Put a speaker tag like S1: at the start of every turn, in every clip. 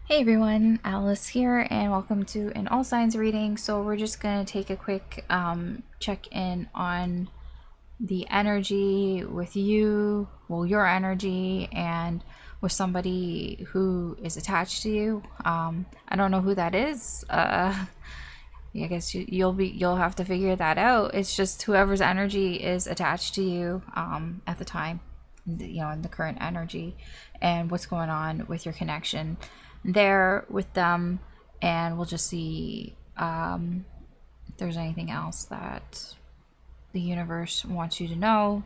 S1: Hey everyone, Alice here, and welcome to an all signs reading. So we're just gonna take a quick check in on the energy with you, well, your energy, and with somebody who is attached to you. I don't know who that is. I guess you'll have to figure that out. It's just whoever's energy is attached to you at the time, in the current energy, and what's going on with your connection there with them, and we'll just see if there's anything else that the universe wants you to know.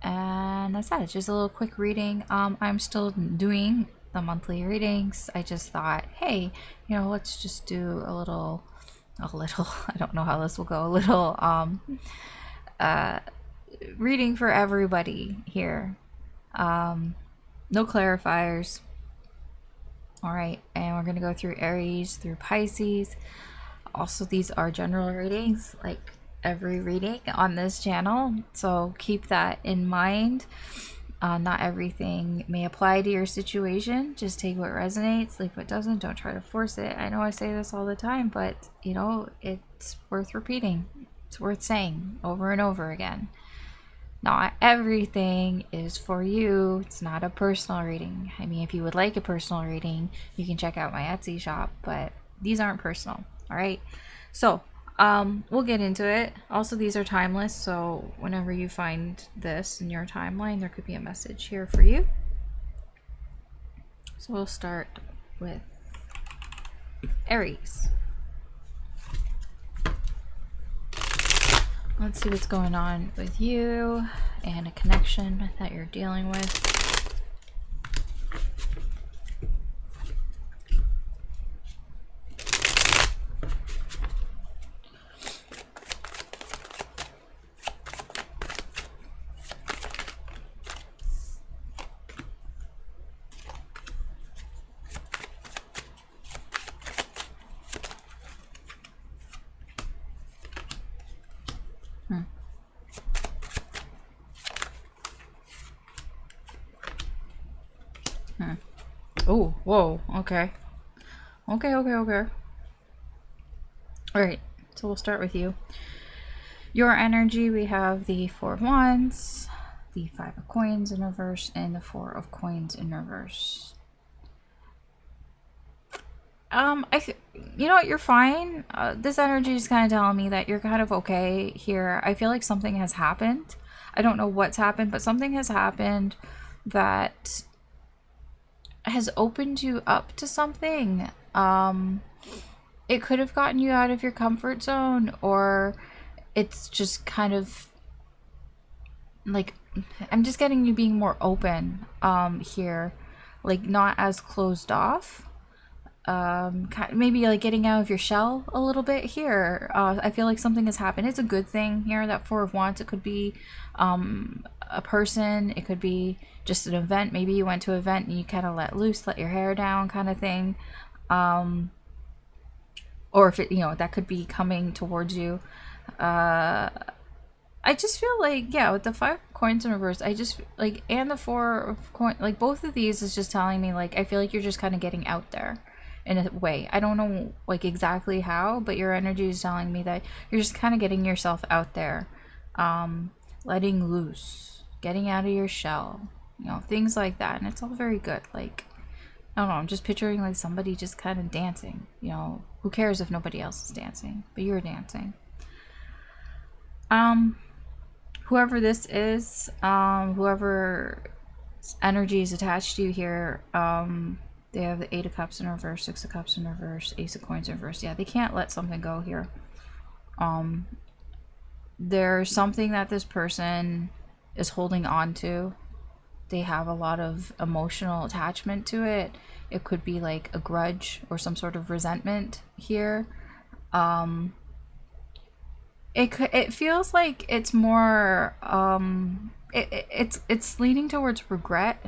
S1: And that's that. It's just a little quick reading. I'm still doing the monthly readings. I just thought, hey, let's just do a little I don't know how this will go, a little reading for everybody here. No clarifiers. All right, and we're gonna go through Aries through Pisces. Also, these are general readings, like every reading on this channel, so keep that in mind. Not everything may apply to your situation. Just take what resonates, leave what doesn't. Don't try to force it. I know I say this all the time, but it's worth repeating. It's worth saying over and over again. Not everything is for you. It's not a personal reading. I mean, if you would like a personal reading, you can check out my Etsy shop, but these aren't personal. All right. So, we'll get into it. Also, these are timeless, so whenever you find this in your timeline, there could be a message here for you. So we'll start with Aries. Let's see what's going on with you and a connection that you're dealing with. Oh, whoa, okay. Okay. Alright, so we'll start with you. Your energy, we have the Four of Wands, the Five of Coins in reverse, and the Four of Coins in reverse. You know what, you're fine. This energy is kind of telling me that you're kind of okay here. I feel like something has happened. I don't know what's happened, but something has happened that has opened you up to something. It could have gotten you out of your comfort zone, or it's just kind of like, I'm just getting you being more open here, like not as closed off. Maybe like getting out of your shell a little bit here. I feel like something has happened. It's a good thing here, that Four of Wands. It could be a person, it could be just an event. Maybe you went to an event and you kind of let loose, let your hair down kind of thing. Or if it, that could be coming towards you. I just feel like, yeah, with the Five of Coins in reverse, I just like, and the Four of Coins, like both of these is just telling me, like, I feel like you're just kind of getting out there in a way. I don't know like exactly how, but your energy is telling me that you're just kind of getting yourself out there, letting loose, getting out of your shell, things like that. And it's all very good. Like, I don't know, I'm just picturing like somebody just kind of dancing. Who cares if nobody else is dancing, but you're dancing. Whoever this is, whoever energy is attached to you here, they have the Eight of Cups in reverse, Six of Cups in reverse, Ace of Coins in reverse. Yeah, they can't let something go here. There's something that this person is holding on to. They have a lot of emotional attachment to it. It could be like a grudge or some sort of resentment here. It feels like it's more it's leaning towards regret.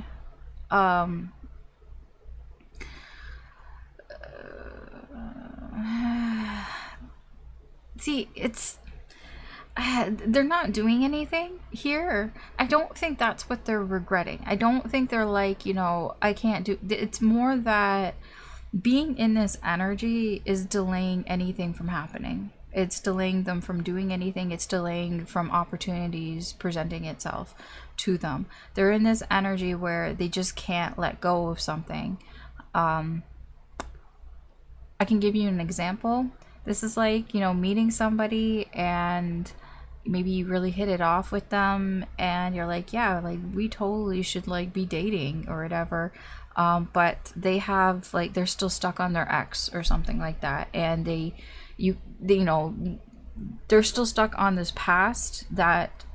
S1: See, it's they're not doing anything here. I don't think that's what they're regretting. I don't think they're like, I can't do. It's more that being in this energy is delaying anything from happening. It's delaying them from doing anything. It's delaying from opportunities presenting itself to them. They're in this energy where they just can't let go of something. I can give you an example. This is like, you know, meeting somebody and maybe you really hit it off with them and you're like, yeah, like we totally should like be dating or whatever. But they have like, they're still stuck on their ex or something like that. And they, you know, they're still stuck on this past that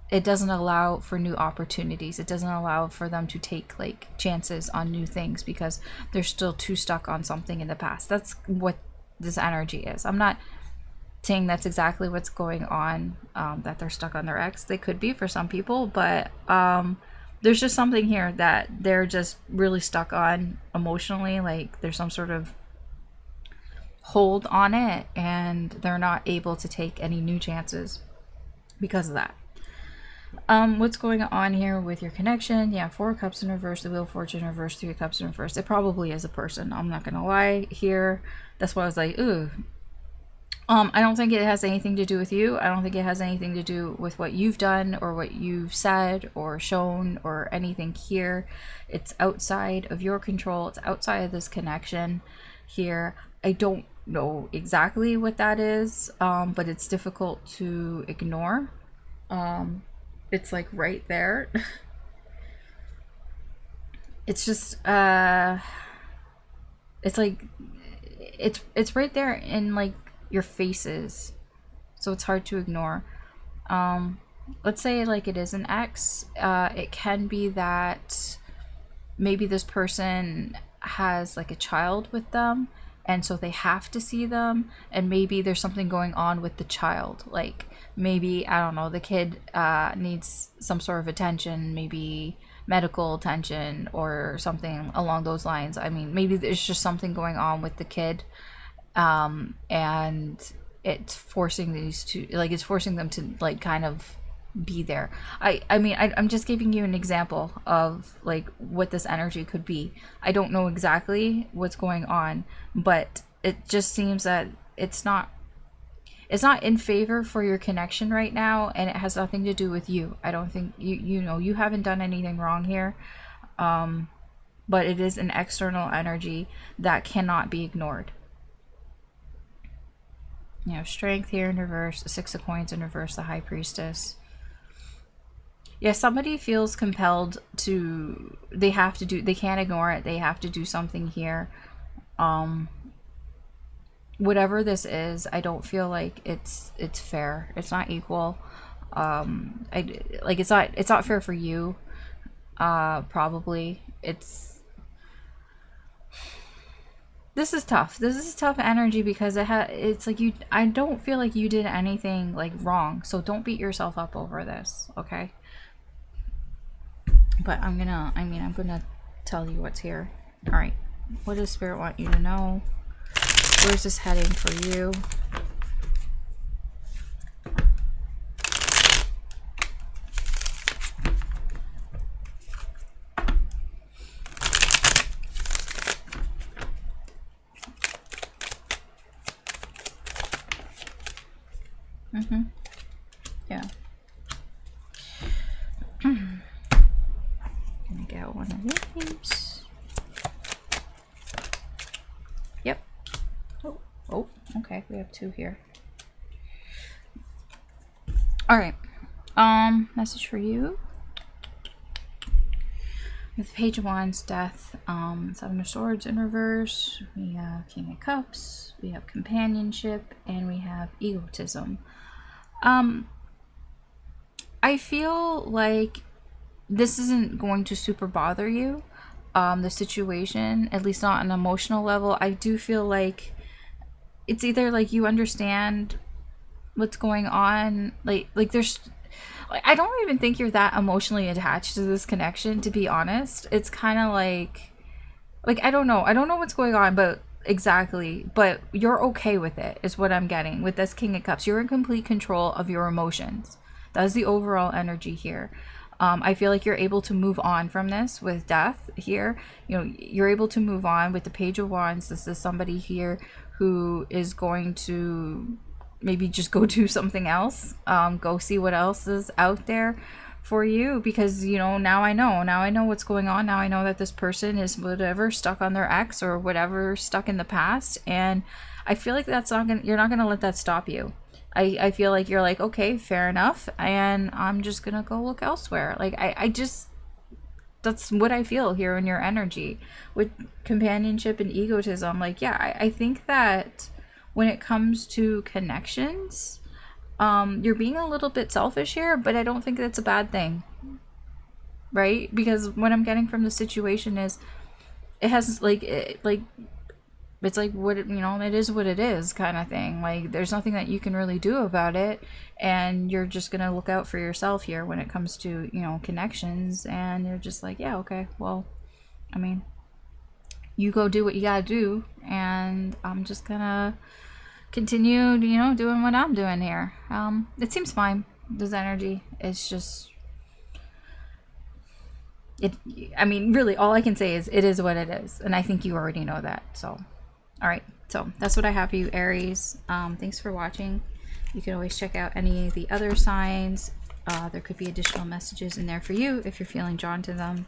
S1: it doesn't allow for new opportunities. It doesn't allow for them to take like chances on new things because they're still too stuck on something in the past. That's what this energy is. I'm not saying that's exactly what's going on, that they're stuck on their ex. They could be for some people, but there's just something here that they're just really stuck on emotionally. Like there's some sort of hold on it and they're not able to take any new chances because of that. What's going on here with your connection? Yeah, 4 of Cups in reverse, the Wheel of Fortune in reverse, 3 of Cups in reverse. It probably is a person. I'm not gonna lie here. That's why I was like, ooh. I don't think it has anything to do with you. I don't think it has anything to do with what you've done or what you've said or shown or anything here. It's outside of your control. It's outside of this connection here. I don't know exactly what that is, but it's difficult to ignore. It's like right there. It's just it's like it's right there in like your faces, so it's hard to ignore. Let's say like it is an ex. It can be that maybe this person has like a child with them and so they have to see them, and maybe there's something going on with the child. Like maybe, I don't know, the kid needs some sort of attention, maybe medical attention or something along those lines. I mean, maybe there's just something going on with the kid, and it's forcing these two, like it's forcing them to like kind of be there. I mean, I'm just giving you an example of like what this energy could be. I don't know exactly what's going on, but it just seems that it's not in favor for your connection right now, and it has nothing to do with you. I don't think you know, you haven't done anything wrong here, but it is an external energy that cannot be ignored. You have Strength here in reverse, the 6 of Coins in reverse, the High Priestess. Yeah, somebody feels compelled to, they can't ignore it, they have to do something here. Whatever this is, I don't feel like it's fair. It's not equal. It's not fair for you. Probably. This is tough. This is tough energy because it's like I don't feel like you did anything like wrong. So don't beat yourself up over this, okay? But I'm gonna tell you what's here. All right. What does Spirit want you to know? Where's this heading for you? Yeah. Gonna get one of these. Yep. Oh, okay. We have 2 here. All right. Message for you. We have Page of Wands, Death, 7 of Swords in reverse. We have King of Cups. We have Companionship, and we have Egotism. I feel like this isn't going to super bother you, the situation, at least not on an emotional level. I do feel like it's either like you understand what's going on, like there's, I don't even think you're that emotionally attached to this connection, to be honest. It's kind of like I don't know what's going on, but exactly, but you're okay with it is what I'm getting with this King of Cups. You're in complete control of your emotions. That's the overall energy here. I feel like you're able to move on from this with death here. You know, you're able to move on with the Page of Wands. This is somebody here who is going to maybe just go do something else. Go see what else is out there for you, because, you know, now I know what's going on. Now I know that this person is whatever, stuck on their ex or whatever, stuck in the past. And I feel like you're not gonna let that stop you. I feel like you're like, okay, fair enough, and I'm just gonna go look elsewhere. Like, I just, that's what I feel here in your energy with companionship and egotism. Like, yeah, I think that when it comes to connections, you're being a little bit selfish here, but I don't think that's a bad thing, right? Because what I'm getting from the situation is it has it's like what it, you know, it is what it is kind of thing. Like, there's nothing that you can really do about it, and you're just gonna look out for yourself here when it comes to, you know, connections. And you're just like, yeah, okay, well, I mean, you go do what you gotta do, and I'm just gonna continue, you know, doing what I'm doing here. It seems fine, this energy. It's just, I mean, really, all I can say is it is what it is, and I think you already know that. So, all right, so that's what I have for you, Aries. Thanks for watching. You can always check out any of the other signs. There could be additional messages in there for you if you're feeling drawn to them.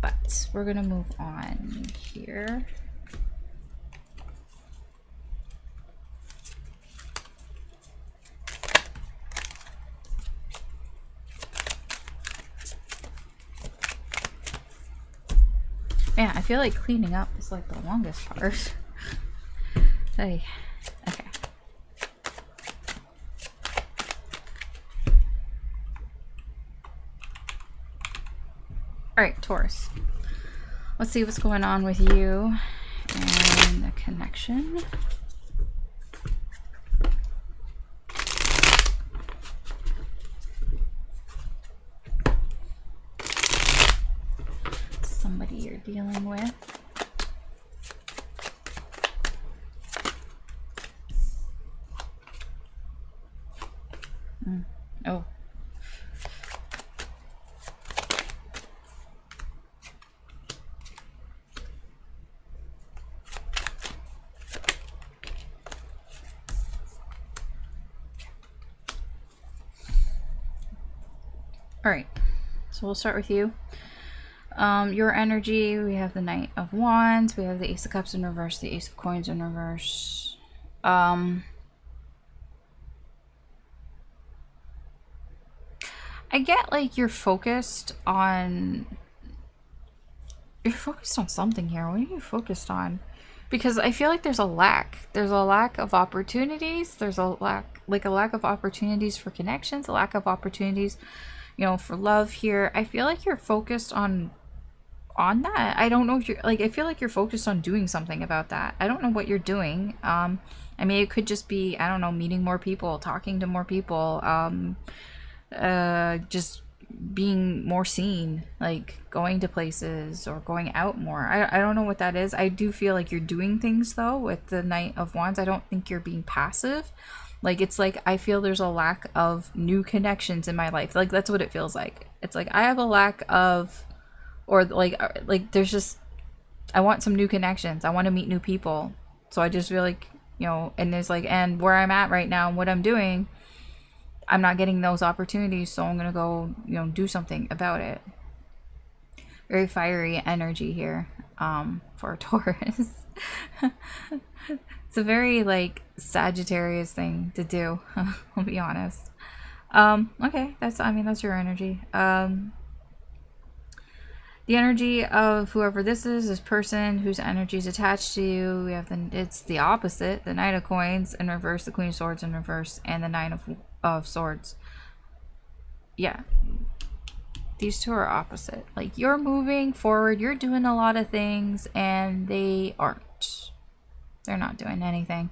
S1: But we're gonna move on here. Man, I feel like cleaning up is like the longest part. Hey, okay. Alright, Taurus. Let's see what's going on with you and the connection. Somebody you're dealing with. Oh. All right, so we'll start with you. Your energy, we have the Knight of Wands, we have the Ace of Cups in reverse, the Ace of Coins in reverse. I get like you're focused on something here. What are you focused on? Because I feel like there's a lack. There's a lack of opportunities. There's a lack of opportunities for connections, a lack of opportunities, you know, for love here. I feel like you're focused on that. I don't know if you're like, I feel like you're focused on doing something about that. I don't know what you're doing. I mean, it could just be, I don't know, meeting more people, talking to more people, just being more seen, like going to places or going out more. I don't know what that is. I do feel like you're doing things though with the Knight of Wands. I don't think you're being passive. Like, it's like I feel there's a lack of new connections in my life. Like, that's what it feels like. It's like I have a lack of, or like there's just, I want some new connections. I want to meet new people. So I just feel like, you know, and there's like, and where I'm at right now and what I'm doing, I'm not getting those opportunities, so I'm gonna go, you know, do something about it. Very fiery energy here, for Taurus. It's a very like Sagittarius thing to do. I'll be honest. Okay, that's your energy. The energy of whoever this is, this person whose energy is attached to you. We have it's the opposite, the Knight of Coins in reverse, the Queen of Swords in reverse, and the Nine of Swords. Yeah, these two are opposite. Like, you're moving forward, you're doing a lot of things, and they aren't. They're not doing anything.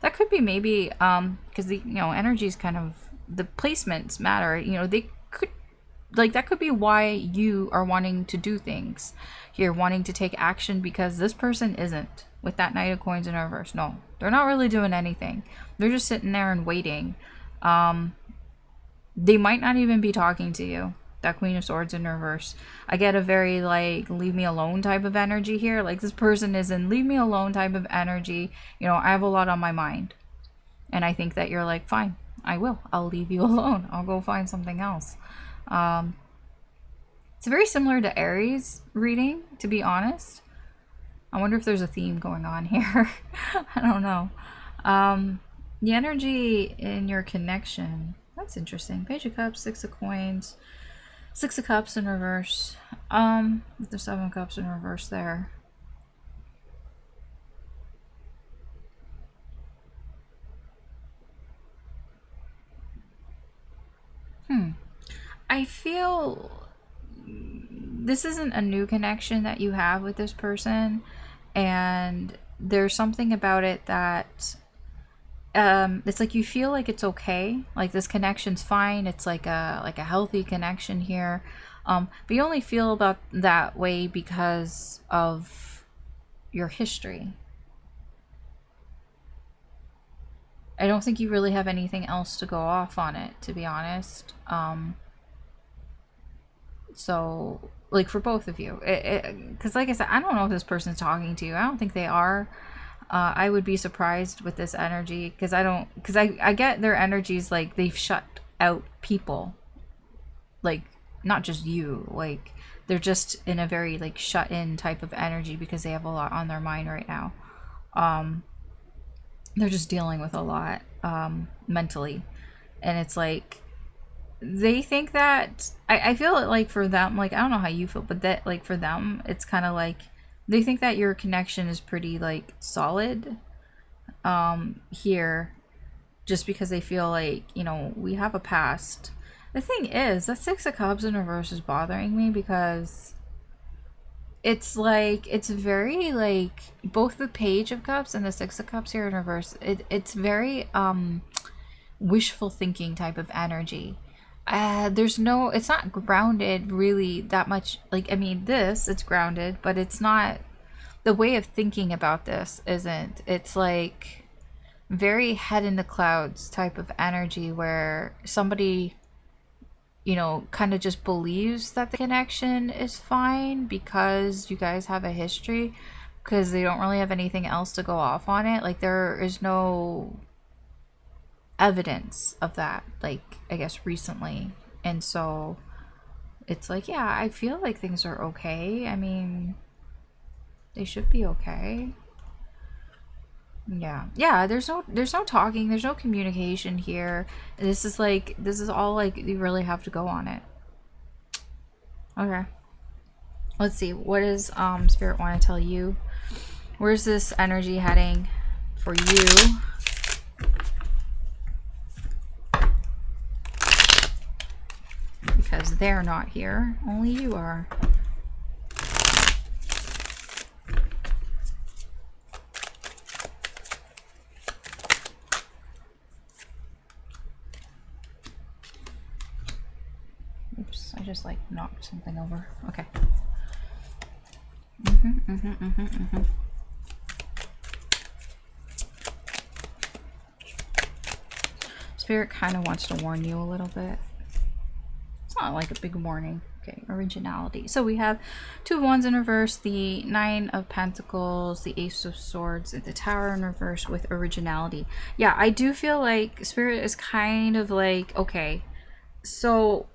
S1: That could be maybe because the, you know, energies kind of, the placements matter. You know, they could, like, that could be why you are wanting to do things. You're wanting to take action because this person isn't, with that Knight of Coins in reverse. No, they're not really doing anything. They're just sitting there and waiting. They might not even be talking to you. that Queen of Swords in reverse. I get a very like leave me alone type of energy here. Like this person is in leave me alone type of energy. You know, I have a lot on my mind. And I think that you're like, fine, I will. I'll leave you alone. I'll go find something else. It's very similar to Aries reading, to be honest. I wonder if there's a theme going on here. I don't know. The energy in your connection. That's interesting. Page of Cups, Six of Coins, Six of Cups in reverse. The Seven of Cups in reverse there. I feel this isn't a new connection that you have with this person, and there's something about it that it's like you feel like it's okay, like this connection's fine, it's like a healthy connection here, but you only feel about that way because of your history. I don't think you really have anything else to go off on it, to be honest. So like for both of you, because like I said, I don't know if this person's talking to you. I don't think they are. I would be surprised with this energy because I get their energies like they've shut out people, like not just you, like they're just in a very like shut in type of energy because they have a lot on their mind right now. They're just dealing with a lot mentally, and it's like they think that I feel it like for them, like I don't know how you feel, but that like for them it's kind of like they think that your connection is pretty like solid here, just because they feel like, you know, we have a past. The thing is that Six of Cups in reverse is bothering me because it's like it's very like both the Page of Cups and the Six of Cups here in reverse, it's very wishful thinking type of energy. There's no, it's not grounded really that much. Like, I mean, it's grounded, but it's not, the way of thinking about this isn't. It's like very head in the clouds type of energy where somebody, you know, kind of just believes that the connection is fine because you guys have a history, because they don't really have anything else to go off on it. Like, there is no evidence of that, like I guess recently, and so it's like, yeah, I feel like things are okay. I mean, they should be okay. Yeah, there's no talking, there's no communication here. This is all like you really have to go on it. Okay, let's see, what does Spirit want to tell you? Where's this energy heading for you? Because they're not here, only you are. Oops, I just like knocked something over. Okay. Spirit kind of wants to warn you a little bit. It's not like a big warning. Okay, originality. So we have Two of Wands in reverse, the Nine of Pentacles, the Ace of Swords, and the Tower in reverse with originality. Yeah, I do feel like Spirit is kind of like, okay, so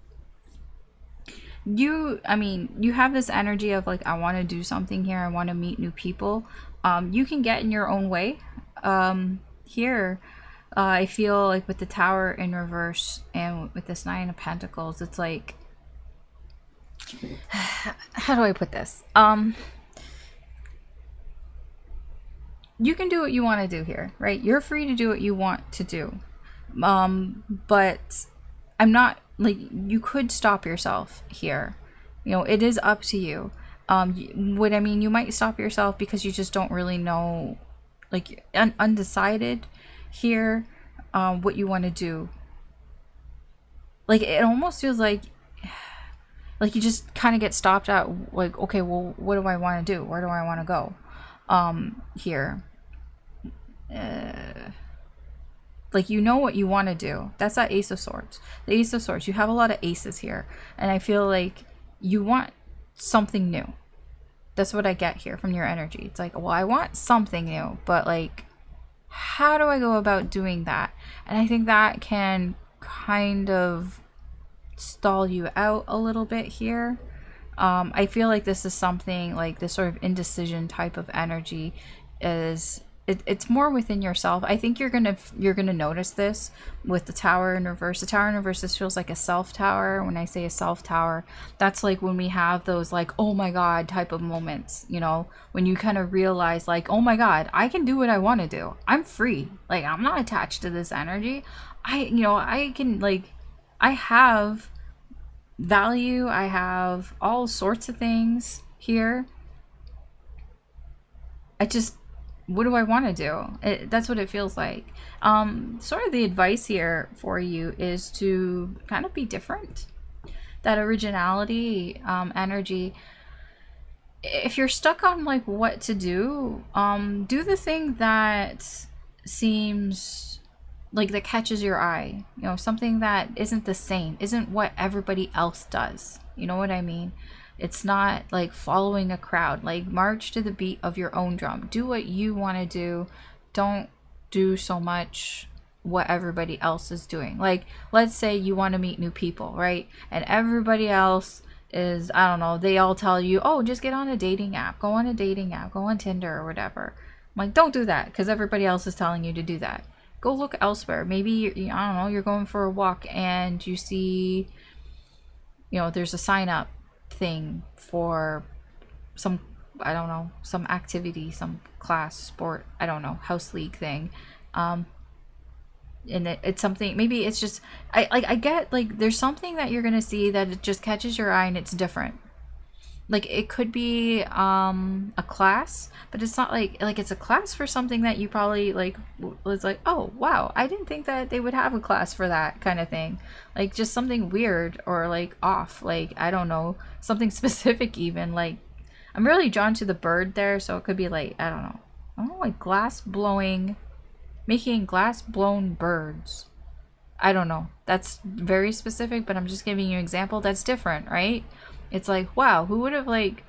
S1: you have this energy of like, I want to do something here, I want to meet new people. You can get in your own way here. I feel like with the Tower in reverse and with this Nine of Pentacles, it's like, how do I put this? You can do what you want to do here, right? You're free to do what you want to do. But I'm not, like, you could stop yourself here. You know, it is up to you. You might stop yourself because you just don't really know, like, undecided here what you want to do. Like, it almost feels like you just kind of get stopped at, like, okay, well, what do I want to do? Where do I want to go here? Like, you know what you want to do. That's that Ace of Swords. The Ace of Swords. You have a lot of aces here. And I feel like you want something new. That's what I get here from your energy. It's like, well, I want something new, but like, how do I go about doing that? And I think that can kind of stall you out a little bit here. I feel like this is something like this sort of indecision type of energy is it's more within yourself. I think you're gonna notice this with the Tower in reverse. The Tower in reverse, this feels like a self tower. When I say a self tower, that's like when we have those like, oh my god type of moments, you know, when you kind of realize like, oh my god, I can do what I want to do. I'm free. Like, I'm not attached to this energy. I can, like, I have value. I have all sorts of things here. What do I want to do? That's what it feels like. Sort of the advice here for you is to kind of be different. That originality, energy. If you're stuck on like what to do the thing that seems like that catches your eye. You know, something that isn't the same, isn't what everybody else does. You know what I mean? It's not like following a crowd. Like, march to the beat of your own drum. Do what you want to do. Don't do so much what everybody else is doing. Like, let's say you want to meet new people, right? And everybody else is, I don't know, they all tell you, oh, just get on a dating app. Go on a dating app. Go on Tinder or whatever. I'm like, don't do that because everybody else is telling you to do that. Go look elsewhere. Maybe, I don't know, you're going for a walk and you see, you know, there's a sign up thing for some, I don't know, some activity, some class, sport, I don't know, house league thing. And it's something, maybe it's just, I get, like, there's something that you're gonna see that it just catches your eye and it's different. Like, it could be a class, but it's not like it's a class for something that you probably like was like, oh wow, I didn't think that they would have a class for that kind of thing. Like, just something weird or like off, like, I don't know, something specific even. Like, I'm really drawn to the bird there, so it could be like, I don't know, like glass blowing, making glass blown birds. I don't know, that's very specific, but I'm just giving you an example that's different, right? It's like, wow, who would have like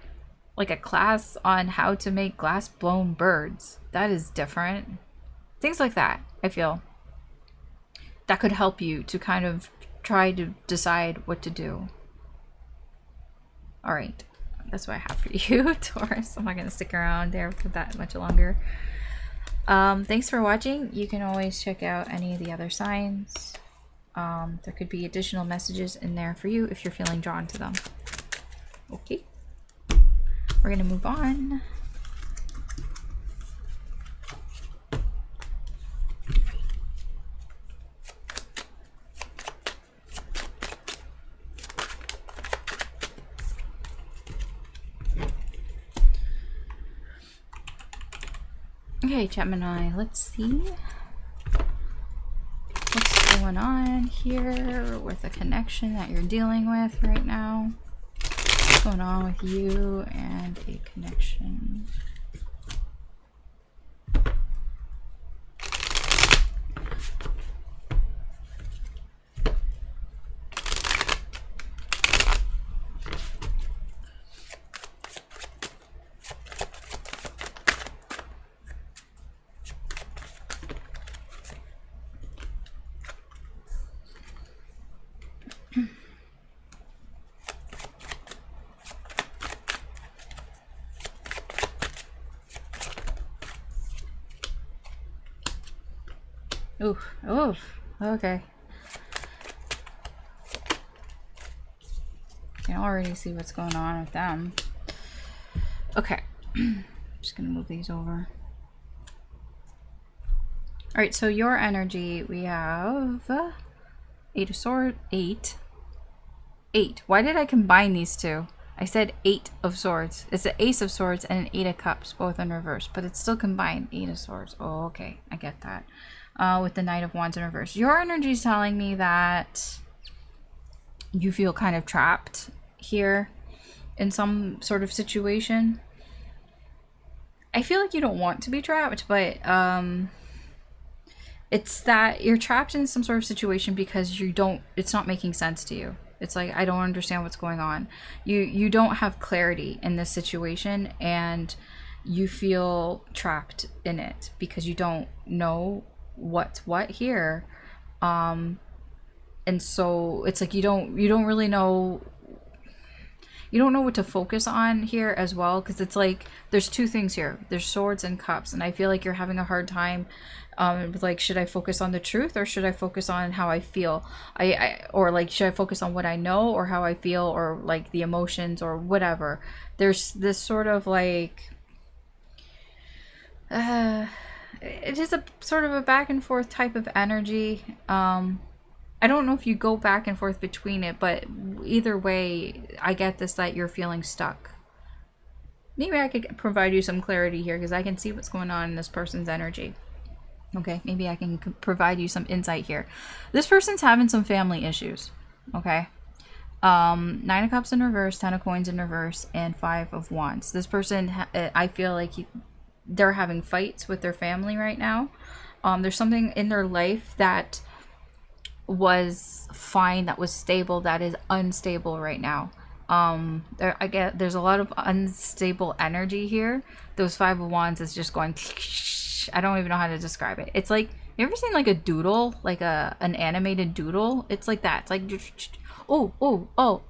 S1: a class on how to make glass blown birds? That is different. Things like that, I feel, that could help you to kind of try to decide what to do. All right, that's what I have for you, Taurus. I'm not going to stick around there for that much longer. Thanks for watching. You can always check out any of the other signs. There could be additional messages in there for you if you're feeling drawn to them. Okay, we're gonna move on. Okay, Gemini, let's see what's going on here with the connection that you're dealing with right now. What's going on with you and a connection? Oof, oof, okay. I can already see what's going on with them. Okay, I'm just gonna move these over. All right, so your energy, we have 8 of Swords, 8. Why did I combine these two? I said 8 of Swords. It's an Ace of Swords and an 8 of Cups, both in reverse, but it's still combined, 8 of Swords. Oh, okay, I get that. With the Knight of Wands in reverse. Your energy is telling me that you feel kind of trapped here in some sort of situation. I feel like you don't want to be trapped, but It's that you're trapped in some sort of situation because it's not making sense to you. It's like, I don't understand what's going on. You don't have clarity in this situation, and you feel trapped in it because you don't know what's what here. And so it's like you don't really know, you don't know what to focus on here as well, because it's like there's two things here. There's swords and cups, and I feel like you're having a hard time with like, should I focus on the truth or should I focus on how I feel? Or like, should I focus on what I know or how I feel, or like the emotions or whatever? There's this sort of like it is a sort of a back and forth type of energy. I don't know if you go back and forth between it, but either way, I get this, that you're feeling stuck. Maybe I could provide you some clarity here because I can see what's going on in this person's energy. Okay, maybe I can provide you some insight here. This person's having some family issues. Okay. Nine of Cups in reverse, Ten of Coins in reverse, and Five of Wands. This person, I feel like they're having fights with their family right now. There's something in their life that was fine, that was stable, that is unstable right now. There's a lot of unstable energy here. Those Five of Wands is just going, I don't even know how to describe it. It's like, you ever seen like a doodle, like an animated doodle? It's like that. It's like,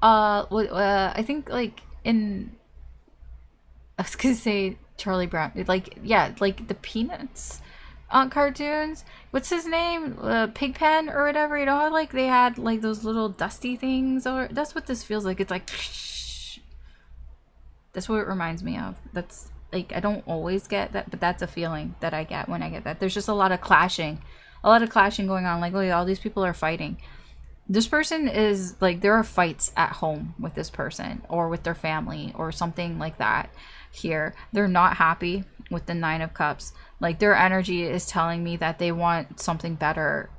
S1: I think like in, I was gonna say Charlie Brown, like, yeah, like the Peanuts cartoons. What's his name? Pigpen or whatever. You know how like they had like those little dusty things, or that's what this feels like. It's like, that's what it reminds me of. That's like, I don't always get that, but that's a feeling that I get when I get that. There's just a lot of clashing going on. Like, look, all these people are fighting. This person is like, there are fights at home with this person or with their family or something like that here. They're not happy with the Nine of Cups. Like, their energy is telling me that they want something better.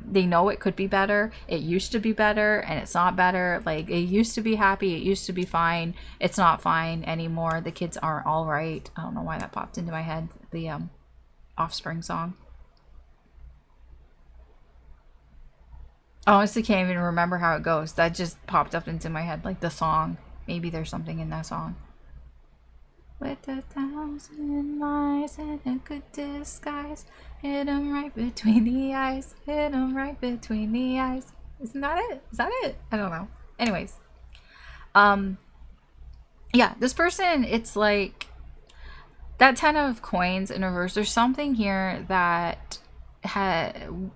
S1: They know it could be better. It used to be better and it's not better. Like, it used to be happy. It used to be fine. It's not fine anymore. The kids aren't all right. I don't know why that popped into my head. The Offspring song. I honestly can't even remember how it goes. That just popped up into my head, like the song. Maybe there's something in that song. With 1,000 lies and a good disguise, hit 'em right between the eyes, hit 'em right between the eyes. Isn't that it? Is that it? I don't know. Anyways, yeah, this person, it's like that Ten of Coins in reverse. There's something here that had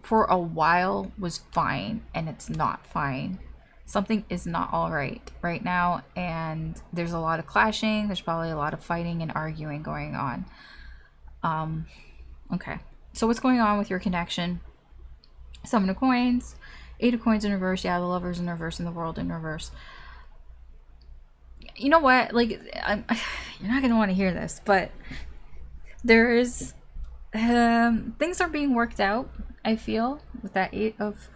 S1: for a while was fine, and it's not fine. Something is not all right now, and there's a lot of clashing. There's probably a lot of fighting and arguing going on. Okay, so what's going on with your connection? Seven of Coins, Eight of Coins in reverse. Yeah, the Lovers in reverse and the World in reverse. You know what? Like, you're not gonna want to hear this, but there is things are being worked out. I feel with that Eight of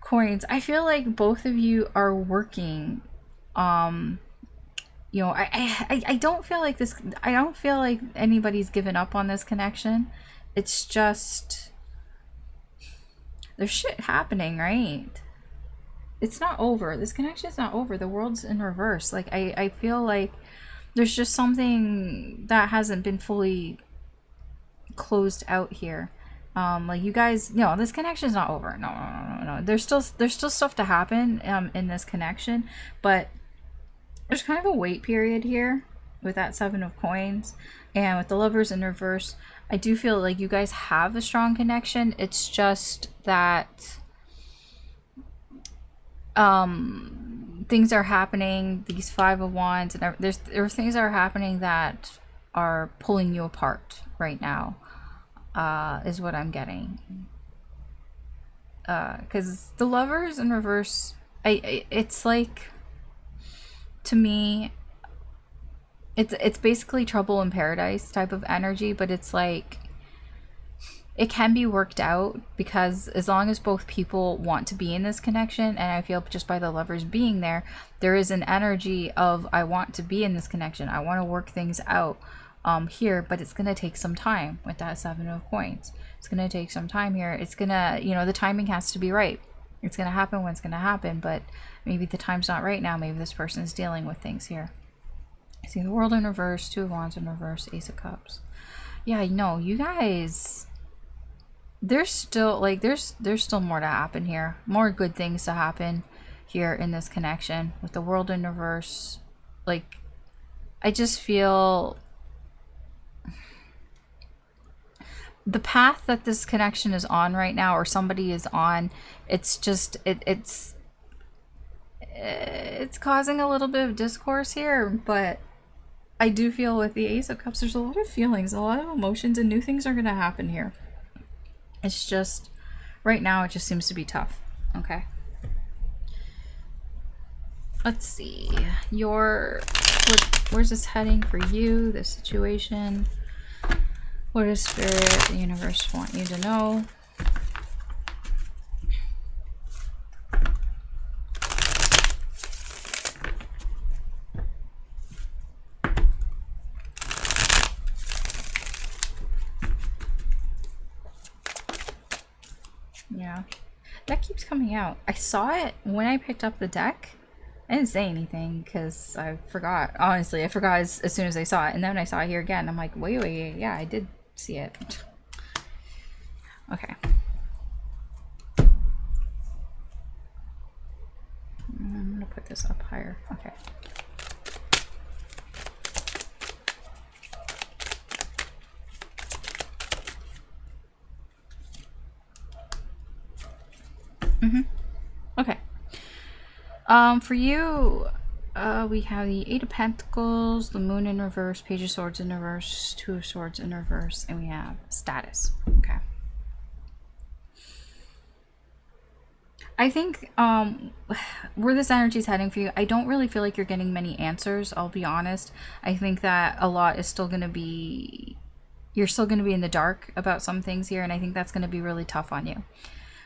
S1: Coins. I feel like both of you are working. You know, I don't feel like this. I don't feel like anybody's given up on this connection. It's just there's shit happening, right? It's not over. This connection is not over. The World's in reverse. Like, I feel like there's just something that hasn't been fully closed out here. Like, you guys, no, this connection is not over. No. There's still stuff to happen in this connection, but there's kind of a wait period here with that Seven of Coins, and with the Lovers in reverse. I do feel like you guys have a strong connection. It's just that things are happening. These Five of Wands, and there are things that are happening that are pulling you apart right now. Is what I'm getting. Because the Lovers in reverse, it's like, to me, it's basically trouble in paradise type of energy, but it's like, it can be worked out, because as long as both people want to be in this connection, and I feel just by the Lovers being there, there is an energy of, I want to be in this connection. I want to work things out. here, but it's going to take some time with that Seven of Coins. It's going to take some time here. It's going to, you know, the timing has to be right. It's going to happen when it's going to happen, but maybe the time's not right now. Maybe this person is dealing with things here. I see the World in reverse, Two of Wands in reverse, Ace of Cups. Yeah, no, you guys, there's still, like, there's still more to happen here. More good things to happen here in this connection with the World in reverse. Like, I just feel the path that this connection is on right now, or somebody is on, it's just, it's causing a little bit of discourse here, but I do feel with the Ace of Cups, there's a lot of feelings, a lot of emotions, and new things are going to happen here. It's just, right now, it just seems to be tough. Okay. Let's see. Where's this heading for you, this situation? What does Spirit, the universe want you to know? Yeah, that keeps coming out. I saw it when I picked up the deck. I didn't say anything because I forgot. Honestly, I forgot as soon as I saw it. And then I saw it here again. I'm like, wait, yeah, I did see it. Okay. I'm gonna put this up higher. Okay. Okay. For you, we have the Eight of Pentacles, the Moon in reverse, Page of Swords in reverse, Two of Swords in reverse, and we have status. Okay. I think where this energy is heading for you, I don't really feel like you're getting many answers, I'll be honest. I think that a lot is still going to be, you're still going to be in the dark about some things here, and I think that's going to be really tough on you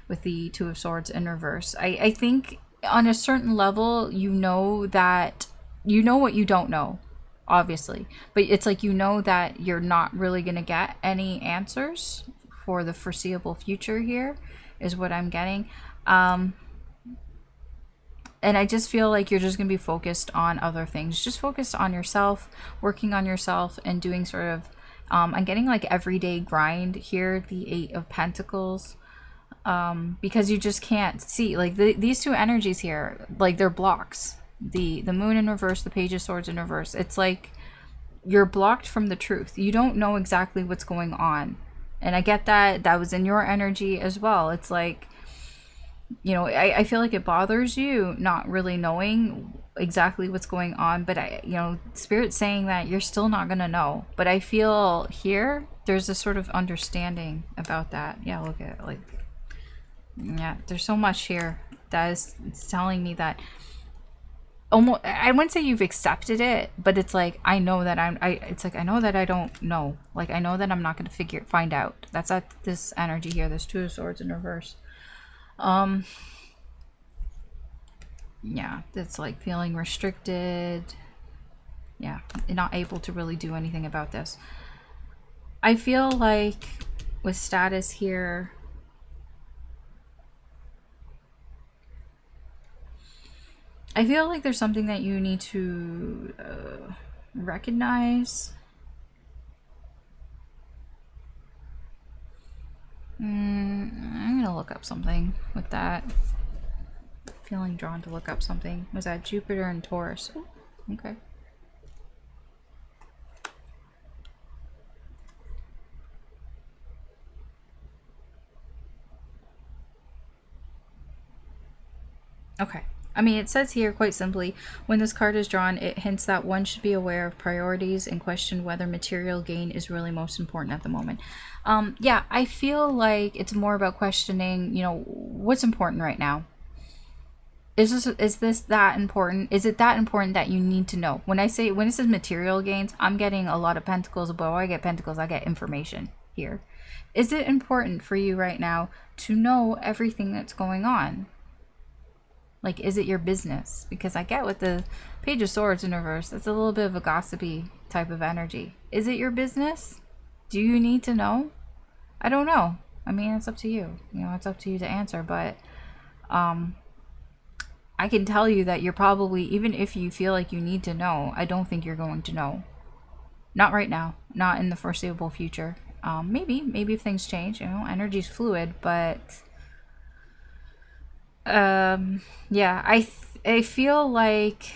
S1: with the Two of Swords in reverse. I think on a certain level, you know that, you know what you don't know, obviously. But it's like, you know that you're not really going to get any answers for the foreseeable future here, is what I'm getting. And I just feel like you're just going to be focused on other things. Just focused on yourself, working on yourself, and doing sort of, I'm getting like everyday grind here, the Eight of Pentacles. Because you just can't see, like, these two energies here, like, they're blocks. The Moon in reverse, the Page of Swords in reverse. It's like you're blocked from the truth. You don't know exactly what's going on. And I get that. That was in your energy as well. It's like, you know, I feel like it bothers you not really knowing exactly what's going on. But you know, Spirit's saying that you're still not going to know. But I feel here, there's a sort of understanding about that. Yeah, look at, like, yeah, there's so much here that is, it's telling me that almost, I wouldn't say you've accepted it, but it's like, I know that it's like, I know that I don't know. Like, I know that I'm not going to find out. That's at this energy here. There's Two of Swords in reverse. Yeah, it's like feeling restricted. Yeah, not able to really do anything about this. I feel like with status here, I feel like there's something that you need to recognize. I'm gonna look up something with that. Feeling drawn to look up something. Was that Jupiter and Taurus? Oh, okay. Okay. I mean, it says here quite simply, when this card is drawn, it hints that one should be aware of priorities and question whether material gain is really most important at the moment. Yeah, I feel like it's more about questioning, you know, what's important right now. Is this that important? Is it that important that you need to know? When it says material gains, I'm getting a lot of pentacles, but when I get pentacles, I get information here. Is it important for you right now to know everything that's going on? Like, is it your business? Because I get with the Page of Swords in reverse, that's a little bit of a gossipy type of energy. Is it your business? Do you need to know? I don't know. I mean, it's up to you. You know, it's up to you to answer. But I can tell you that you're probably, even if you feel like you need to know, I don't think you're going to know. Not right now. Not in the foreseeable future. Maybe if things change. You know, energy's fluid. But yeah, I feel like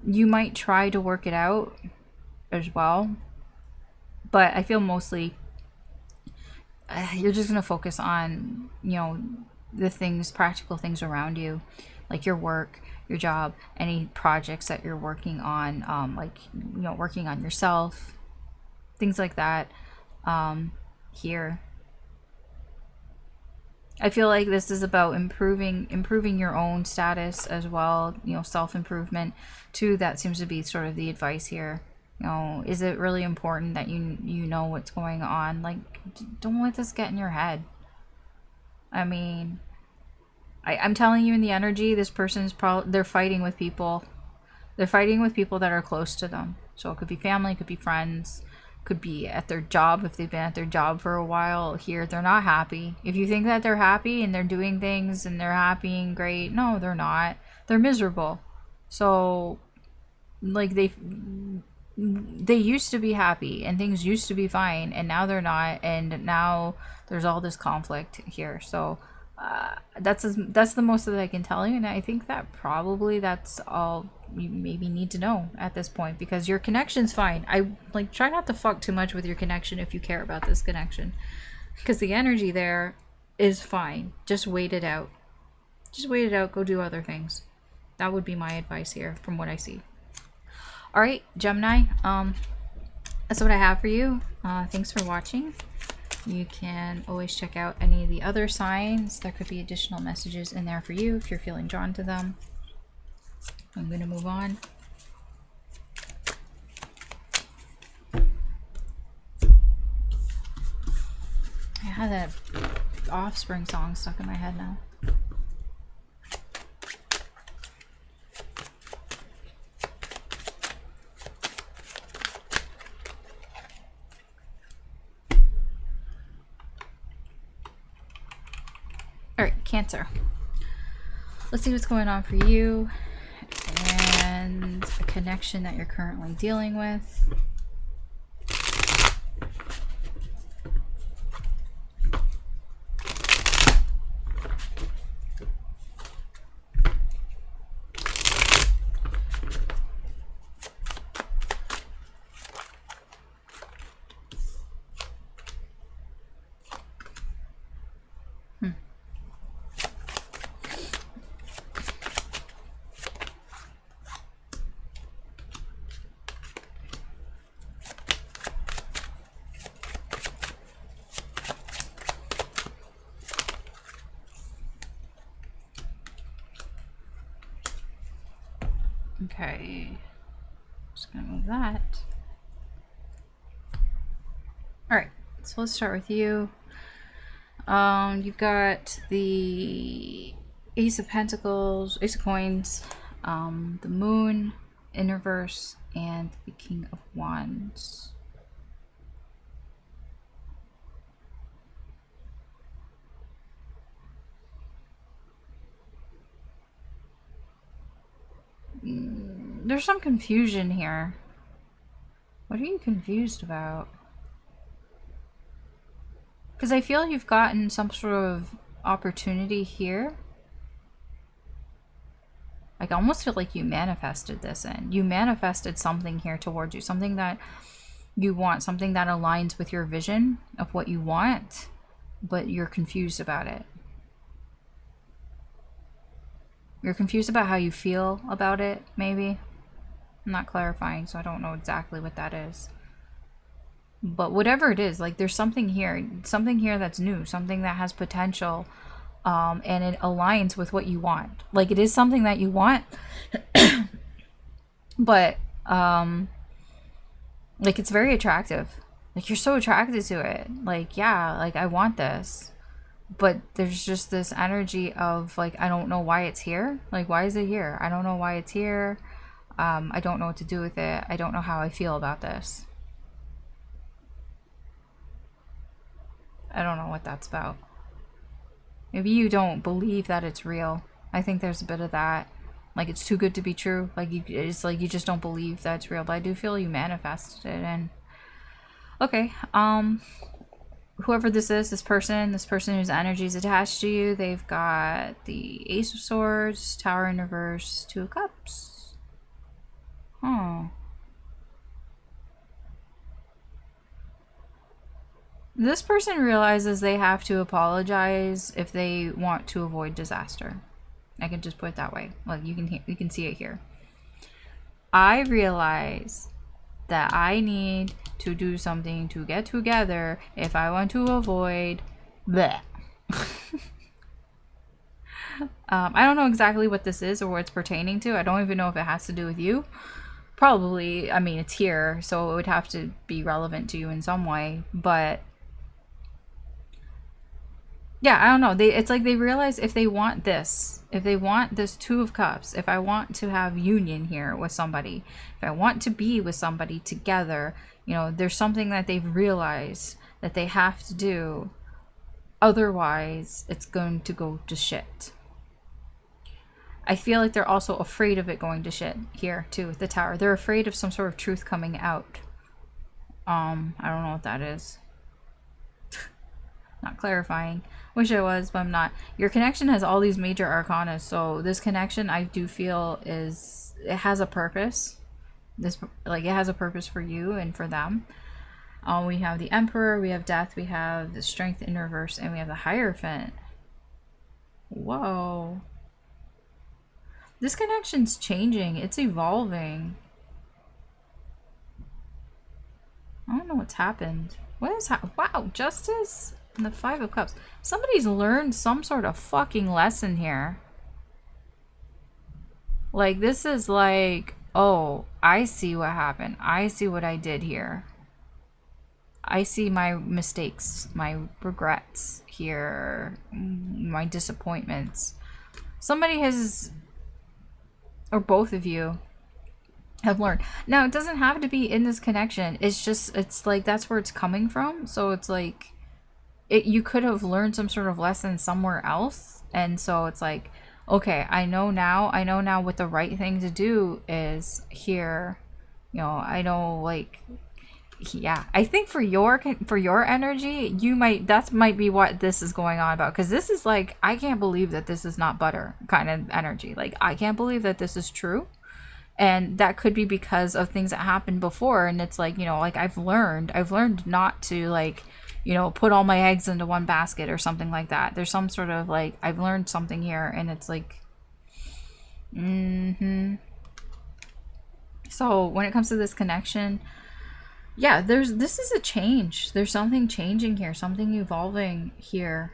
S1: you might try to work it out as well. But I feel mostly you're just going to focus on, you know, the things, practical things around you, like your work, your job, any projects that you're working on, like, you know, working on yourself, things like that. Here, I feel like this is about improving your own status as well, you know, self-improvement too. That seems to be sort of the advice here. You know, is it really important that you know what's going on? Like, don't let this get in your head. I mean, I'm telling you, in the energy, this person's probably, they're fighting with people. They're fighting with people that are close to them. So it could be family, it could be friends, could be at their job if they've been at their job for a while. Here, they're not happy. If you think that they're happy and they're doing things and they're happy and great, no, they're not. They're miserable. So, like, they used to be happy and things used to be fine, and now they're not, and now there's all this conflict here. So that's the most that I can tell you, and I think that probably that's all you maybe need to know at this point, because your connection's fine. I like try not to fuck too much with your connection if you care about this connection, because the energy there is fine. Just wait it out. Just wait it out. Go do other things. That would be my advice here from what I see. All right, Gemini, that's what I have for you. Thanks for watching. You can always check out any of the other signs. There could be additional messages in there for you if you're feeling drawn to them. I'm going to move on. I had that Offspring song stuck in my head now. Alright, Cancer. Let's see what's going on for you and a connection that you're currently dealing with. Okay, just gonna move that. All right, so let's start with you. You've got the Ace of Pentacles, Ace of Coins, the Moon in reverse, and the King of Wands. There's some confusion here. What are you confused about? Because I feel you've gotten some sort of opportunity here. Like, I almost feel like you manifested this in. You manifested something here towards you. Something that you want. Something that aligns with your vision of what you want. But you're confused about it. You're confused about how you feel about it, maybe. I'm not clarifying, so I don't know exactly what that is. But whatever it is, like, there's something here that's new, something that has potential, and it aligns with what you want. Like, it is something that you want, but like, it's very attractive. Like, you're so attracted to it. Like, yeah, like, I want this. But there's just this energy of, like, I don't know why it's here. Like, why is it here? I don't know why it's here. I don't know what to do with it. I don't know how I feel about this. I don't know what that's about. Maybe you don't believe that it's real. I think there's a bit of that. Like, it's too good to be true. Like, it's like you just don't believe that it's real. But I do feel you manifested it. And okay, whoever this is, this person whose energy is attached to you, they've got the Ace of Swords, Tower in reverse, Two of Cups. Oh. This person realizes they have to apologize if they want to avoid disaster. I can just put it that way. Like, you can see it here. I realize that I need to do something to get together if I want to avoid bleh. I don't know exactly what this is or what it's pertaining to. I don't even know if it has to do with you. Probably, I mean, it's here, so it would have to be relevant to you in some way. But yeah, I don't know. It's like they realize if they want this Two of Cups, if I want to have union here with somebody, if I want to be with somebody together, you know, there's something that they've realized that they have to do. Otherwise, it's going to go to shit. I feel like they're also afraid of it going to shit here too with the Tower. They're afraid of some sort of truth coming out. I don't know what that is. Not clarifying. Wish I was, but I'm not. Your connection has all these major arcana, so this connection I do feel it has a purpose. It has a purpose for you and for them. We have the Emperor, we have Death, we have the Strength in reverse, and we have the Hierophant. Whoa. This connection's changing. It's evolving. I don't know what's happened. What is wow, Justice and the Five of Cups. Somebody's learned some sort of fucking lesson here. Like, this is like, oh, I see what happened. I see what I did here. I see my mistakes, my regrets here, my disappointments. Somebody has, or both of you, have learned. Now, it doesn't have to be in this connection. It's just, it's like, that's where it's coming from. So it's like, you could have learned some sort of lesson somewhere else. And so it's like, okay, I know now what the right thing to do is here. You know, I know, like, yeah, I think for your energy, that might be what this is going on about, because this is like, I can't believe that this is not butter kind of energy. Like, I can't believe that this is true, and that could be because of things that happened before. And it's like, you know, like, I've learned not to, like, you know, put all my eggs into one basket or something like that. There's some sort of, like, I've learned something here, and it's like, so when it comes to this connection, yeah, this is a change. There's something changing here, something evolving here.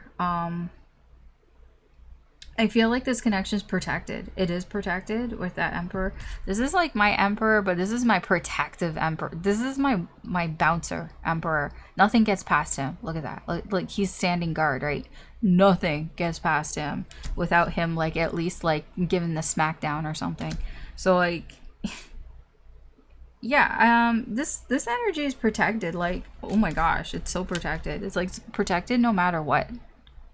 S1: I feel like this connection is protected. It is protected with that Emperor. This is like my Emperor, but this is my protective Emperor. This is my bouncer Emperor. Nothing gets past him. Look at that. Like he's standing guard, right? Nothing gets past him without him, like, at least, like, giving the smackdown or something. So, like, yeah, this energy is protected. Like, oh my gosh, it's so protected. It's like protected no matter what.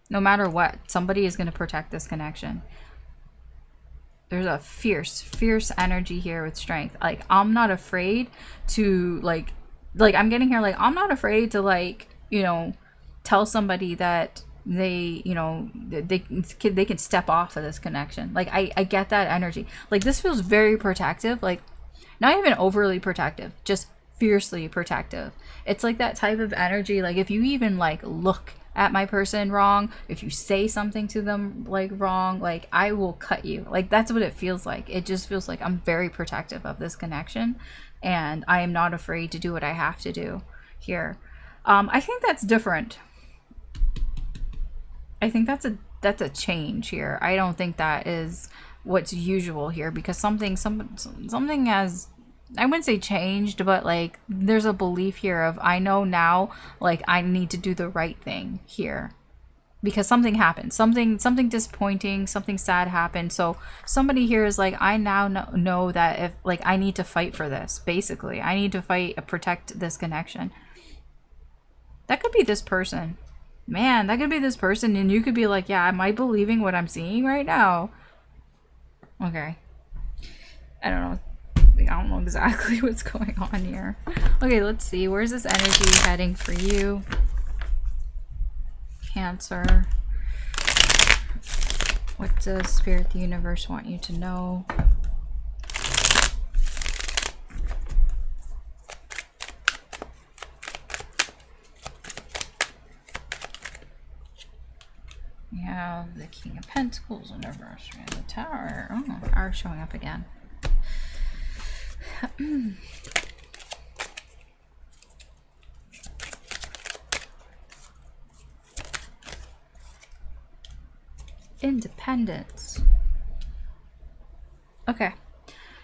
S1: No matter what, somebody is going to protect this connection. There's a fierce energy here with Strength. Like, I'm not afraid to, like I'm getting here, like, I'm not afraid to, like, you know, tell somebody that they, you know, they can step off of this connection. Like, I get that energy. Like, this feels very protective. Like, not even overly protective, just fiercely protective. It's like that type of energy. Like, if you even, like, look at my person wrong, if you say something to them, like, wrong, like, I will cut you. Like, that's what it feels like. It just feels like I'm very protective of this connection, and I am not afraid to do what I have to do here. I think that's different. I think that's a change here. I don't think that is what's usual here, because something has, I wouldn't say changed, but, like, there's a belief here of, I know now, like, I need to do the right thing here. because something happened, something disappointing, something sad happened. So somebody here is like, I now know that if like I need to fight for this, basically I need to fight, protect this connection. That could be this person, man. That could be this person, and you could be like, yeah, am I believing what I'm seeing right now? Okay, I don't know exactly what's going on here. Okay, let's see, where's this energy heading for you, Cancer? What does Spirit, the universe, want you to know? We have the King of Pentacles in reverse. We have the Tower. Oh, the Tower showing up again. Independence. Okay.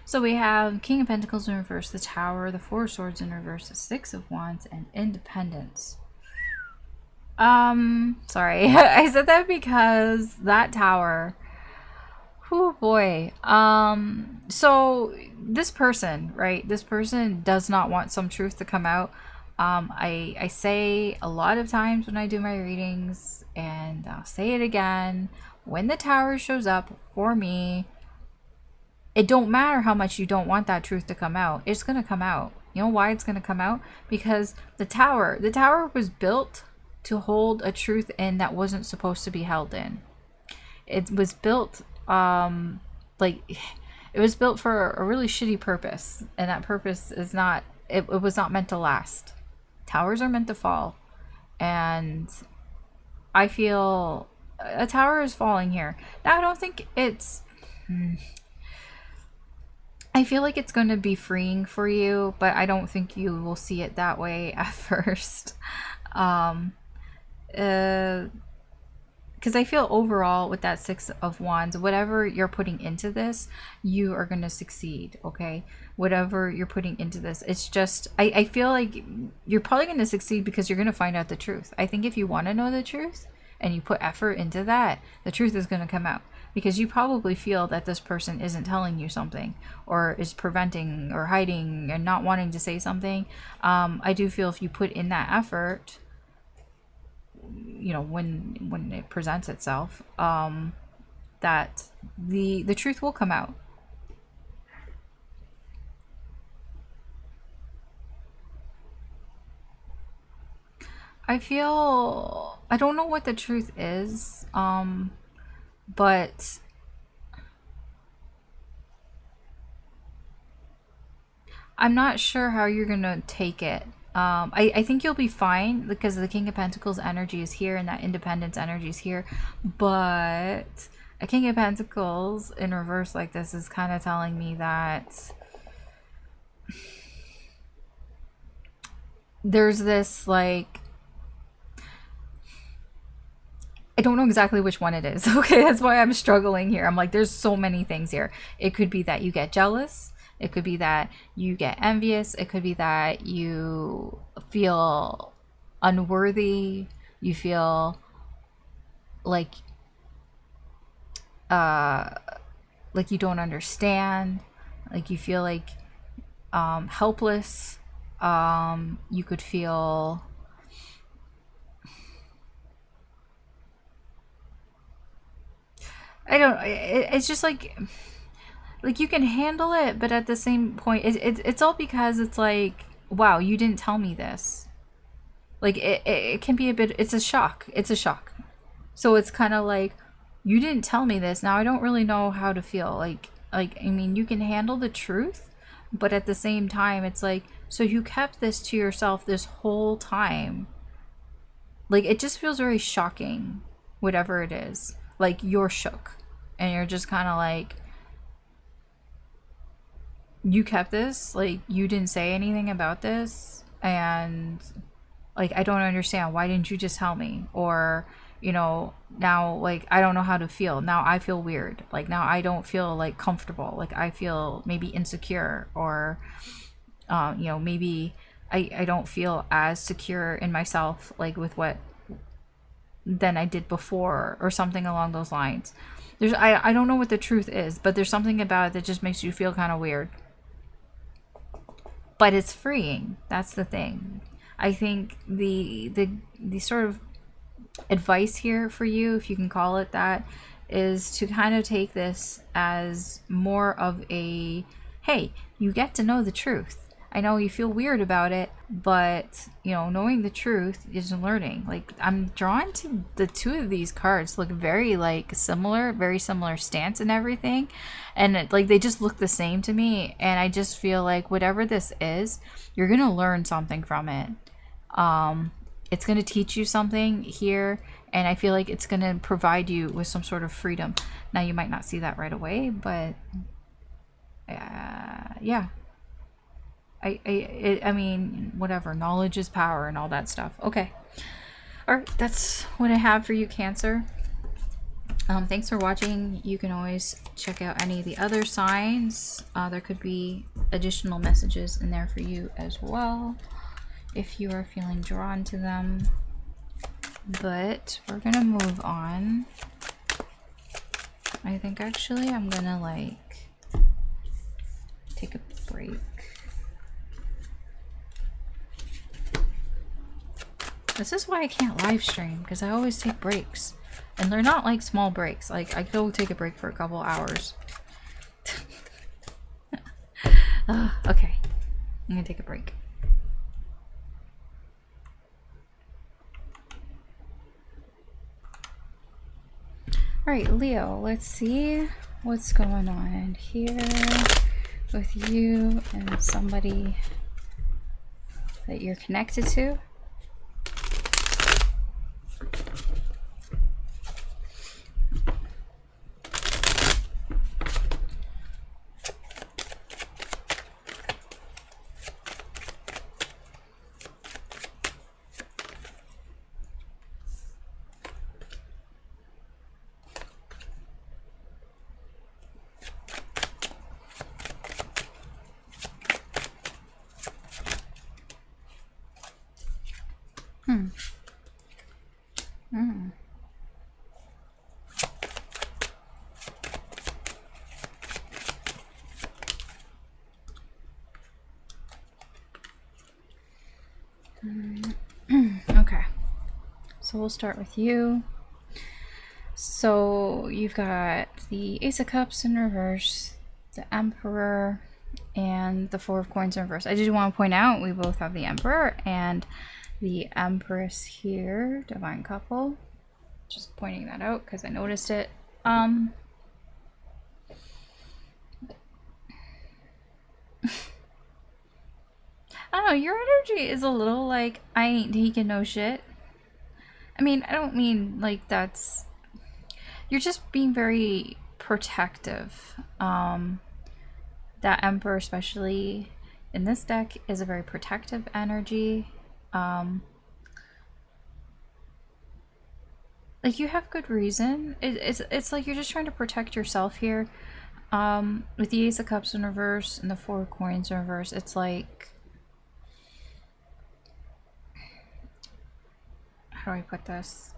S1: So we have King of Pentacles in reverse, the Tower, the Four of Swords in reverse, the Six of Wands, and Independence. Sorry. I said that because that Tower. Oh boy. So this person, right? This person does not want some truth to come out. I say a lot of times when I do my readings, and I'll say it again, when the Tower shows up for me, it don't matter how much you don't want that truth to come out. It's going to come out. You know why it's going to come out? Because the Tower was built to hold a truth in that wasn't supposed to be held in. It was built like it was built for a really shitty purpose, and that purpose is not, it was not meant to last. Towers are meant to fall, and I feel a tower is falling here. Now I don't think it's I feel like it's going to be freeing for you, but I don't think you will see it that way at first. Because I feel overall with that Six of Wands, whatever you're putting into this, you are going to succeed, okay? Whatever you're putting into this, it's just, I feel like you're probably going to succeed because you're going to find out the truth. I think if you want to know the truth and you put effort into that, the truth is going to come out. Because you probably feel that this person isn't telling you something, or is preventing or hiding and not wanting to say something. I do feel if you put in that effort, you know, when it presents itself, that the truth will come out. I feel, I don't know what the truth is, but I'm not sure how you're gonna take it. I think you'll be fine because the King of Pentacles energy is here and that Independence energy is here, but a King of Pentacles in reverse like this is kind of telling me that there's this, like, I don't know exactly which one it is. Okay, that's why I'm struggling here. I'm like, there's so many things here. It could be that you get jealous. It could be that you get envious. It could be that you feel unworthy. You feel like you don't understand. Like you feel like helpless. You could feel it's just like you can handle it, but at the same point, it's all because it's like, wow, you didn't tell me this. Like, it can be a bit, it's a shock. It's a shock. So it's kind of like, you didn't tell me this. Now I don't really know how to feel. Like, I mean, you can handle the truth, but at the same time, it's like, so you kept this to yourself this whole time. Like, it just feels very shocking, whatever it is. Like, you're shook. And you're just kind of like, you kept this, like, you didn't say anything about this, and like, I don't understand, why didn't you just tell me? Or, you know, now, like, I don't know how to feel. Now I feel weird. Like, now I don't feel like comfortable. Like, I feel maybe insecure, or you know, maybe I don't feel as secure in myself, like with what than I did before, or something along those lines. I don't know what the truth is, but there's something about it that just makes you feel kind of weird. But it's freeing. That's the thing. I think the sort of advice here for you, if you can call it that, is to kind of take this as more of a, hey, you get to know the truth. I know you feel weird about it, but you know, knowing the truth is learning. Like, I'm drawn to the two of these cards look very like similar, very similar stance and everything, and like they just look the same to me. And I just feel like whatever this is, you're gonna learn something from it. It's gonna teach you something here, and I feel like it's gonna provide you with some sort of freedom. Now you might not see that right away, but yeah. I mean, whatever, knowledge is power and all that stuff. Okay. All right, that's what I have for you, Cancer. Thanks for watching. You can always check out any of the other signs. There could be additional messages in there for you as well, if you are feeling drawn to them. But we're gonna move on. I think actually I'm gonna like take a break. This is why I can't live stream, because I always take breaks. And they're not like small breaks. Like, I go take a break for a couple hours. Okay. I'm gonna take a break. Alright, Leo, let's see what's going on here with you and somebody that you're connected to. Okay, so we'll start with you. So you've got the Ace of Cups in reverse, the Emperor, and the Four of Coins in reverse. I just want to point out we both have the Emperor and the Empress here, Divine Couple. Just pointing that out because I noticed it. I don't know, your energy is a little like, I ain't taking no shit. I mean, I don't mean like that's... You're just being very protective. That Emperor, especially in this deck, is a very protective energy. Like, you have good reason. It's like you're just trying to protect yourself here. With the Ace of Cups in reverse and the Four of Coins in reverse, it's like... How do I put this?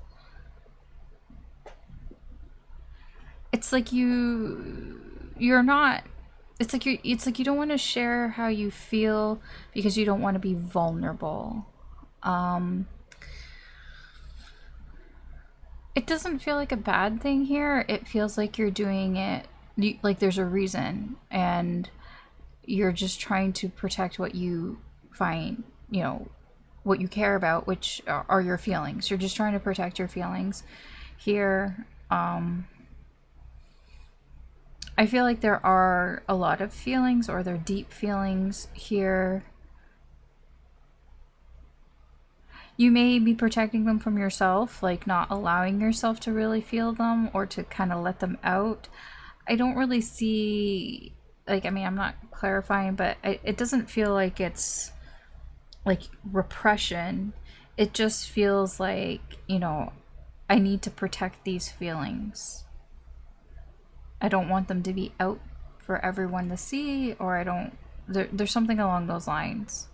S1: It's like you're not... It's like you don't want to share how you feel because you don't want to be vulnerable. It doesn't feel like a bad thing here. It feels like you're doing it like there's a reason, and you're just trying to protect what you find, you know, what you care about, which are your feelings. You're just trying to protect your feelings here. I feel like there are a lot of feelings, or they're deep feelings here. You may be protecting them from yourself, like not allowing yourself to really feel them or to kind of let them out. I don't really see, like, I mean, I'm not clarifying, but it doesn't feel like it's like repression. It just feels like, you know, I need to protect these feelings. I don't want them to be out for everyone to see, or I don't... There's something along those lines.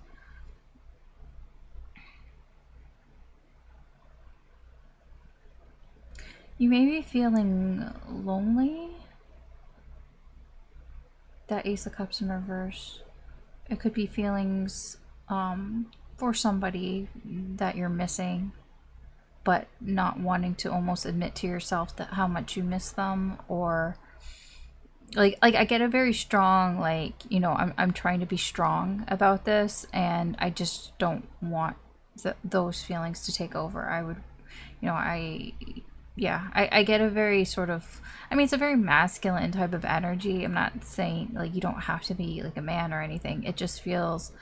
S1: You may be feeling lonely. That Ace of Cups in reverse. It could be feelings for somebody that you're missing, but not wanting to almost admit to yourself that how much you miss them, or like I get a very strong, like, you know, I'm trying to be strong about this, and I just don't want those feelings to take over. I would, you know, I get a very sort of, I mean, it's a very masculine type of energy. I'm not saying like you don't have to be like a man or anything. It just feels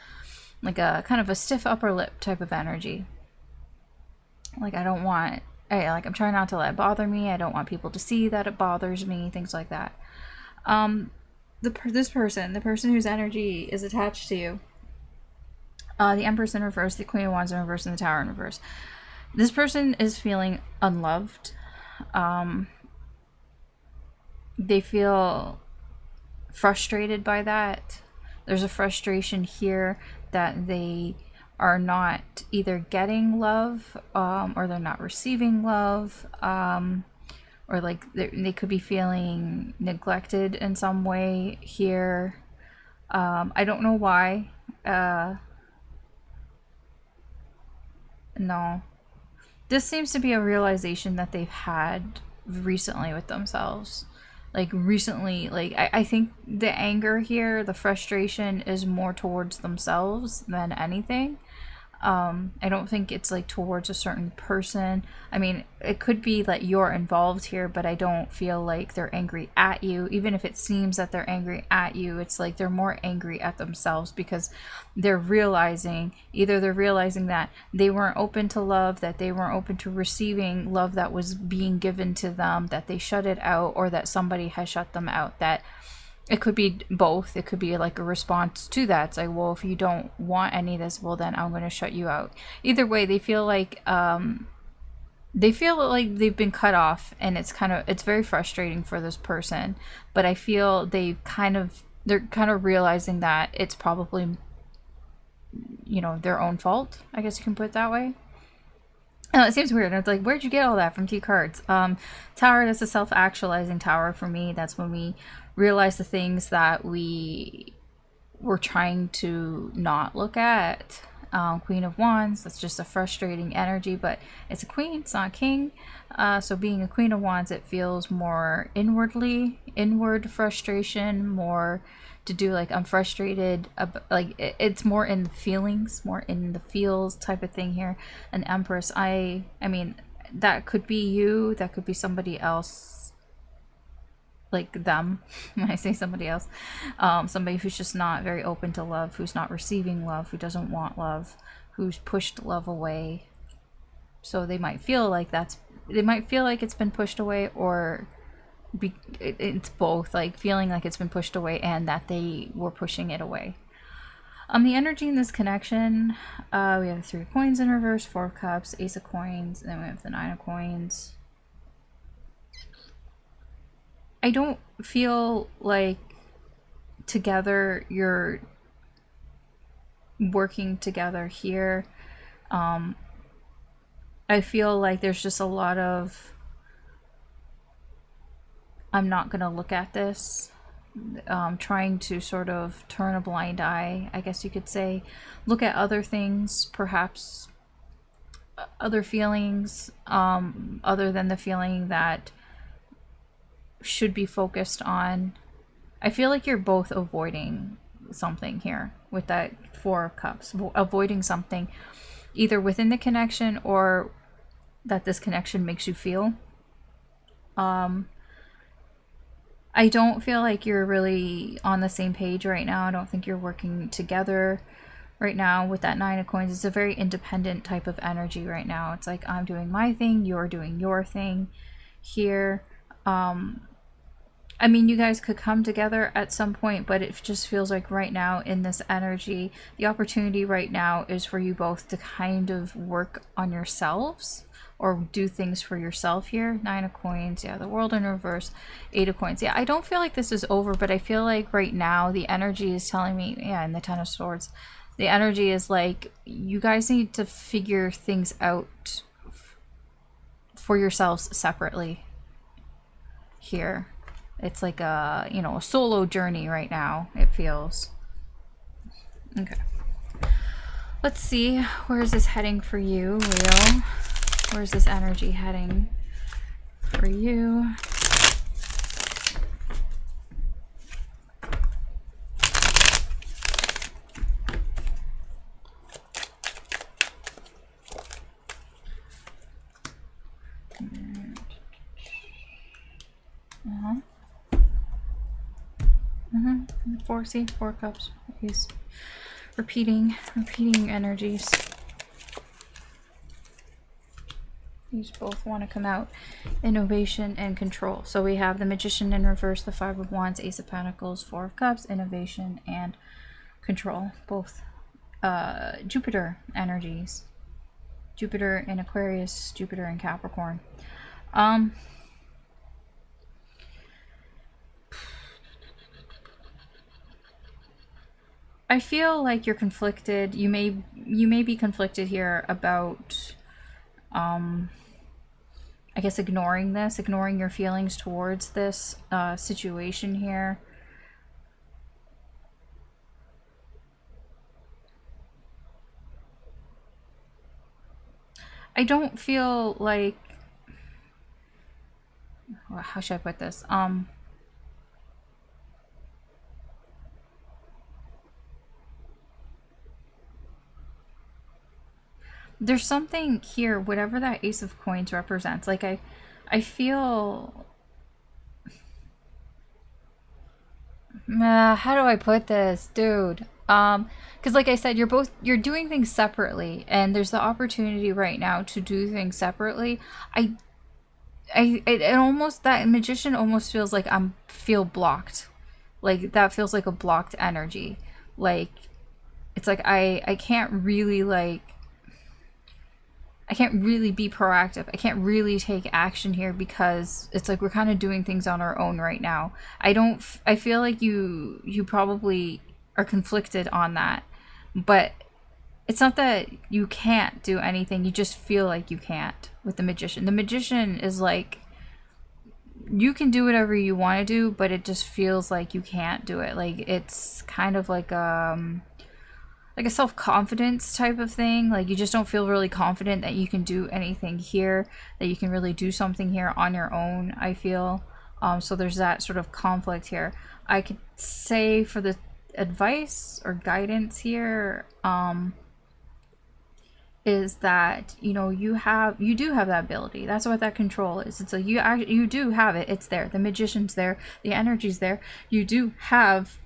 S1: like a kind of a stiff upper lip type of energy. Like I don't want, I'm trying not to let it bother me. I don't want people to see that it bothers me, things like that. This person, the person whose energy is attached to you, the Empress in reverse, the Queen of Wands in reverse, and the Tower in reverse. This person is feeling unloved. They feel frustrated by that. There's a frustration here that they are not either getting love, or they're not receiving love, or like they could be feeling neglected in some way here. I don't know why. No. This seems to be a realization that they've had recently with themselves. Like recently, like I think the anger here, the frustration is more towards themselves than anything. I don't think it's like towards a certain person. I mean, it could be that you're involved here, but I don't feel like they're angry at you. Even if it seems that they're angry at you, it's like they're more angry at themselves because they're realizing, either they're realizing that they weren't open to love, that they weren't open to receiving love that was being given to them, that they shut it out, or that somebody has shut them out. That it could be both. It could be like a response to that. It's like, well, if you don't want any of this, well, then I'm going to shut you out. Either way, they feel like they've been cut off, and it's very frustrating for this person. But I feel they're kind of realizing that it's probably, you know, their own fault. I guess you can put it that way. It seems weird. It's like, where'd you get all that from? 2 cards. Tower, that's a self-actualizing tower for me. That's when we realize the things that we were trying to not look at. Queen of Wands, that's just a frustrating energy, but it's a queen, it's not a king. So being a Queen of Wands, it feels more inward frustration, more to do like I'm frustrated, like it's more in the feelings, more in the feels type of thing here. An Empress, I mean, that could be you, that could be somebody else, like them. When I say somebody else, somebody who's just not very open to love, who's not receiving love, who doesn't want love, who's pushed love away. So they might feel like it's been pushed away, or it's both, like feeling like it's been pushed away and that they were pushing it away. The energy in this connection, we have 3 coins in reverse, 4 of cups, Ace of coins, and then we have the 9 of coins. I don't feel like together you're working together here. I feel like there's just a lot of, I'm not going to look at this, trying to sort of turn a blind eye, I guess you could say. Look at other things, perhaps other feelings, other than the feeling that should be focused on. I feel like you're both avoiding something here with that 4 of cups, avoiding something either within the connection or that this connection makes you feel. I don't feel like you're really on the same page right now. I don't think you're working together right now with that 9 of coins. It's a very independent type of energy right now. It's like, I'm doing my thing, you're doing your thing here. I mean, you guys could come together at some point, but it just feels like right now in this energy, the opportunity right now is for you both to kind of work on yourselves or do things for yourself here. 9 of coins, yeah, the World in reverse, 8 of coins. Yeah, I don't feel like this is over, but I feel like right now the energy is telling me, yeah, and the 10 of swords, the energy is like, you guys need to figure things out for yourselves separately. here. It's like a, you know, a solo journey right now, it feels. Okay. Let's see, where is this heading for you, Leo? Where's this energy heading for you? Four cups. He's repeating energies. These both want to come out. Innovation and control. So we have the Magician in reverse, the Five of Wands, Ace of Pentacles, Four of Cups, innovation and control. Both Jupiter energies. Jupiter in Aquarius, Jupiter in Capricorn. I feel like you're conflicted. You may be conflicted here about I guess ignoring your feelings towards this situation here. I don't feel like, how should I put this? There's something here, whatever that Ace of Coins represents. Like I feel, how do I put this, dude? Because like I said, you're doing things separately, and there's the opportunity right now to do things separately. It almost, that Magician almost feels like feel blocked. Like that feels like a blocked energy. Like it's like I can't really be proactive. I can't really take action here because it's like we're kind of doing things on our own right now. I feel like you probably are conflicted on that, but it's not that you can't do anything. You just feel like you can't with the Magician. The Magician is like, you can do whatever you want to do, but it just feels like you can't do it. Like it's kind of like a self-confidence type of thing. Like you just don't feel really confident that you can do anything here, that you can really do something here on your own, I feel. So there's that sort of conflict here. I could say for the advice or guidance here, is that, you know, you do have that ability. That's what that control is. It's like you do have it. It's there. The Magician's there. The energy's there. You do have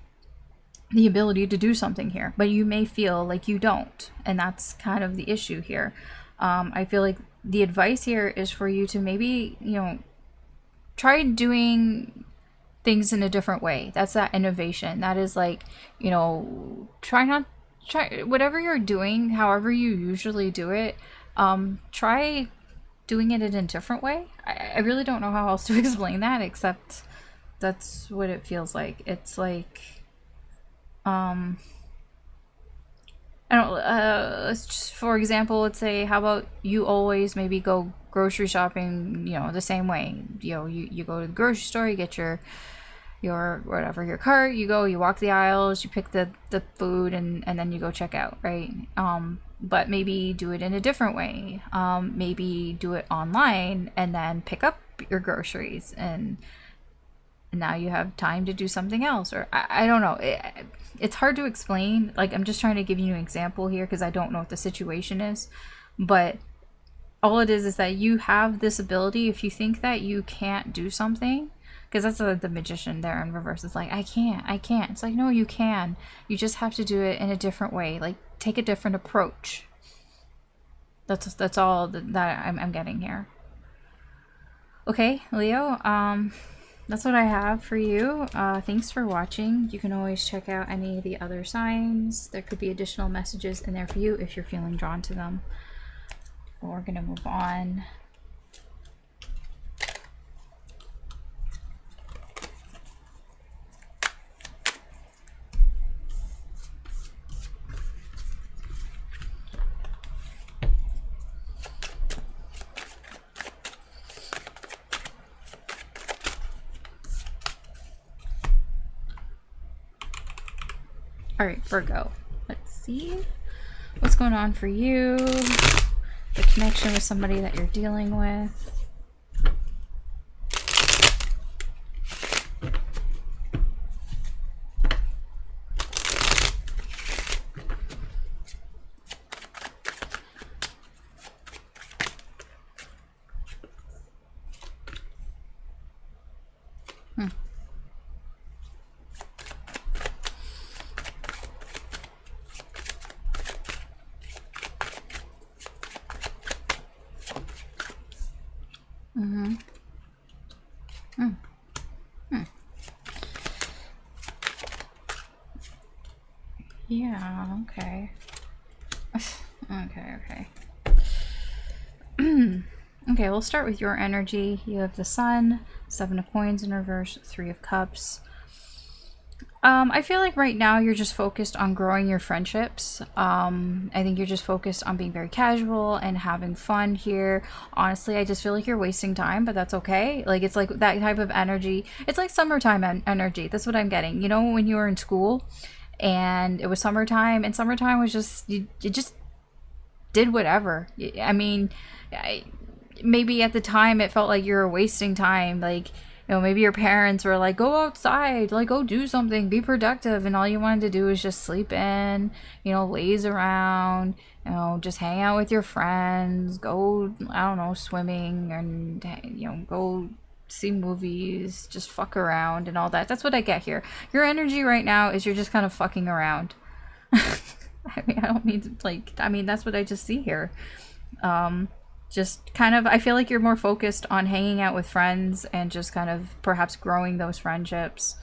S1: the ability to do something here, but you may feel like you don't, and that's kind of the issue here. I feel like the advice here is for you to maybe, you know, try doing things in a different way. That's that innovation. That is like, you know, try whatever you're doing, however you usually do it, try doing it in a different way. I really don't know how else to explain that, except that's what it feels like. It's like, I don't, let's just, for example, let's say, how about you always maybe go grocery shopping, you know, the same way. You know, you go to the grocery store, you get your whatever, your cart, you go, you walk the aisles, you pick the food, and then you go check out, right? But maybe do it in a different way. Maybe do it online and then pick up your groceries, and now you have time to do something else. Or I don't know. It's hard to explain. Like, I'm just trying to give you an example here because I don't know what the situation is. But all it is that you have this ability. If you think that you can't do something, because that's the Magician there in reverse. It's like, I can't. It's like, no, you can. You just have to do it in a different way. Like, take a different approach. That's all that I'm getting here. Okay, Leo. That's what I have for you. Thanks for watching. You can always check out any of the other signs. There could be additional messages in there for you if you're feeling drawn to them. We're gonna move on. All right, Virgo. Let's see what's going on for you. The connection with somebody that you're dealing with. Yeah, okay. Okay. Okay, we'll start with your energy. You have the Sun, 7 of Coins in reverse, 3 of Cups. I feel like right now you're just focused on growing your friendships. I think you're just focused on being very casual and having fun here. Honestly, I just feel like you're wasting time, but that's okay. Like, it's like that type of energy. It's like summertime energy. That's what I'm getting. You know, when you were in school and it was summertime, and summertime was just, you just did whatever. I mean, maybe at the time it felt like you were wasting time. Like, you know, maybe your parents were like, go outside, like, go do something, be productive. And all you wanted to do was just sleep in, you know, laze around, you know, just hang out with your friends, go, I don't know, swimming, and, you know, go see movies, just fuck around and all that. That's what I get here. Your energy right now is you're just kind of fucking around. I mean, I don't mean to, like, I mean, that's what I just see here. Just kind of, I feel like you're more focused on hanging out with friends and just kind of perhaps growing those friendships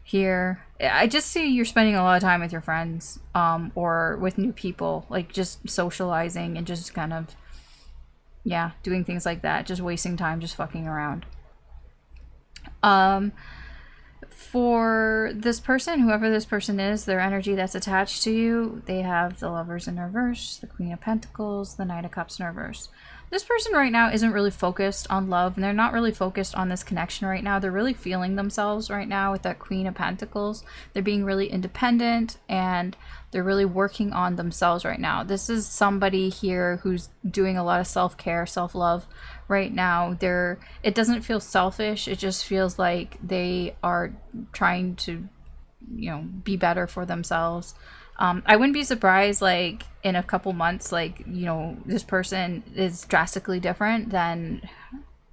S1: here. I just see you're spending a lot of time with your friends, or with new people, like just socializing and just kind of, yeah, doing things like that, just wasting time, just fucking around. For this person, whoever this person is, their energy that's attached to you, they have the Lovers in reverse, the Queen of Pentacles, the Knight of Cups in reverse. This person right now isn't really focused on love, and they're not really focused on this connection right now. They're really feeling themselves right now with that Queen of Pentacles. They're being really independent, and they're really working on themselves right now. This is somebody here who's doing a lot of self-care, self-love right now. It doesn't feel selfish. It just feels like they are trying to, you know, be better for themselves. I wouldn't be surprised, like, in a couple months, like, you know, this person is drastically different than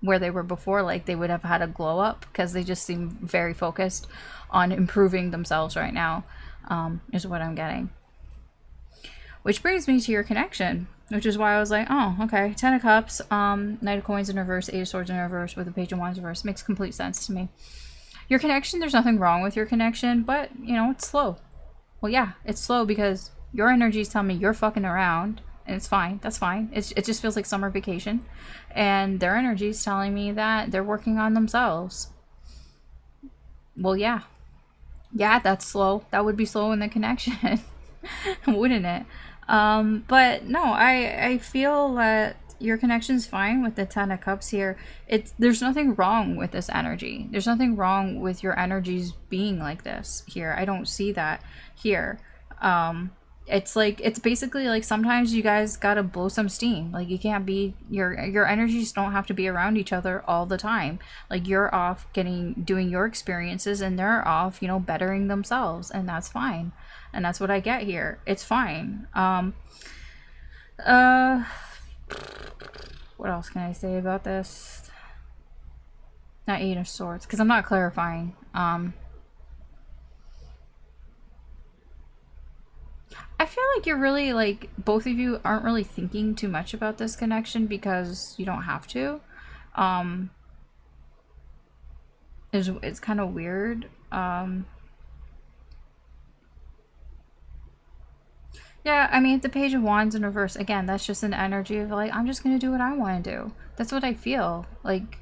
S1: where they were before. Like, they would have had a glow up because they just seem very focused on improving themselves right now, is what I'm getting. Which brings me to your connection, which is why I was like, oh, okay, 10 of Cups, Knight of Coins in reverse, 8 of Swords in reverse with a Page of Wands in reverse. Makes complete sense to me. Your connection, there's nothing wrong with your connection, but, you know, it's slow. Well, yeah, it's slow because your energy is telling me you're fucking around, and it's fine. That's fine. It just feels like summer vacation. And their energy is telling me that they're working on themselves. Well, yeah. Yeah, that's slow. That would be slow in the connection, wouldn't it? But no, I feel that your connection's fine with the 10 of Cups here. There's nothing wrong with this energy. There's nothing wrong with your energies being like this here. I don't see that here. It's like, it's basically like sometimes you guys gotta blow some steam. Like, you can't be, your energies don't have to be around each other all the time. Like, you're off doing your experiences, and they're off, you know, bettering themselves, and that's fine. And that's what I get here. It's fine. What else can I say about this? Not 8 of Swords, because I'm not clarifying. I feel like you're really, like, both of you aren't really thinking too much about this connection because you don't have to. It's kind of weird. Yeah, I mean, the Page of Wands in reverse, again, that's just an energy of, like, I'm just gonna do what I want to do. That's what I feel. Like,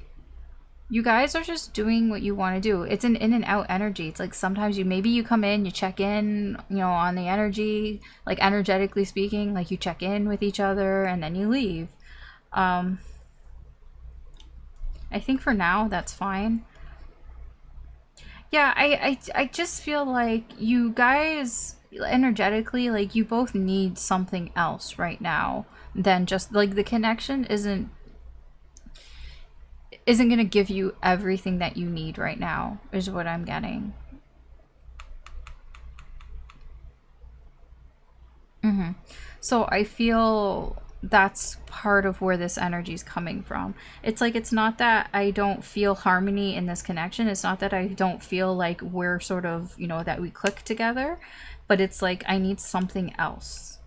S1: you guys are just doing what you want to do. It's an in and out energy. It's like sometimes maybe you come in, you check in, you know, on the energy, like energetically speaking, like you check in with each other and then you leave. I think for now that's fine. Yeah, I just feel like you guys, energetically, like, you both need something else right now than just, like, the connection isn't going to give you everything that you need right now, is what I'm getting. So I feel that's part of where this energy is coming from. It's like, it's not that I don't feel harmony in this connection. It's not that I don't feel like we're sort of, you know, that we click together, but it's like, I need something else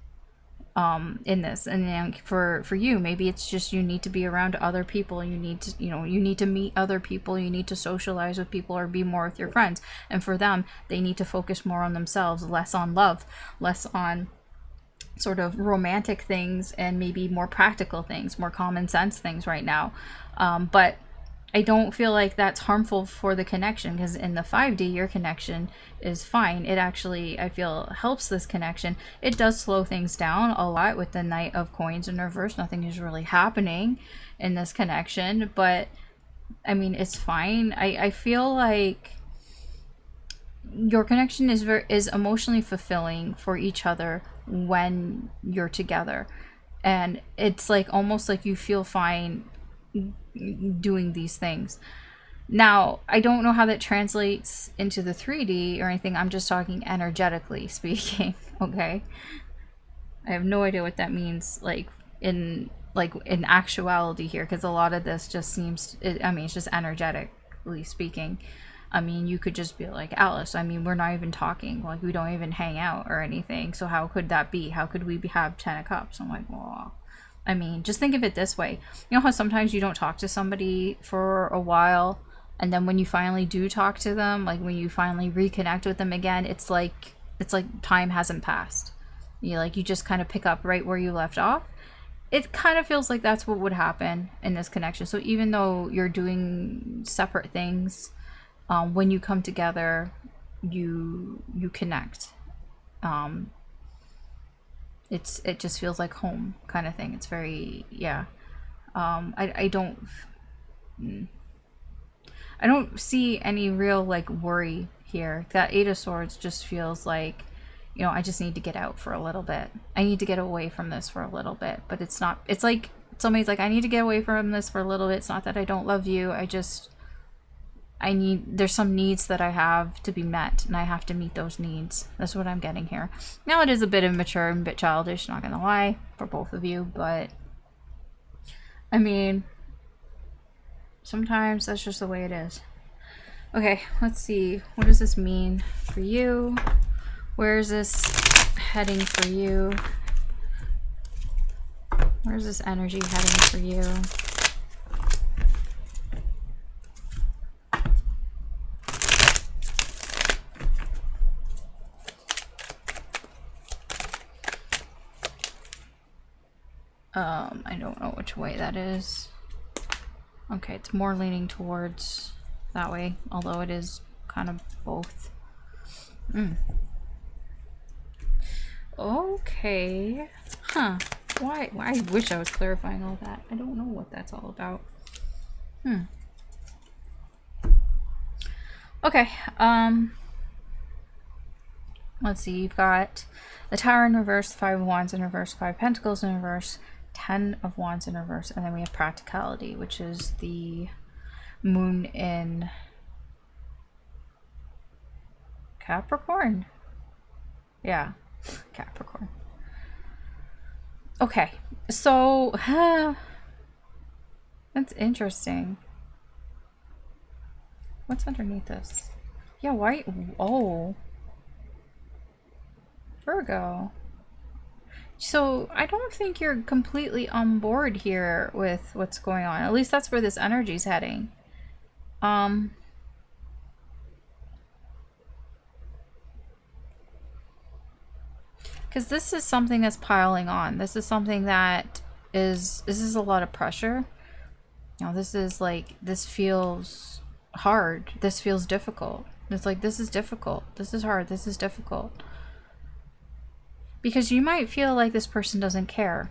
S1: in this. And then for you, maybe it's just you need to be around other people. You need to, you know, you need to meet other people. You need to socialize with people or be more with your friends. And for them, they need to focus more on themselves, less on love, less on sort of romantic things, and maybe more practical things, more common sense things right now. But I don't feel like that's harmful for the connection, because in the 5D, your connection is fine. It actually, I feel, helps this connection. It does slow things down a lot with the Knight of Coins in reverse. Nothing is really happening in this connection, but I mean, it's fine. I feel like your connection is emotionally fulfilling for each other when you're together, and it's like almost like you feel fine doing these things. Now, I don't know how that translates into the 3D or anything. I'm just talking energetically speaking. Okay, I have no idea what that means, like in actuality here, because a lot of this just seems, I mean, it's just energetically speaking. I mean, you could just be like, Alice, I mean, we're not even talking. Like, we don't even hang out or anything. So how could that be? How could we have 10 of Cups? I'm like, well, I mean, just think of it this way. You know how sometimes you don't talk to somebody for a while, and then when you finally do talk to them, like when you finally reconnect with them again, it's like time hasn't passed. You just kind of pick up right where you left off. It kind of feels like that's what would happen in this connection. So even though you're doing separate things, when you come together, you connect. It just feels like home kind of thing. It's very, yeah. I don't see any real like worry here. That 8 of Swords just feels like, you know, I just need to get out for a little bit. I need to get away from this for a little bit. But it's not, it's like somebody's like, I need to get away from this for a little bit. It's not that I don't love you. There's some needs that I have to be met, and I have to meet those needs. That's what I'm getting here. Now, it is a bit immature and a bit childish, not gonna lie, for both of you, but I mean, sometimes that's just the way it is. Okay, let's see. What does this mean for you? Where is this heading for you? Where's this energy heading for you? I don't know which way that is. Okay, it's more leaning towards that way, although it is kind of both. Okay. Huh. Why? I wish I was clarifying all that. I don't know what that's all about. Okay. Let's see. You've got the Tower in reverse, 5 of Wands in reverse, 5 Pentacles in reverse, 10 of Wands in reverse, and then we have Practicality, which is the Moon in Capricorn. Yeah, Capricorn. Okay, so that's interesting. What's underneath this? Yeah, why? Oh, Virgo. So I don't think you're completely on board here with what's going on. At least that's where this energy is heading. Because this is something that's piling on. This is something that this is a lot of pressure. You know, this is like, this feels hard. This feels difficult. It's like, this is difficult. This is hard. This is difficult. Because you might feel like this person doesn't care.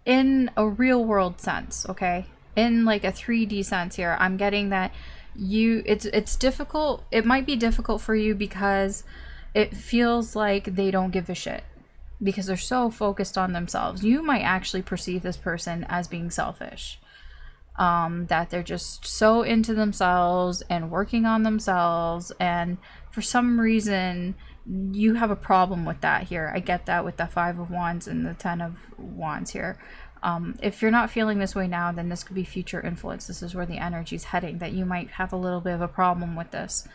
S1: In a real world sense, okay? In like a 3D sense here, I'm getting that it's difficult. It might be difficult for you because it feels like they don't give a shit because they're so focused on themselves. You might actually perceive this person as being selfish. That they're just so into themselves and working on themselves, and for some reason you have a problem with that here. I get that with the 5 of Wands and the 10 of Wands here. If you're not feeling this way now, then this could be future influence. This is where the energy is heading, that you might have a little bit of a problem with this.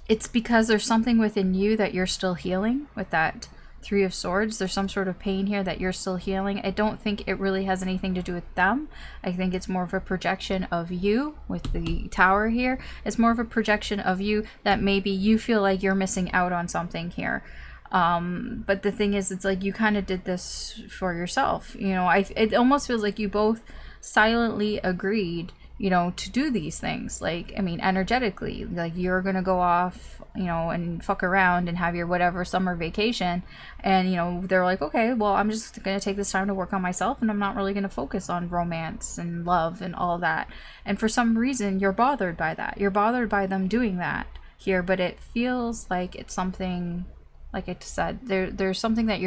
S1: It's because there's something within you that you're still healing with that 3 of Swords. There's some sort of pain here that you're still healing. I don't think it really has anything to do with them. I think it's more of a projection of you with the Tower here. It's more of a projection of you that maybe you feel like you're missing out on something here. But the thing is, it's like you kind of did this for yourself. You know, it almost feels like you both silently agreed, you know, to do these things. Like, I mean, energetically, like you're gonna go off, you know, and fuck around and have your whatever summer vacation, and you know, they're like, okay, well, I'm just gonna take this time to work on myself, and I'm not really gonna focus on romance and love and all that. And for some reason, you're bothered by that. You're bothered by them doing that here, but it feels like it's something, like I said, there's something that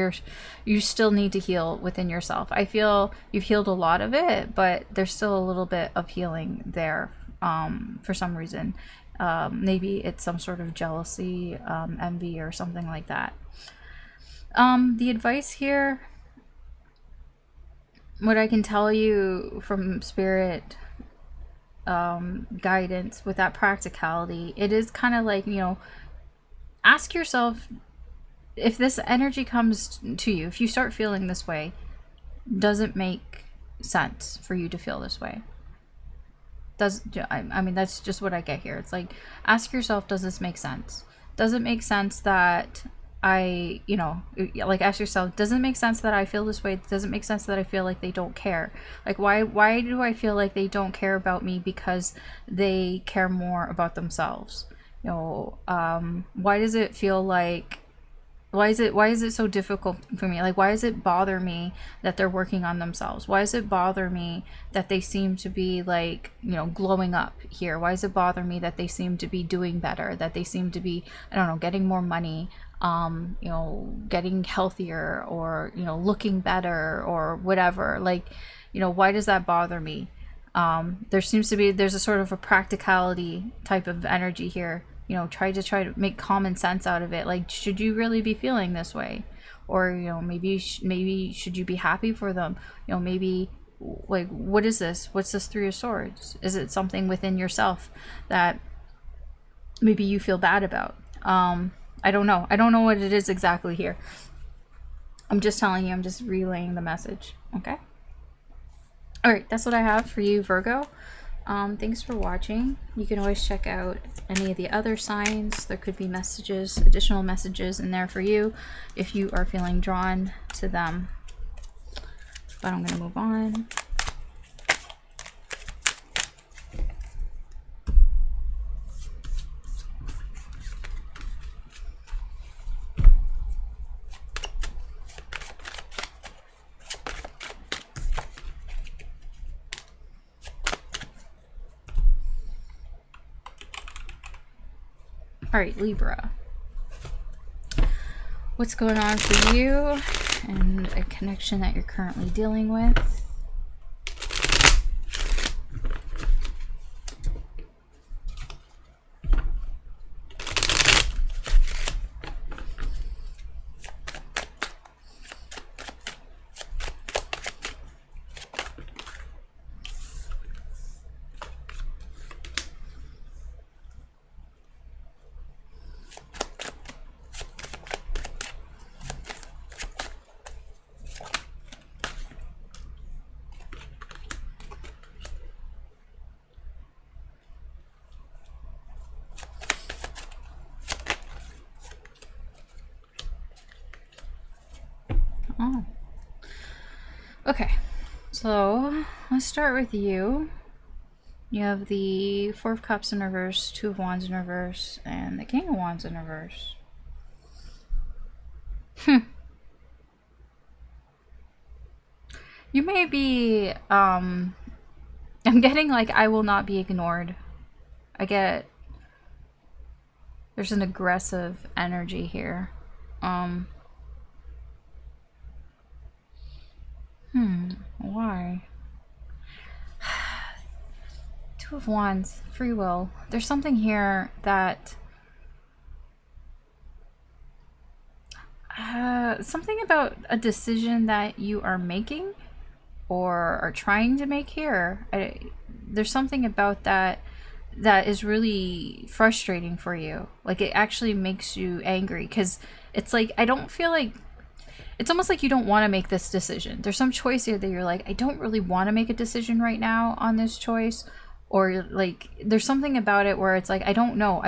S1: you still need to heal within yourself. I feel you've healed a lot of it, but there's still a little bit of healing there, for some reason. Maybe it's some sort of jealousy, envy, or something like that. The advice here, what I can tell you from spirit, guidance with that practicality, it is kind of like, you know, ask yourself, if this energy comes to you, if you start feeling this way, does it make sense for you to feel this way? I mean, that's just what I get here. It's like, ask yourself, does this make sense? Does it make sense that I, you know, like ask yourself, does it make sense that I feel this way? Does it make sense that I feel like they don't care? Like, why do I feel like they don't care about me because they care more about themselves? You know, why does it feel like, why is it so difficult for me? Like, why does it bother me that they're working on themselves? Why does it bother me that they seem to be, like, you know, glowing up here? Why does it bother me that they seem to be doing better, that they seem to be, I don't know, getting more money, you know, getting healthier, or, you know, looking better, or whatever? Like, you know, why does that bother me? There's a sort of a practicality type of energy here. You know, try to make common sense out of it. Like, should you really be feeling this way? Or, you know, maybe should you be happy for them? You know, maybe, like, what is this? What's this 3 of Swords? Is it something within yourself that maybe you feel bad about? I don't know. I don't know what it is exactly here. I'm just telling you, I'm just relaying the message. Okay? All right, that's what I have for you, Virgo. Thanks for watching. You can always check out any of the other signs. There could be messages, additional messages in there for you if you are feeling drawn to them. But I'm going to move on. All right, Libra. What's going on for you and a connection that you're currently dealing with? Oh. Okay, so let's start with you. You have the 4 of Cups in reverse, 2 of Wands in reverse, and the King of Wands in reverse. You may be, I'm getting like, I will not be ignored. I get, There's an aggressive energy here. Why? Two of Wands, free will. There's something here that something about a decision that you are making or are trying to make here. There's something about that that is really frustrating for you. Like, it actually makes you angry because it's like, I don't feel like, it's almost like you don't want to make this decision. There's some choice here that you're like, I don't really want to make a decision right now on this choice. Or like, there's something about it where it's like, I don't know.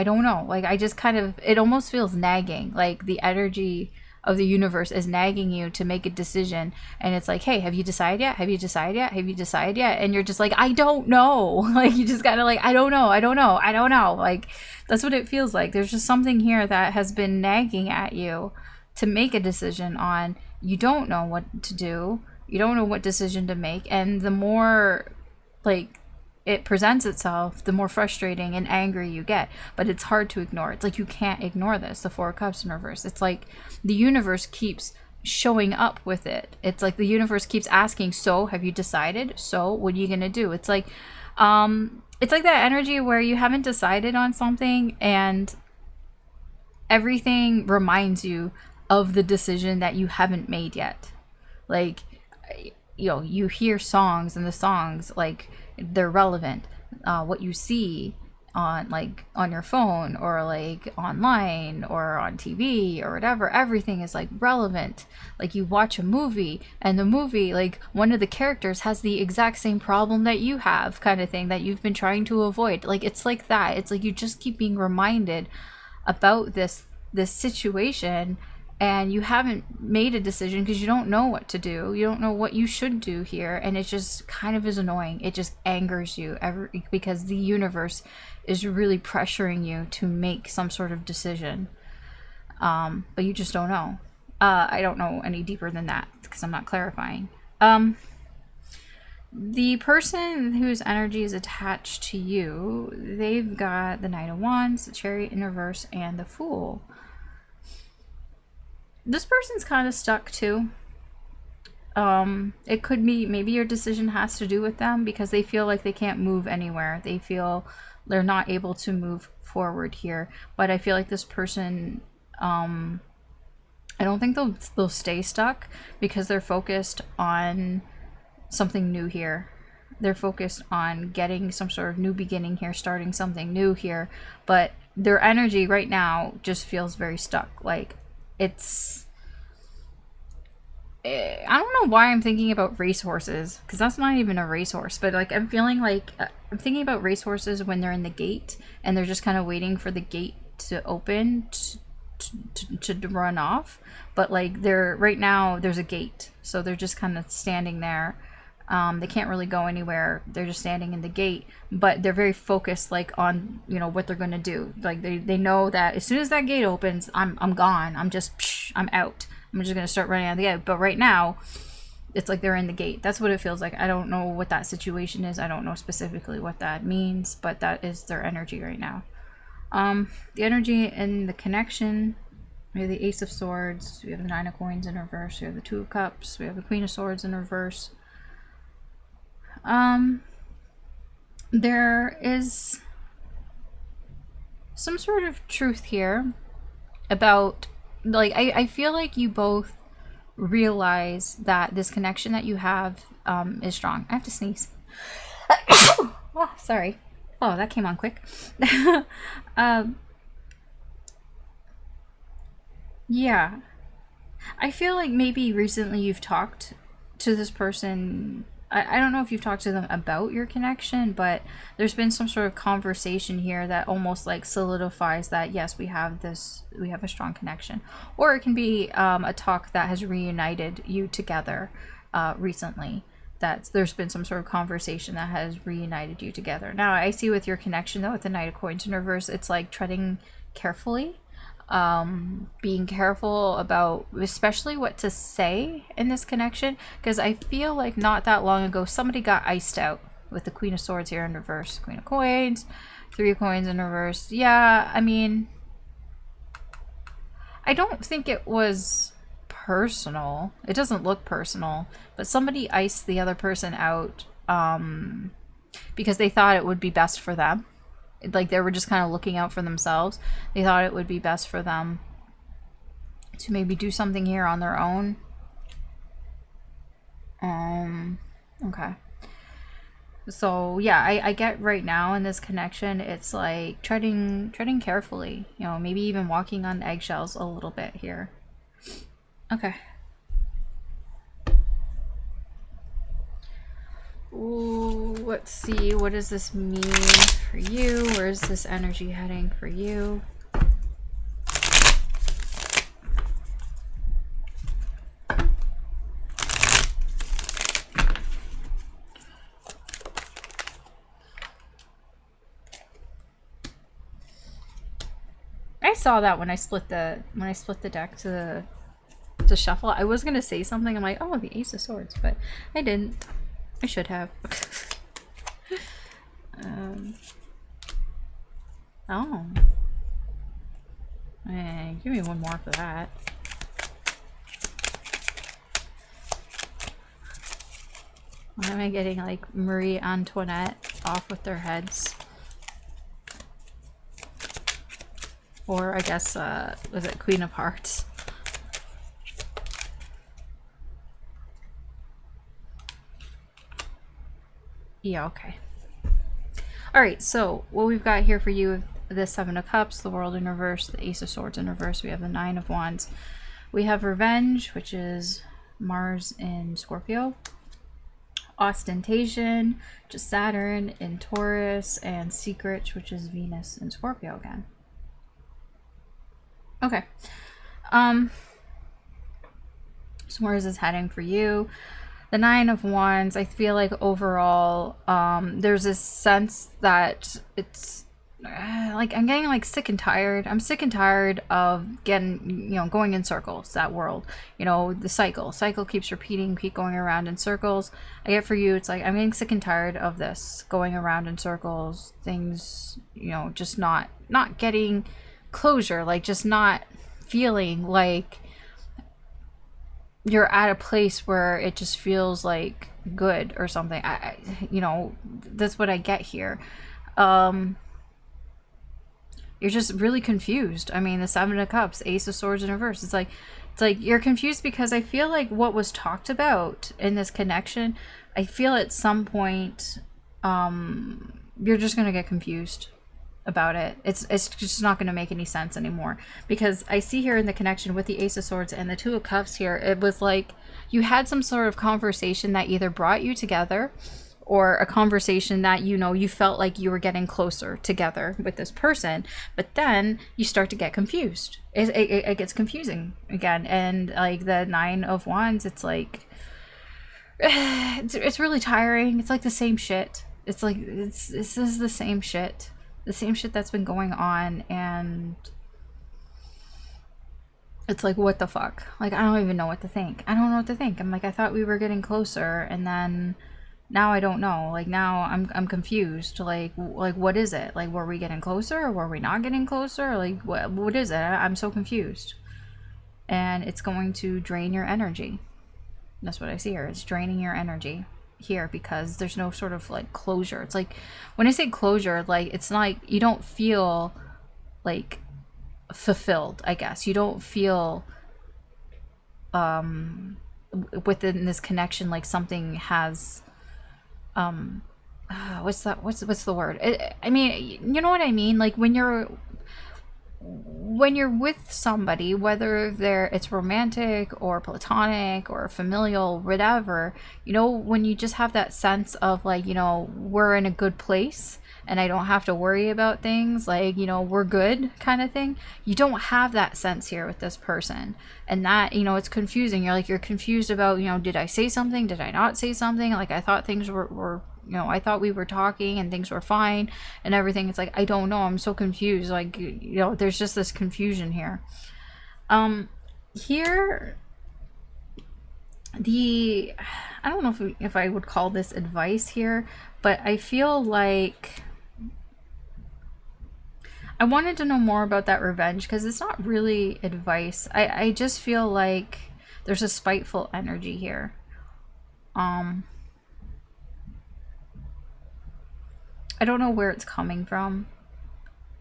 S1: Like, I just kind of, it almost feels nagging. Like, the energy of the universe is nagging you to make a decision. And it's like, hey, have you decided yet? Have you decided yet? Have you decided yet? And you're just like, I don't know. Like, you just kind of like, I don't know. Like, that's what it feels like. There's just something here that has been nagging at you to make a decision on. You don't know what to do. You don't know what decision to make. And the more, like, it presents itself, the more frustrating and angry you get. But it's hard to ignore. It's like, you can't ignore this. The Four of Cups in reverse. It's like the universe keeps showing up with it. It's like the universe keeps asking, so have you decided? So what are you gonna do? It's like that energy where you haven't decided on something and everything reminds you of the decision that you haven't made yet. Like, you know, you hear songs and the songs, like, they're relevant. What you see on, like, on your phone or like online or on TV or whatever, everything is like relevant. Like, you watch a movie and the movie, like, one of the characters has the exact same problem that you have, kind of thing, that you've been trying to avoid. Like, it's like that. It's like you just keep being reminded about this situation, and you haven't made a decision because you don't know what to do. You don't know what you should do here, and it just kind of is annoying. It just angers you because the universe is really pressuring you to make some sort of decision, but you just don't know. I don't know any deeper than that because I'm not clarifying. The person whose energy is attached to you, they've got the Knight of Wands, the Chariot in reverse, and the Fool. This person's kind of stuck too. It could be, maybe your decision has to do with them because they feel like they can't move anywhere. They feel they're not able to move forward here. But I feel like this person, I don't think they'll stay stuck because they're focused on something new here. They're focused on getting some sort of new beginning here, starting something new here. But their energy right now just feels very stuck. Like, it's, I don't know why I'm thinking about racehorses, because that's not even a racehorse, but like, I'm feeling like I'm thinking about racehorses when they're in the gate and they're just kind of waiting for the gate to open to run off. But like, they're right now, there's a gate, so they're just kind of standing there. They can't really go anywhere. They're just standing in the gate, but they're very focused, like, on, you know, what they're going to do. Like, they know that as soon as that gate opens, I'm gone. I'm out. I'm just going to start running out of the gate. But right now, it's like they're in the gate. That's what it feels like. I don't know what that situation is. I don't know specifically what that means, but that is their energy right now. The energy and the connection, we have the Ace of Swords, we have the Nine of Coins in reverse, we have the Two of Cups, we have the Queen of Swords in reverse. There is some sort of truth here about, like, I feel like you both realize that this connection that you have is strong. I have to sneeze. Oh, sorry. Oh, that came on quick. Yeah. I feel like maybe recently you've talked to this person. I don't know if you've talked to them about your connection, but there's been some sort of conversation here that almost like solidifies that, yes, we have a strong connection. Or it can be a talk that has reunited you together recently. There's been some sort of conversation that has reunited you together. Now, I see with your connection, though, with the Knight of Coins in reverse, it's like treading carefully. Being careful about especially what to say in this connection, because I feel like not that long ago somebody got iced out with the Queen of Swords here in reverse, Queen of Coins, Three of Coins in reverse. Yeah, I mean, I don't think it was personal. It doesn't look personal, but somebody iced the other person out because they thought it would be best for them. Like they were just kind of looking out for themselves. They thought it would be best for them to maybe do something here on their own. Okay. So yeah, I get right now in this connection, it's like treading carefully, you know, maybe even walking on eggshells a little bit here. Okay. Ooh, let's see, what does this mean for you? Where is this energy heading for you? I saw that when I split the deck to shuffle. I was gonna say something. I'm like, oh, the Ace of Swords, but I didn't. I should have. Oh. Hey, give me one more for that. Why am I getting like Marie Antoinette off with their heads? Or I guess, was it Queen of Hearts? Yeah, okay. Alright, so what we've got here for you, the Seven of Cups, the World in reverse, the Ace of Swords in reverse, we have the Nine of Wands. We have Revenge, which is Mars in Scorpio. Ostentation, which is Saturn in Taurus, and Secret, which is Venus in Scorpio again. Okay. So where is this heading for you? The Nine of Wands, I feel like overall, there's this sense that it's like I'm getting like sick and tired. I'm sick and tired of getting, you know, going in circles, that world. You know, the cycle keeps repeating, keep going around in circles. I get for you, it's like I'm getting sick and tired of this going around in circles, things, you know, just not getting closure, like just not feeling like you're at a place where it just feels like good or something. I you know, that's what I get here. You're just really confused. I mean, the Seven of Cups, Ace of Swords in reverse. It's like you're confused because I feel like what was talked about in this connection, I feel at some point, you're just gonna get confused about it. It's just not going to make any sense anymore, because I see here in the connection with the Ace of Swords and the Two of Cups here, it was like you had some sort of conversation that either brought you together, or a conversation that, you know, you felt like you were getting closer together with this person, but then you start to get confused. It gets confusing again, and like the Nine of Wands, it's like it's really tiring. It's like the same shit. It's like this is the same shit. The same shit that's been going on, and it's like, what the fuck? Like, I don't even know what to think. I don't know what to think. I'm like, I thought we were getting closer, and then now I don't know. Like, now I'm confused. Like what is it? Like, were we getting closer, or were we not getting closer? Like, what is it? I'm so confused. And it's going to drain your energy. That's what I see here. It's draining your energy here, because there's no sort of like closure. It's like, when I say closure, like, it's not like you don't feel like fulfilled, I guess. You don't feel within this connection like something has what's the word? I mean, you know what I mean? Like when you're with somebody, whether it's romantic or platonic or familial, whatever, you know, when you just have that sense of like, you know, we're in a good place and I don't have to worry about things, like, you know, we're good kind of thing. You don't have that sense here with this person, and that, you know, it's confusing. You're confused about, you know, did I say something? Did I not say something? Like, I thought things were you know, I thought we were talking and things were fine and everything. It's like, I don't know. I'm so confused. Like, you know, there's just this confusion here. Here, I don't know if I would call this advice here, but I feel like I wanted to know more about that revenge because it's not really advice. I just feel like there's a spiteful energy here. I don't know where it's coming from.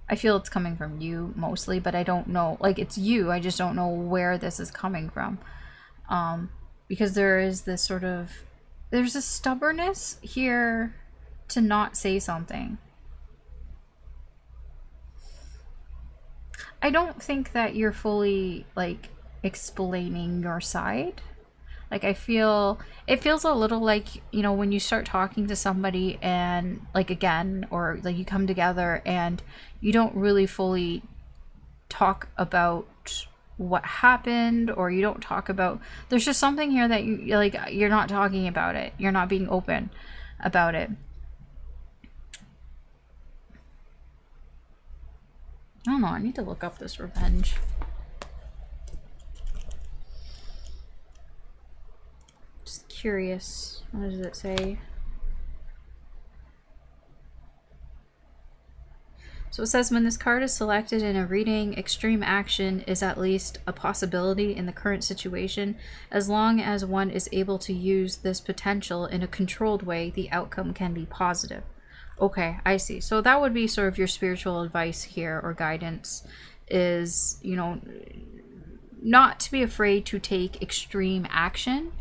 S1: I feel it's coming from you mostly, but I don't know. Like, it's you. I just don't know where this is coming from. Because there is this sort of... There's a stubbornness here to not say something. I don't think that you're fully, like, explaining your side. Like, I feel... It feels a little like, you know, when you start talking to somebody and, like, again, or, like, you come together and you don't really fully talk about what happened, or you don't talk about... There's just something here that, you like, you're not talking about it. You're not being open about it. I don't know, I need to look up this revenge. Just curious. What does it say? So it says, when this card is selected in a reading, extreme action is at least a possibility in the current situation. As long as one is able to use this potential in a controlled way, the outcome can be positive. Okay, I see. So that would be sort of your spiritual advice here, or guidance, is, you know, not to be afraid to take extreme action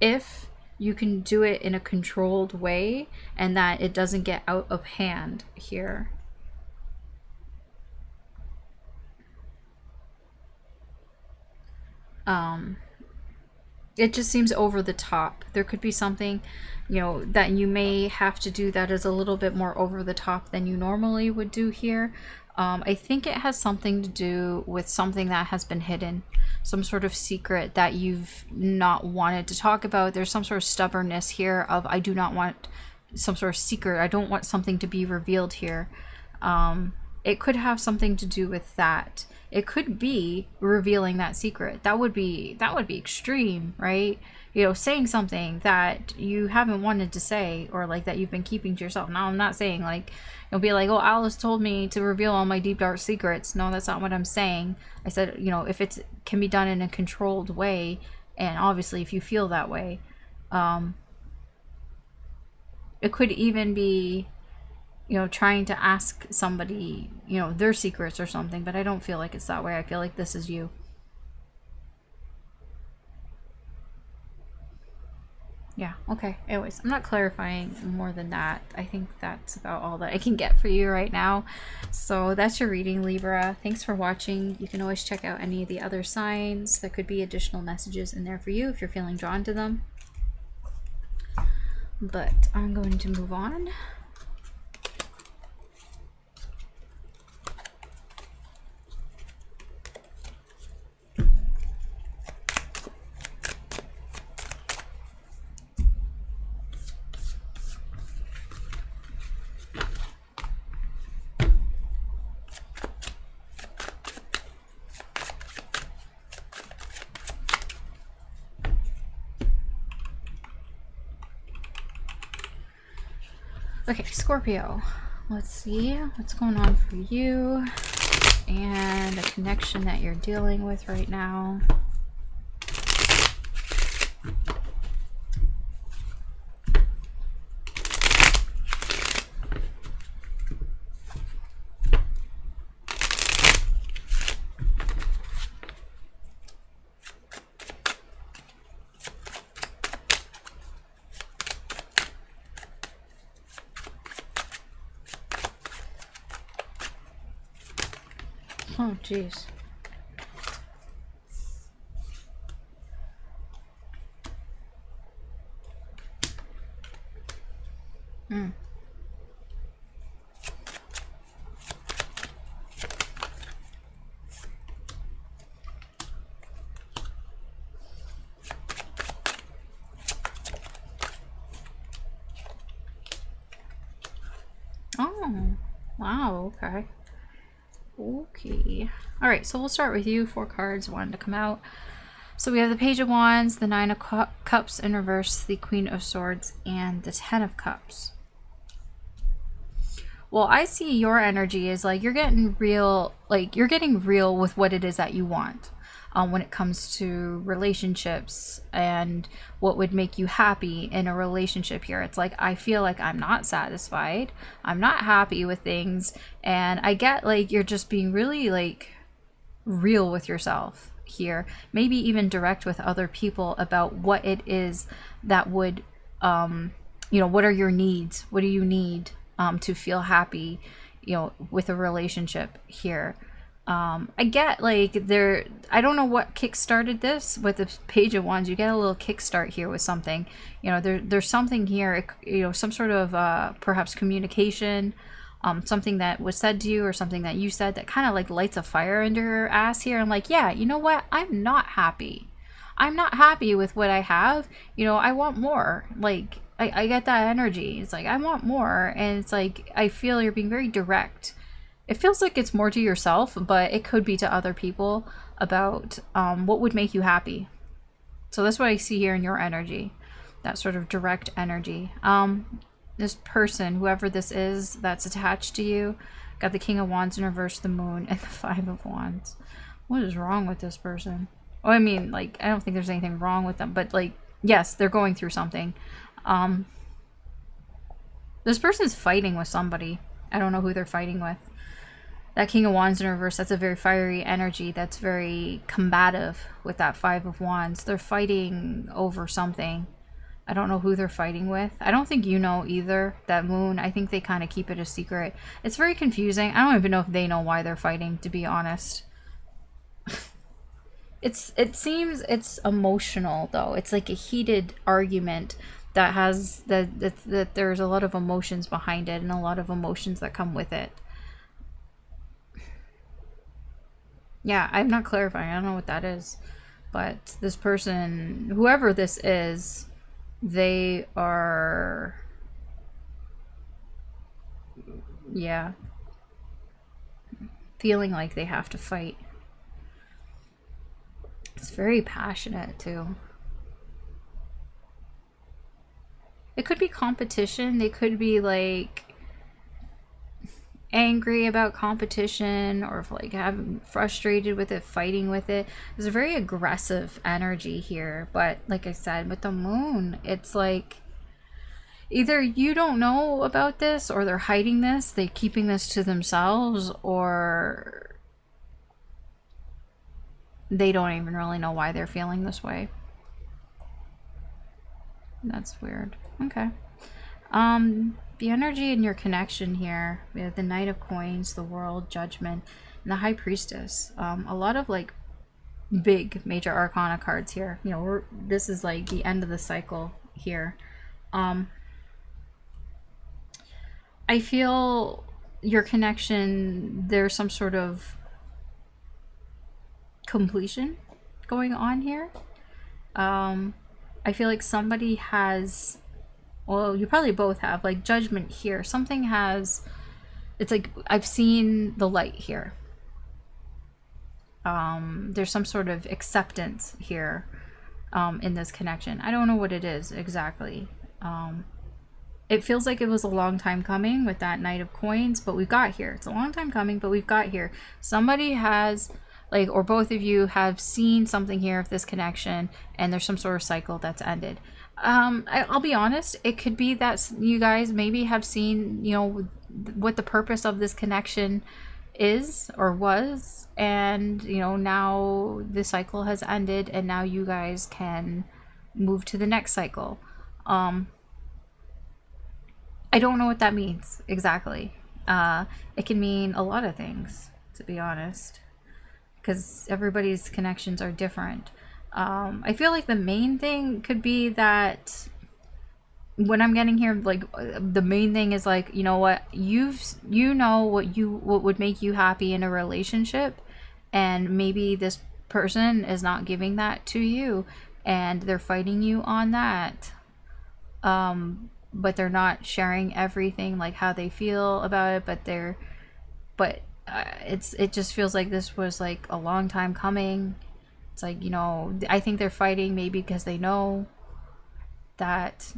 S1: if you can do it in a controlled way and that it doesn't get out of hand here. It just seems over the top. There could be something, you know, that you may have to do that is a little bit more over the top than you normally would do here. I think it has something to do with something that has been hidden, some sort of secret that you've not wanted to talk about. There's some sort of stubbornness here of, I do not want some sort of secret. I don't want something to be revealed here. It could have something to do with that. It could be revealing that secret. That would be extreme, right? You know, saying something that you haven't wanted to say, or like that you've been keeping to yourself. Now, I'm not saying like, you'll be like, oh, Alice told me to reveal all my deep dark secrets. No, that's not what I'm saying. I said, you know, if it can be done in a controlled way, and obviously if you feel that way, it could even be, you know, trying to ask somebody, you know, their secrets or something, but I don't feel like it's that way. I feel like this is you. Yeah, okay. Anyways, I'm not clarifying more than that. I think that's about all that I can get for you right now. So that's your reading, Libra. Thanks for watching. You can always check out any of the other signs. There could be additional messages in there for you if you're feeling drawn to them. But I'm going to move on. Okay, Scorpio, let's see what's going on for you and the connection that you're dealing with right now. Oh, jeez. Oh, wow, okay. Okay. All right, so we'll start with you. 4 cards wanted to come out. So we have the Page of Wands, the 9 of Cups in reverse, the Queen of Swords, and the 10 of Cups. Well, I see your energy is like you're getting real, with what it is that you want. When it comes to relationships and what would make you happy in a relationship here. It's like, I feel like I'm not satisfied. I'm not happy with things. And I get like you're just being really like real with yourself here. Maybe even direct with other people about what it is that would, what are your needs? What do you need to feel happy, with a relationship here? I get like I don't know what kick-started this with the Page of Wands. You get a little kickstart here with something. There's something here, some sort of perhaps communication, something that was said to you or something that you said that kind of like lights a fire under your ass here. I'm like, yeah, you know what? I'm not happy. I'm not happy with what I have. I want more. Like, I get that energy. It's like, I want more. And it's like, I feel you're being very direct. It feels like it's more to yourself, but it could be to other people about what would make you happy. So that's what I see here in your energy, that sort of direct energy. This person, whoever this is that's attached to you, got the King of Wands in reverse, the Moon, and the Five of Wands. What is wrong with this person? Well, I mean, like, I don't think there's anything wrong with them, but like, yes, they're going through something. This person's fighting with somebody. I don't know who they're fighting with. That King of Wands in reverse, that's a very fiery energy. That's very combative with that Five of Wands. They're fighting over something. I don't know who they're fighting with. I don't think you know either, that Moon. I think they kind of keep it a secret. It's very confusing. I don't even know if they know why they're fighting, to be honest. It seems it's emotional, though. It's like a heated argument that has that there's a lot of emotions behind it and a lot of emotions that come with it. Yeah, I'm not clarifying. I don't know what that is. But this person, whoever this is, they are... yeah. Feeling like they have to fight. It's very passionate, too. It could be competition. They could be, like, angry about competition, or like having frustrated with it, fighting with it. There's a very aggressive energy here, but like I said, with the Moon, it's like either you don't know about this, or they're hiding this, they're keeping this to themselves, or they don't even really know why they're feeling this way. That's weird. Okay. The energy in your connection here, we have the Knight of Coins, the World, Judgment, and the High Priestess. A lot of like big major arcana cards here. This is like the end of the cycle here. I feel your connection, there's some sort of completion going on here. I feel like somebody has... well, you probably both have, like, Judgment here. Something has... it's like, I've seen the light here. There's some sort of acceptance here in this connection. I don't know what it is exactly. It feels like it was a long time coming with that Knight of Coins, but we've got here. It's a long time coming, but we've got here. Somebody has... like, or both of you have seen something here of this connection, and there's some sort of cycle that's ended. I'll be honest, it could be that you guys maybe have seen, what the purpose of this connection is or was, and, now the cycle has ended, and now you guys can move to the next cycle. I don't know what that means exactly. It can mean a lot of things, to be honest, because everybody's connections are different. I feel like the main thing could be that when I'm getting here, like, the main thing is like, you know what, what would make you happy in a relationship, and maybe this person is not giving that to you, and they're fighting you on that. But they're not sharing everything, like how they feel about it, but it just feels like this was like a long time coming. It's like, I think they're fighting maybe because they know that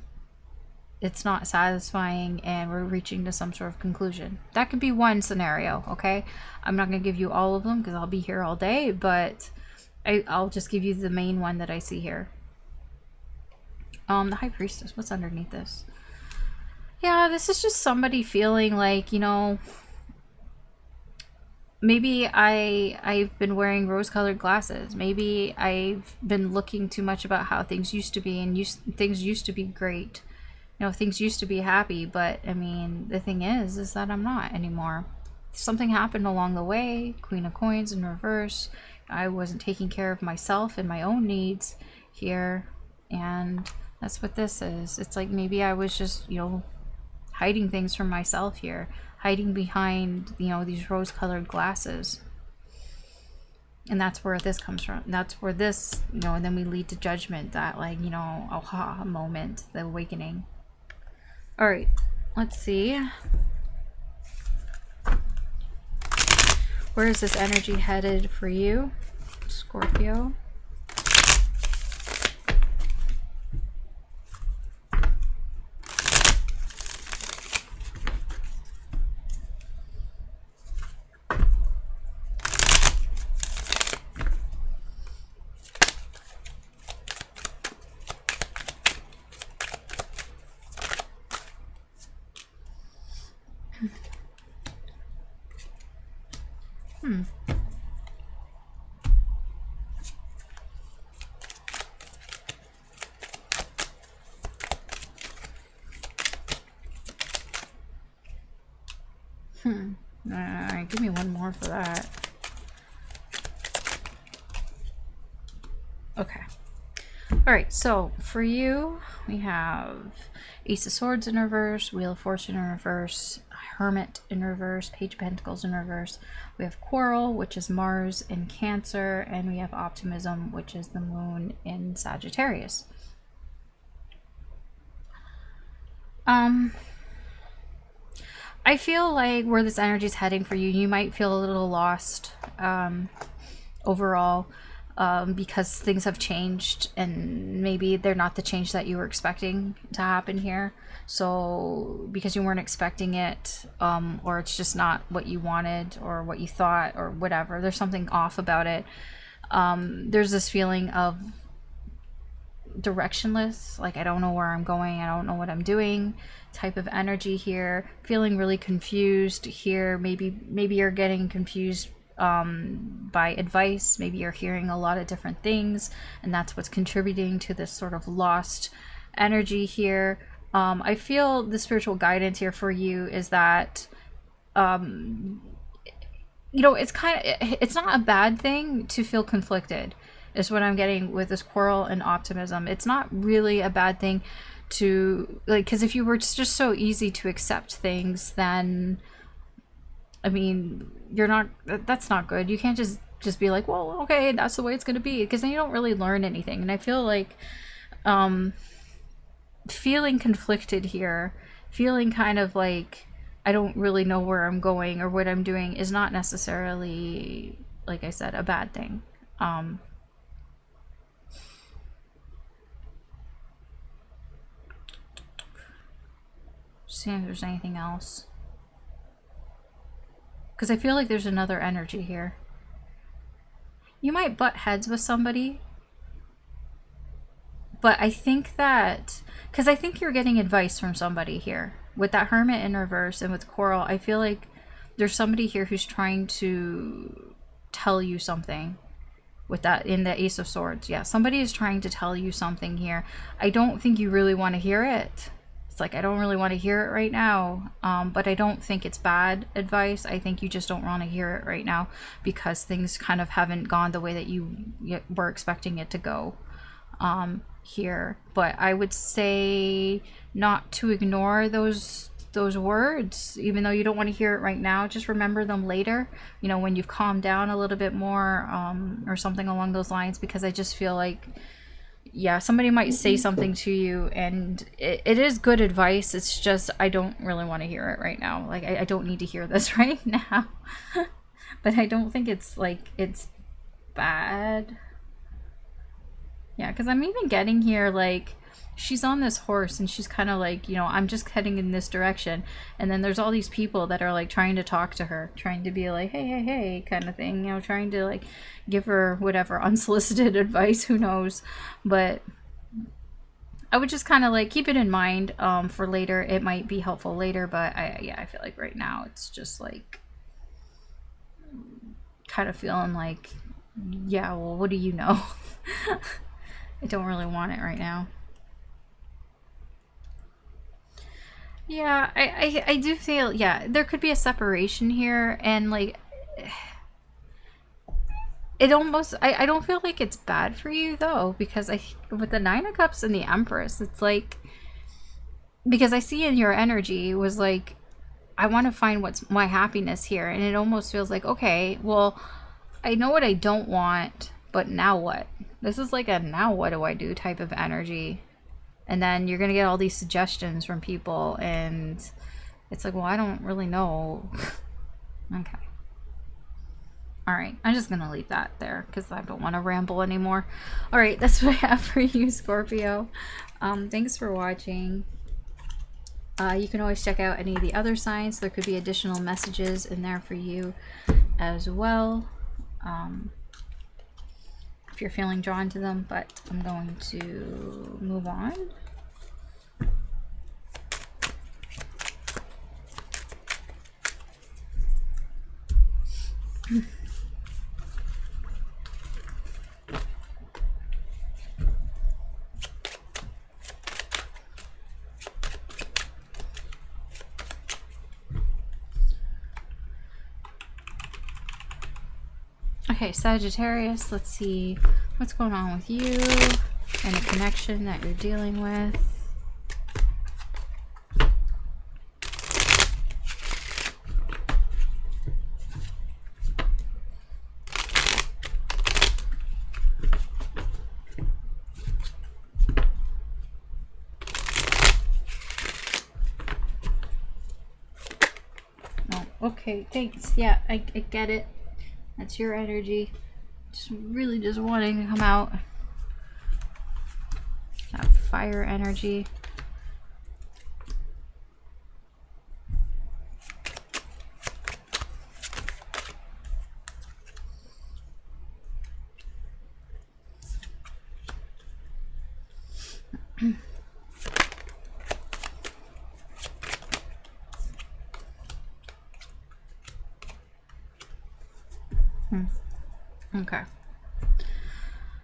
S1: it's not satisfying and we're reaching to some sort of conclusion. That could be one scenario, okay? I'm not going to give you all of them because I'll be here all day, but I'll just give you the main one that I see here. The High Priestess, what's underneath this? Yeah, this is just somebody feeling like, you know, maybe I've been wearing rose-colored glasses. Maybe I've been looking too much about how things used to be, and things used to be great. You know, things used to be happy, but I mean, the thing is that I'm not anymore. Something happened along the way. Queen of Coins in reverse. I wasn't taking care of myself and my own needs here, and that's what this is. It's like maybe I was just, you know, hiding things from myself here, hiding behind, you know, these rose-colored glasses. And that's where this comes from. That's where this, you know, and then we lead to judgment, that, like, you know, aha moment, the awakening. All right, let's see. Where is this energy headed for you, Scorpio? Alright, give me one more for that. Okay. Alright, so for you, we have Ace of Swords in reverse, Wheel of Fortune in reverse, Hermit in reverse, Page of Pentacles in reverse. We have Quarrel, which is Mars in Cancer, and we have Optimism, which is the Moon in Sagittarius. I feel like where this energy is heading for you, you might feel a little lost overall, because things have changed and maybe they're not the change that you were expecting to happen here. So because you weren't expecting it, or it's just not what you wanted or what you thought or whatever, there's something off about it. There's this feeling of directionless, like I don't know where I'm going, I don't know what I'm doing type of energy here. Feeling really confused here. Maybe you're getting confused by advice. Maybe you're hearing a lot of different things, and that's what's contributing to this sort of lost energy here. I feel the spiritual guidance here for you is that you know, it's not a bad thing to feel conflicted, is what I'm getting with this Quarrel and Optimism. It's not really a bad thing to, like, because if you were just so easy to accept things, then I mean, that's not good. You can't just be like, well, okay, that's the way it's going to be, because then you don't really learn anything. And I feel like feeling conflicted here, feeling kind of like I don't really know where I'm going or what I'm doing, is not necessarily, like I said, a bad thing. See if there's anything else, because I feel like there's another energy here. You might butt heads with somebody, but I think that, because I think you're getting advice from somebody here with that Hermit in reverse and with Quarrel. I feel like there's somebody here who's trying to tell you something with that in the Ace of Swords. Yeah, somebody is trying to tell you something here. I don't think you really want to hear it. It's like, I don't really want to hear it right now, but I don't think it's bad advice. I think you just don't want to hear it right now because things kind of haven't gone the way that you were expecting it to go here. But I would say not to ignore those words, even though you don't want to hear it right now. Just remember them later, you know, when you've calmed down a little bit more, or something along those lines, because I just feel like, yeah, somebody might say something to you and it is good advice. It's just, I don't really want to hear it right now. Like, I don't need to hear this right now. But I don't think it's like, it's bad. Yeah, because I'm even getting here, like, she's on this horse and she's kind of like, you know, I'm just heading in this direction. And then there's all these people that are like trying to talk to her, trying to be like, hey, kind of thing, you know, trying to like give her whatever unsolicited advice, who knows. But I would just kind of like keep it in mind for later. It might be helpful later, but I feel like right now it's just like kind of feeling like, yeah, well, what do you know? I don't really want it right now. Yeah, I do feel, yeah, there could be a separation here, and like it almost, I don't feel like it's bad for you though, because with the Nine of Cups and the Empress, it's like, because I see in your energy was like, I want to find what's my happiness here, and it almost feels like, okay, well, I know what I don't want, but now what? This is like a now what do I do type of energy. And then you're going to get all these suggestions from people, and it's like, well, I don't really know. Okay. All right. I'm just going to leave that there because I don't want to ramble anymore. All right. That's what I have for you, Scorpio. Thanks for watching. You can always check out any of the other signs. There could be additional messages in there for you as well. If you're feeling drawn to them, but I'm going to move on. Okay, Sagittarius, let's see what's going on with you and a connection that you're dealing with. Oh, okay, thanks. Yeah, I get it. That's your energy. Just really just wanting to come out. That fire energy. Okay.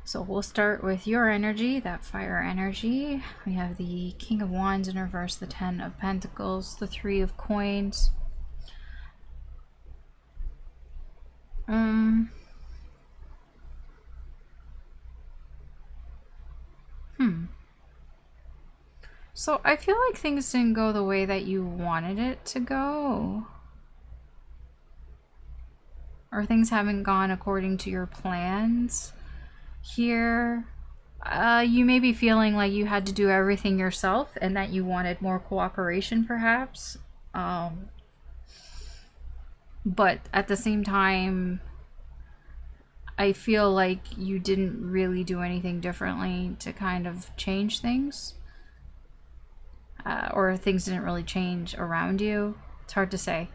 S1: So we'll start with your energy, that fire energy. We have the King of Wands in reverse, the Ten of Pentacles, the Three of Coins. So I feel like things didn't go the way that you wanted it to go. Or things haven't gone according to your plans here. You may be feeling like you had to do everything yourself and that you wanted more cooperation perhaps. But at the same time, I feel like you didn't really do anything differently to kind of change things. Or things didn't really change around you. It's hard to say.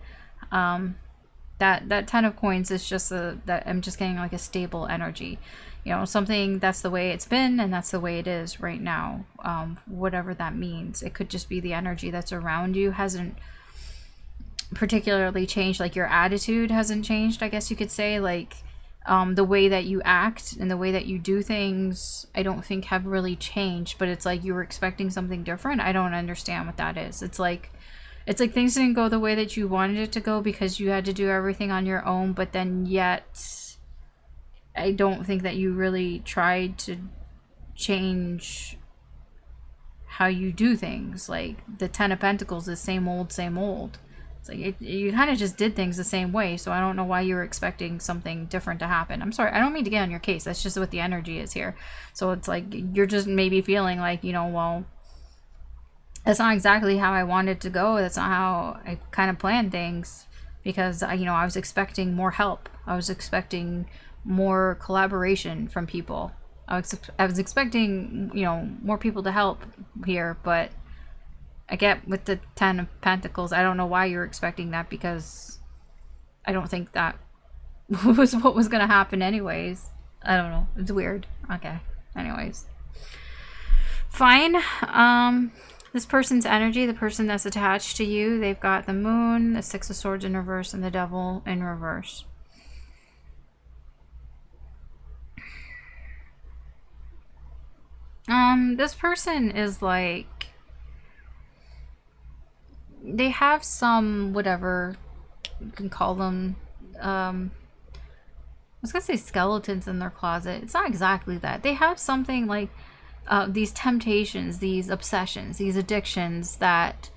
S1: That Ten of Coins is just that I'm just getting like a stable energy, you know, something that's the way it's been and that's the way it is right now. Whatever that means, it could just be the energy that's around you hasn't particularly changed. Like your attitude hasn't changed, I guess you could say. Like the way that you act and the way that you do things, I don't think have really changed, but it's like you were expecting something different. I don't understand what that is. It's like things didn't go the way that you wanted it to go because you had to do everything on your own, but then yet I don't think that you really tried to change how you do things. Like the Ten of Pentacles is same old. It's like you kind of just did things the same way, so I don't know why you were expecting something different to happen. I'm sorry, I don't mean to get on your case. That's just what the energy is here. So it's like you're just maybe feeling like, you know, well, that's not exactly how I wanted to go. That's not how I kind of planned things, because you know, I was expecting more help. I was expecting more collaboration from people. I was expecting, you know, more people to help here, but I get with the Ten of Pentacles, I don't know why you're expecting that, because I don't think that was what was going to happen anyways. I don't know. It's weird. Okay. Anyways. Fine. This person's energy, the person that's attached to you, they've got the Moon, the Six of Swords in reverse, and the Devil in reverse. This person is like, they have some, whatever you can call them, I was gonna say skeletons in their closet. It's not exactly that. They have something like these temptations, these obsessions, these addictions that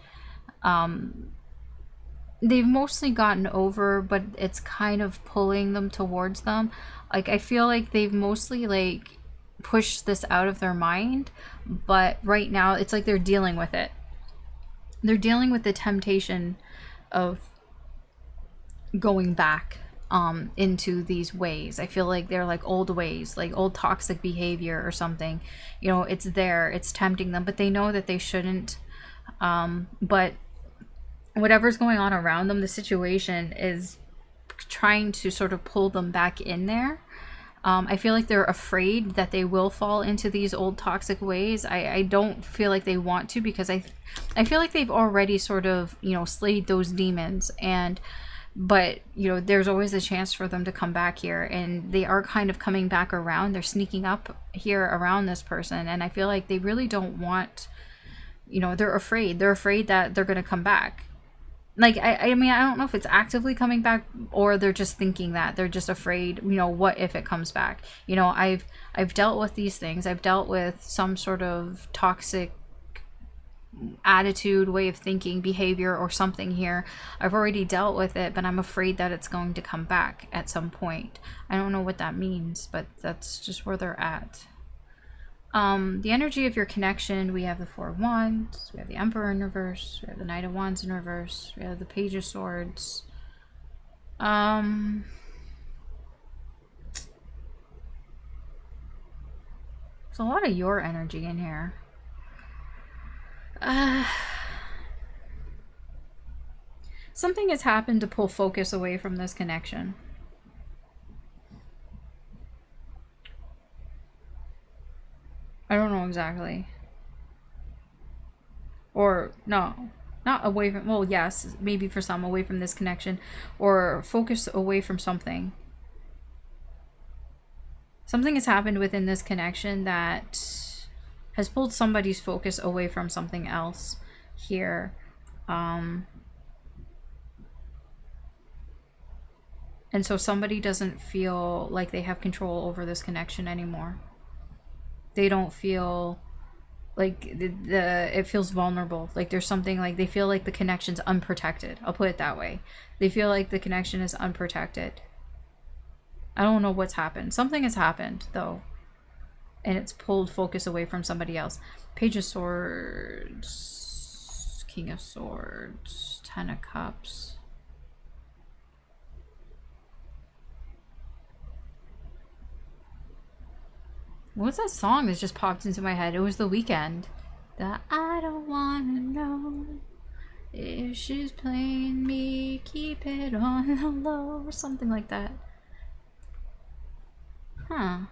S1: they've mostly gotten over, but it's kind of pulling them towards them. Like, I feel like they've mostly like pushed this out of their mind, but right now it's like they're dealing with it. They're dealing with the temptation of going back into these ways. I feel like they're like old ways, like old toxic behavior or something. You know, it's there, it's tempting them, but they know that they shouldn't. But whatever's going on around them, the situation is trying to sort of pull them back in there. I feel like they're afraid that they will fall into these old toxic ways. I don't feel like they want to, because I feel like they've already sort of, you know, slayed those demons, but you know, there's always a chance for them to come back here, and they are kind of coming back around. They're sneaking up here around this person, and I feel like they really don't want, you know, they're afraid that they're going to come back. Like, I mean, I don't know if it's actively coming back, or they're just thinking that they're just afraid, you know, what if it comes back? You know, I've dealt with these things. I've dealt with some sort of toxic attitude, way of thinking, behavior, or something here. I've already dealt with it, but I'm afraid that it's going to come back at some point. I don't know what that means, but that's just where they're at. The energy of your connection, we have the Four of Wands, we have the Emperor in reverse, we have the Knight of Wands in reverse, we have the Page of Swords. There's a lot of your energy in here. Something has happened to pull focus away from this connection. I don't know exactly. Or no, not away from, well, yes, maybe for some, away from this connection, or focus away from something. Something has happened within this connection that has pulled somebody's focus away from something else here. And so somebody doesn't feel like they have control over this connection anymore. They don't feel like it feels vulnerable. Like there's something, like they feel like the connection's unprotected. I'll put it that way. They feel like the connection is unprotected. I don't know what's happened. Something has happened though, and it's pulled focus away from somebody else. Page of Swords, King of Swords, Ten of Cups. What's that song that just popped into my head? It was The Weeknd. That I don't wanna know if she's playing me, keep it on the low, or something like that. Huh.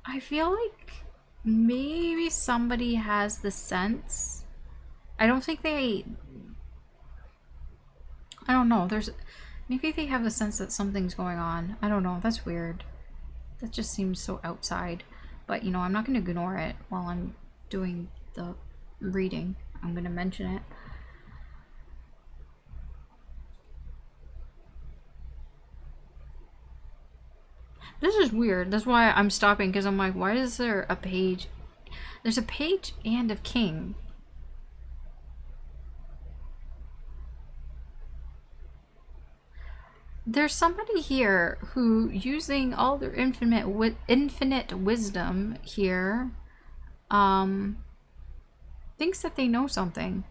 S1: I feel like maybe somebody has the sense. I don't think they... I don't know. Maybe they have the sense that something's going on. I don't know. That's weird. That just seems so outside. But, you know, I'm not going to ignore it while I'm doing the reading. I'm going to mention it. This is weird. That's why I'm stopping, because I'm like, why is there a page? There's a page and a king. There's somebody here who, using all their infinite wisdom here, thinks that they know something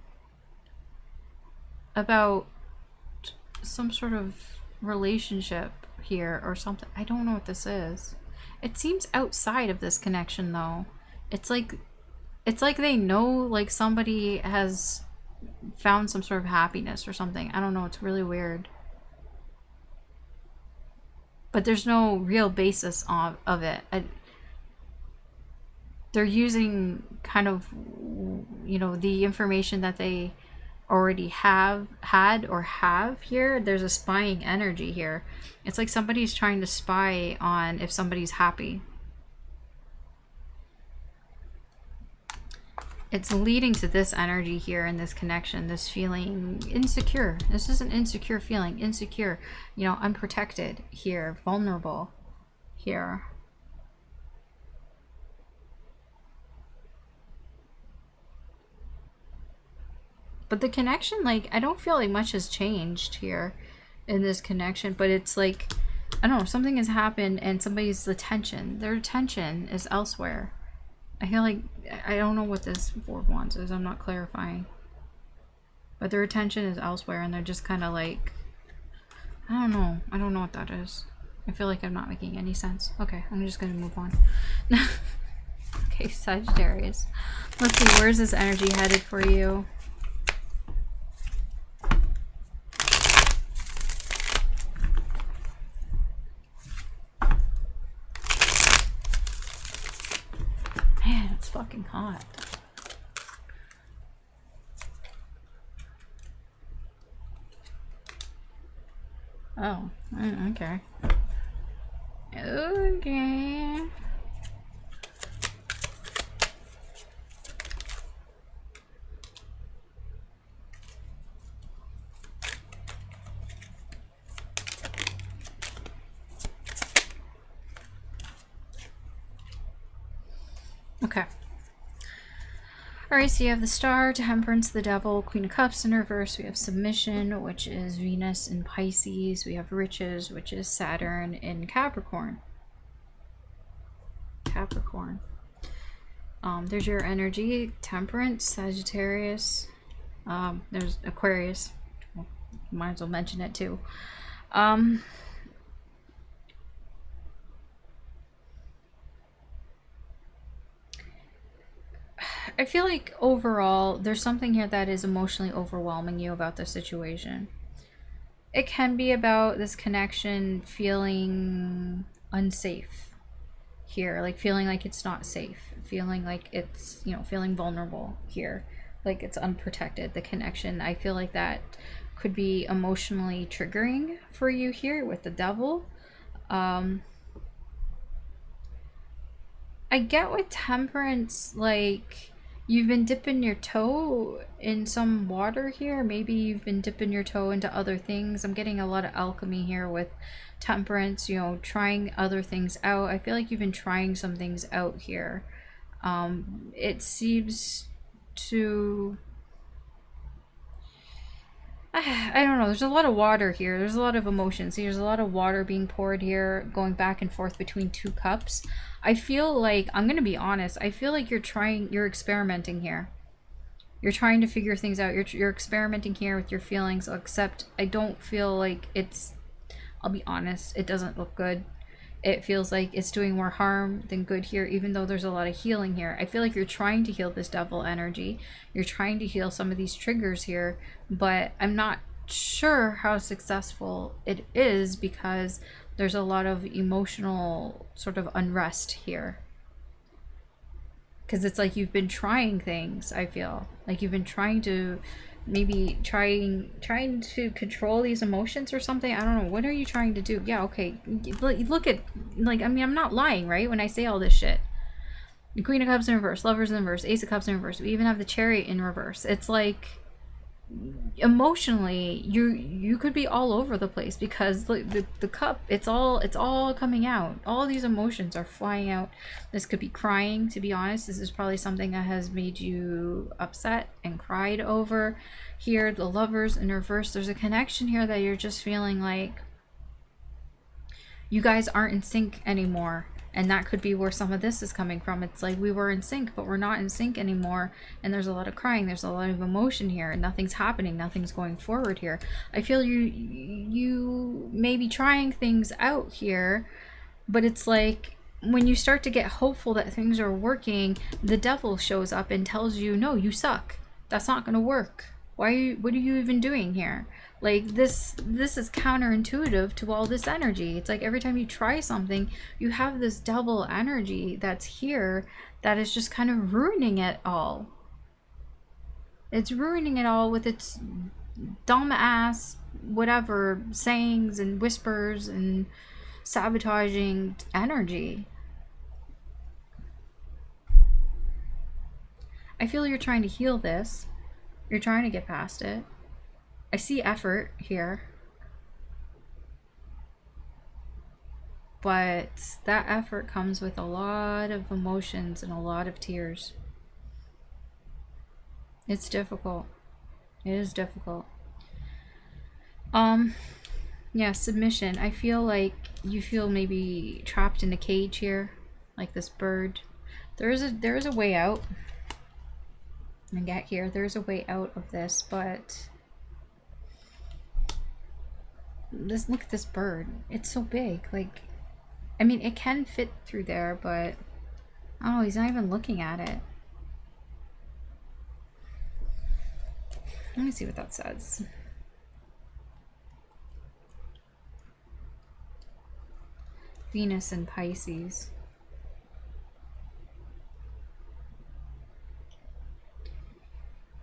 S1: about some sort of relationship here or something. I don't know what this is. It seems outside of this connection though. It's like they know like somebody has found some sort of happiness or something. I don't know, it's really weird. But there's no real basis of it. They're using kind of, you know, the information that they already have here. There's a spying energy here. It's like somebody's trying to spy on if somebody's happy. It's leading to this energy here in this connection, this feeling insecure. This is an insecure feeling, insecure, you know, unprotected here, vulnerable here. But the connection, like, I don't feel like much has changed here in this connection, but it's like, I don't know, something has happened and somebody's attention, their attention is elsewhere. I feel like, I don't know what this Four of Wands is, I'm not clarifying. But their attention is elsewhere and they're just kind of like, I don't know what that is. I feel like I'm not making any sense. Okay, I'm just gonna move on. Okay, Sagittarius. Let's see, where's this energy headed for you? Man, it's fucking hot. Oh, okay. Okay. Okay. Alright, so you have the Star, Temperance, the Devil, Queen of Cups in reverse. We have Submission, which is Venus in Pisces. We have Riches, which is Saturn in Capricorn. There's your energy. Temperance, Sagittarius. There's Aquarius. Well, might as well mention it too. I feel like overall there's something here that is emotionally overwhelming you about the situation. It can be about this connection feeling unsafe here, like feeling like it's not safe, feeling like it's, you know, feeling vulnerable here, like it's unprotected, the connection. I feel like that could be emotionally triggering for you here with the Devil. I get with Temperance, like, you've been dipping your toe in some water here. Maybe you've been dipping your toe into other things. I'm getting a lot of alchemy here with Temperance, you know, trying other things out. I feel like you've been trying some things out here. It seems to... I don't know, there's a lot of water here. There's a lot of emotions. There's a lot of water being poured here, going back and forth between two cups. I feel like, I'm gonna be honest, I feel like you're experimenting here. You're trying to figure things out. You're experimenting here with your feelings, except I don't feel like it's, I'll be honest, it doesn't look good. It feels like it's doing more harm than good here, even though there's a lot of healing here. I feel like you're trying to heal this Devil energy. You're trying to heal some of these triggers here, but I'm not sure how successful it is because there's a lot of emotional sort of unrest here. Because it's like you've been trying things, I feel. Like you've been trying to, maybe trying to control these emotions or something. I don't know. What are you trying to do? Yeah, okay. Look at, like, I mean, I'm not lying, right? When I say all this shit. The Queen of Cups in reverse, Lovers in reverse, Ace of Cups in reverse. We even have the Chariot in reverse. It's like, emotionally, you could be all over the place because the cup, it's all coming out. All these emotions are flying out. This could be crying, to be honest. This is probably something that has made you upset and cried over. Here, the Lovers in reverse, there's a connection here that you're just feeling like you guys aren't in sync anymore. And that could be where some of this is coming from. It's like we were in sync, but we're not in sync anymore. And there's a lot of crying. There's a lot of emotion here. And nothing's happening. Nothing's going forward here. I feel you may be trying things out here, but it's like when you start to get hopeful that things are working, the devil shows up and tells you, no, you suck. That's not going to work. What are you even doing here? Like, this is counterintuitive to all this energy. It's like every time you try something, you have this double energy that's here that is just kind of ruining it all. It's ruining it all with its dumb ass whatever sayings and whispers and sabotaging energy. I feel you're trying to heal this. You're trying to get past it. I see effort here. But that effort comes with a lot of emotions and a lot of tears. It's difficult. It is difficult. Yeah, submission. I feel like you feel maybe trapped in a cage here, like this bird. There is a way out. And get here, there's a way out of this, but look at this bird. It's so big. Like, I mean, it can fit through there, but oh, he's not even looking at it. Let me see what that says. Venus and Pisces.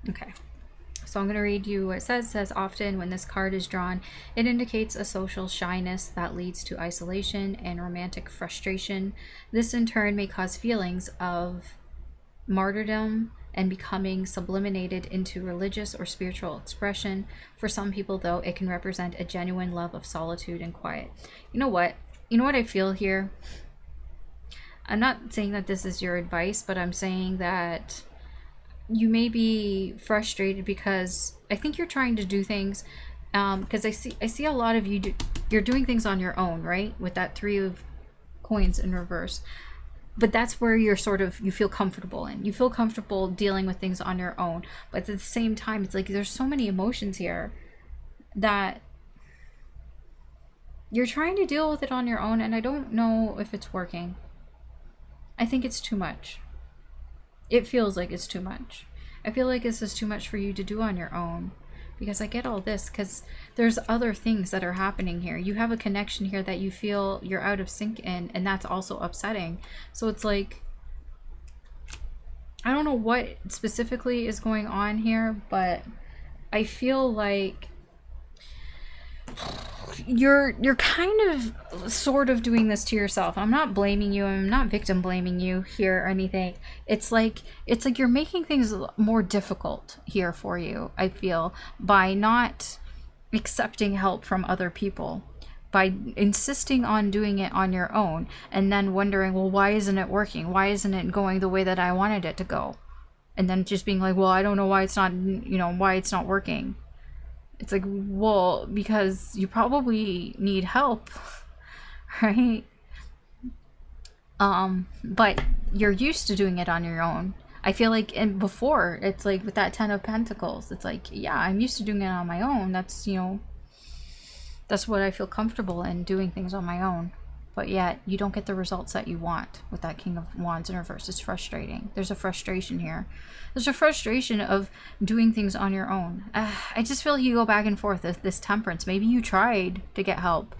S1: Okay, so I'm going to read you what it says. It says, often when this card is drawn, it indicates a social shyness that leads to isolation and romantic frustration. This in turn may cause feelings of martyrdom and becoming sublimated into religious or spiritual expression. For some people, though, it can represent a genuine love of solitude and quiet. You know what? You know what I feel here? I'm not saying that this is your advice, but I'm saying that you may be frustrated because I think you're trying to do things because I see a lot of you're doing things on your own, right? With that 3 of coins in reverse. But that's where you're you feel comfortable in. You feel comfortable dealing with things on your own. But at the same time, it's like there's so many emotions here that you're trying to deal with it on your own, and I don't know if it's working. I think it's too much. It feels like it's too much. I feel like this is too much for you to do on your own, because I get all this because there's other things that are happening here. You have a connection here that you feel you're out of sync in, and that's also upsetting. So it's like, I don't know what specifically is going on here, but I feel like you're kind of sort of doing this to yourself. I'm not blaming you. I'm not victim blaming you here or anything. It's like you're making things more difficult here for you, I feel, by not accepting help from other people, by insisting on doing it on your own, and then wondering, well, why isn't it working? Why isn't it going the way that I wanted it to go? And then just being like, well, I don't know why it's not, why it's not working. It's like, well, because you probably need help, right? But you're used to doing it on your own. I feel like, and before, it's like with that 10 of Pentacles, it's like, yeah, I'm used to doing it on my own. That's, that's what I feel comfortable in, doing things on my own. But yet, you don't get the results that you want with that King of Wands in reverse. It's frustrating. There's a frustration here. There's a frustration of doing things on your own. I just feel like you go back and forth with this Temperance. Maybe you tried to get help,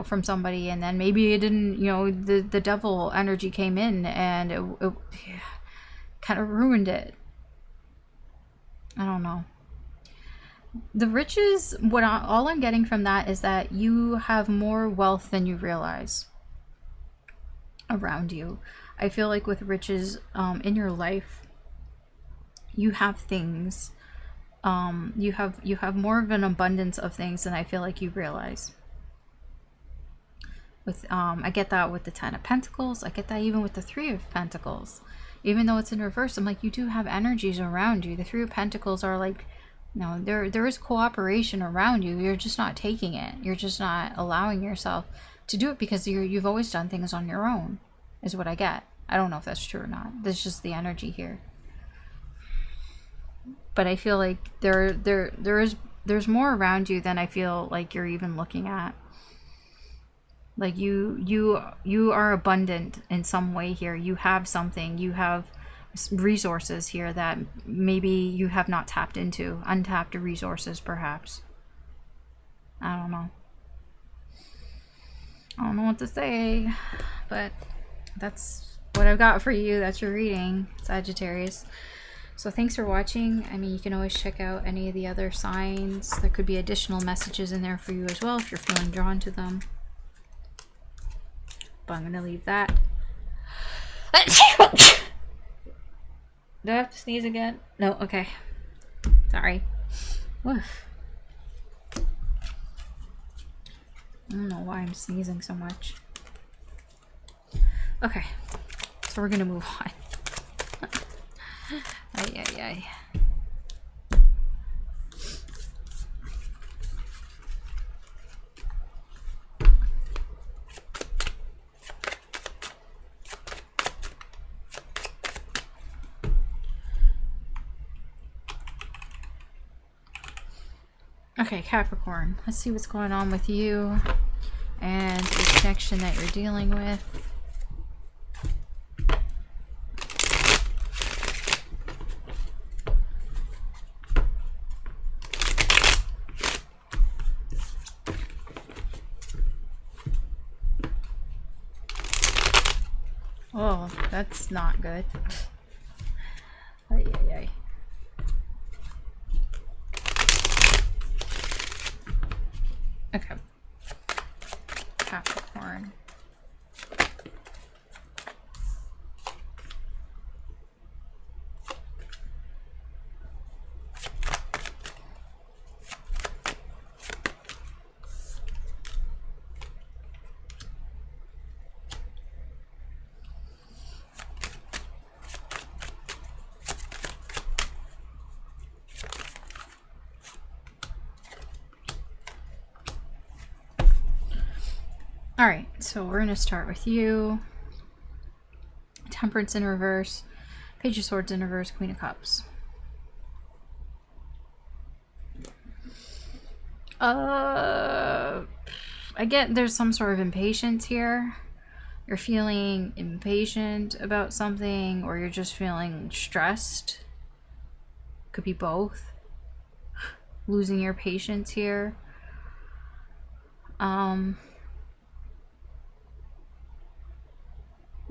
S1: from somebody, and then maybe it didn't, the devil energy came in and it kind of ruined it. I don't know. The riches, all I'm getting from that is that you have more wealth than you realize around you. I feel like with riches in your life, you have things. You have more of an abundance of things than I feel like you realize. With I get that with the 10 of Pentacles. I get that even with the 3 of Pentacles. Even though it's in reverse, I'm like, you do have energies around you. The 3 of Pentacles are like, there is cooperation around you. You're just not taking it. You're just not allowing yourself to do it because you've always done things on your own, is what I get. I don't know if that's true or not. That's just the energy here. But I feel like there's more around you than I feel like you're even looking at. Like you are abundant in some way here. You have something. You have resources here that maybe you have not tapped into. Untapped resources, perhaps. I don't know. I don't know what to say, but that's what I've got for you. That's your reading, Sagittarius. So thanks for watching. I mean, you can always check out any of the other signs. There could be additional messages in there for you as well if you're feeling drawn to them. But I'm going to leave that. Do I have to sneeze again? No, okay. Sorry. Woof. I don't know why I'm sneezing so much. Okay, so we're gonna move on. Ay, ay, ay. Okay, Capricorn, let's see what's going on with you and the connection that you're dealing with. Oh, that's not good. Ay, ay, ay. Okay. Capricorn. All right, so we're going to start with you. Temperance in reverse, Page of Swords in reverse, Queen of Cups. I get there's some sort of impatience here. You're feeling impatient about something, or you're just feeling stressed. Could be both. Losing your patience here.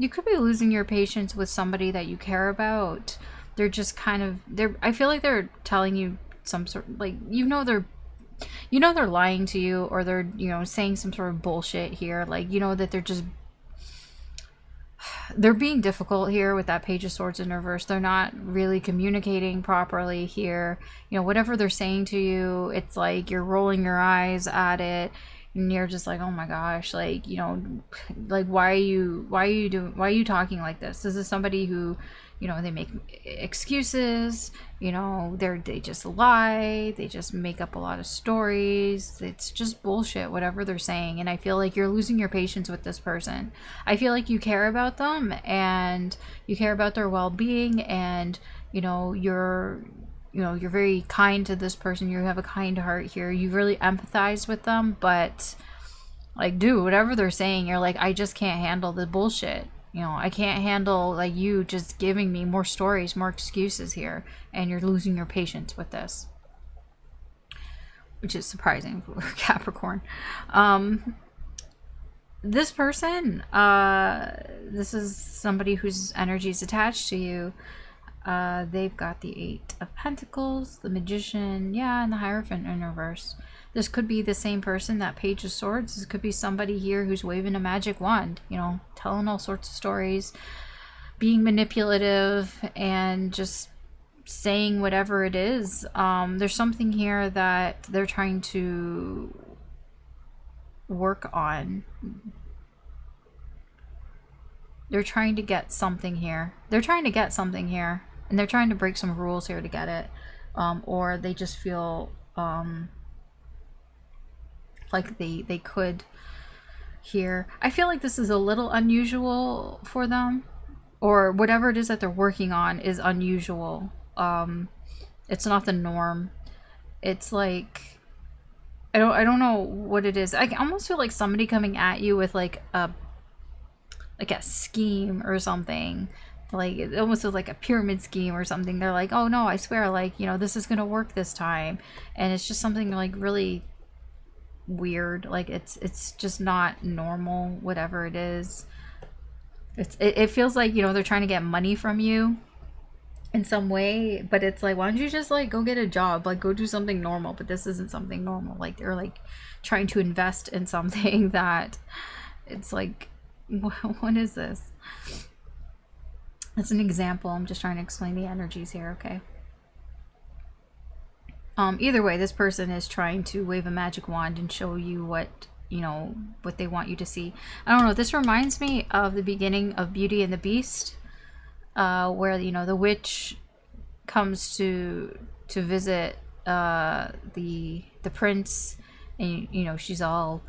S1: You could be losing your patience with somebody that you care about. They're just kind of, I feel like they're telling you some sort, like, they're lying to you, or they're, saying some sort of bullshit here. Like, that they're being difficult here with that Page of Swords in reverse. They're not really communicating properly here. Whatever they're saying to you, it's like you're rolling your eyes at it. And you're just like, oh my gosh, like, like, why are you talking like this? This is somebody who, they make excuses, they just lie, they just make up a lot of stories. It's just bullshit, whatever they're saying. And I feel like you're losing your patience with this person. I feel like you care about them, and you care about their well-being, and, you're very kind to this person. You have a kind heart here. You really empathize with them, but, like, dude, whatever they're saying, you're like, I just can't handle the bullshit. I can't handle, like, you just giving me more stories, more excuses here, and you're losing your patience with this. Which is surprising for Capricorn. This person, this is somebody whose energy is attached to you. They've got the Eight of Pentacles, the Magician, yeah, and the Hierophant in reverse. This could be the same person, that Page of Swords. This could be somebody here who's waving a magic wand, telling all sorts of stories, being manipulative, and just saying whatever it is. There's something here that they're trying to work on. They're trying to get something here. And they're trying to break some rules here to get it. Or they just feel like they could here. I feel like this is a little unusual for them. Or whatever it is that they're working on is unusual. It's not the norm. It's like I don't know what it is. I almost feel like somebody coming at you with like a scheme or something. Like it almost feels like a pyramid scheme or something. They're like, oh no, I swear, like, you know, this is gonna work this time. And it's just something like really weird. Like it's just not normal, whatever it is. It feels like, you know, they're trying to get money from you in some way, but it's like, why don't you just like go get a job, like go do something normal? But this isn't something normal. Like they're like trying to invest in something that it's like, what is this? That's an example. I'm just trying to explain the energies here. Okay. Either way, this person is trying to wave a magic wand and show you what, you know, what they want you to see. I don't know, this reminds me of the beginning of Beauty and the Beast, where, you know, the witch comes to visit the prince, and, you know, she's all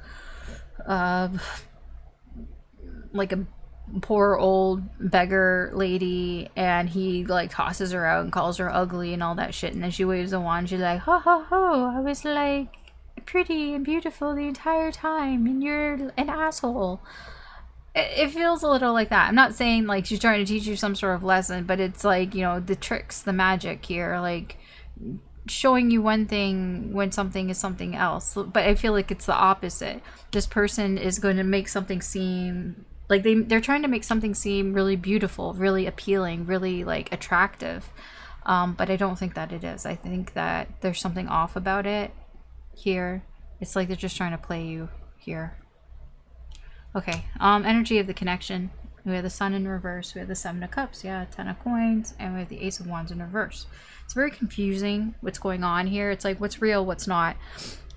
S1: like a poor old beggar lady, and he like tosses her out and calls her ugly and all that shit, and then she waves a wand, she's like, ho ho ho, I was like pretty and beautiful the entire time and you're an asshole. It feels a little like that. I'm not saying like she's trying to teach you some sort of lesson, but it's like, you know, the tricks, the magic here, like showing you one thing when something is something else. But I feel like it's the opposite. This person is going to make something seem like they're trying to make something seem really beautiful, really appealing, really like attractive. But I don't think that it is. I think that there's something off about it here. It's like they're just trying to play you here. Okay, energy of the connection. We have the Sun in reverse, we have the Seven of Cups, yeah, Ten of Coins, and we have the Ace of Wands in reverse. It's very confusing what's going on here. It's like, what's real, what's not.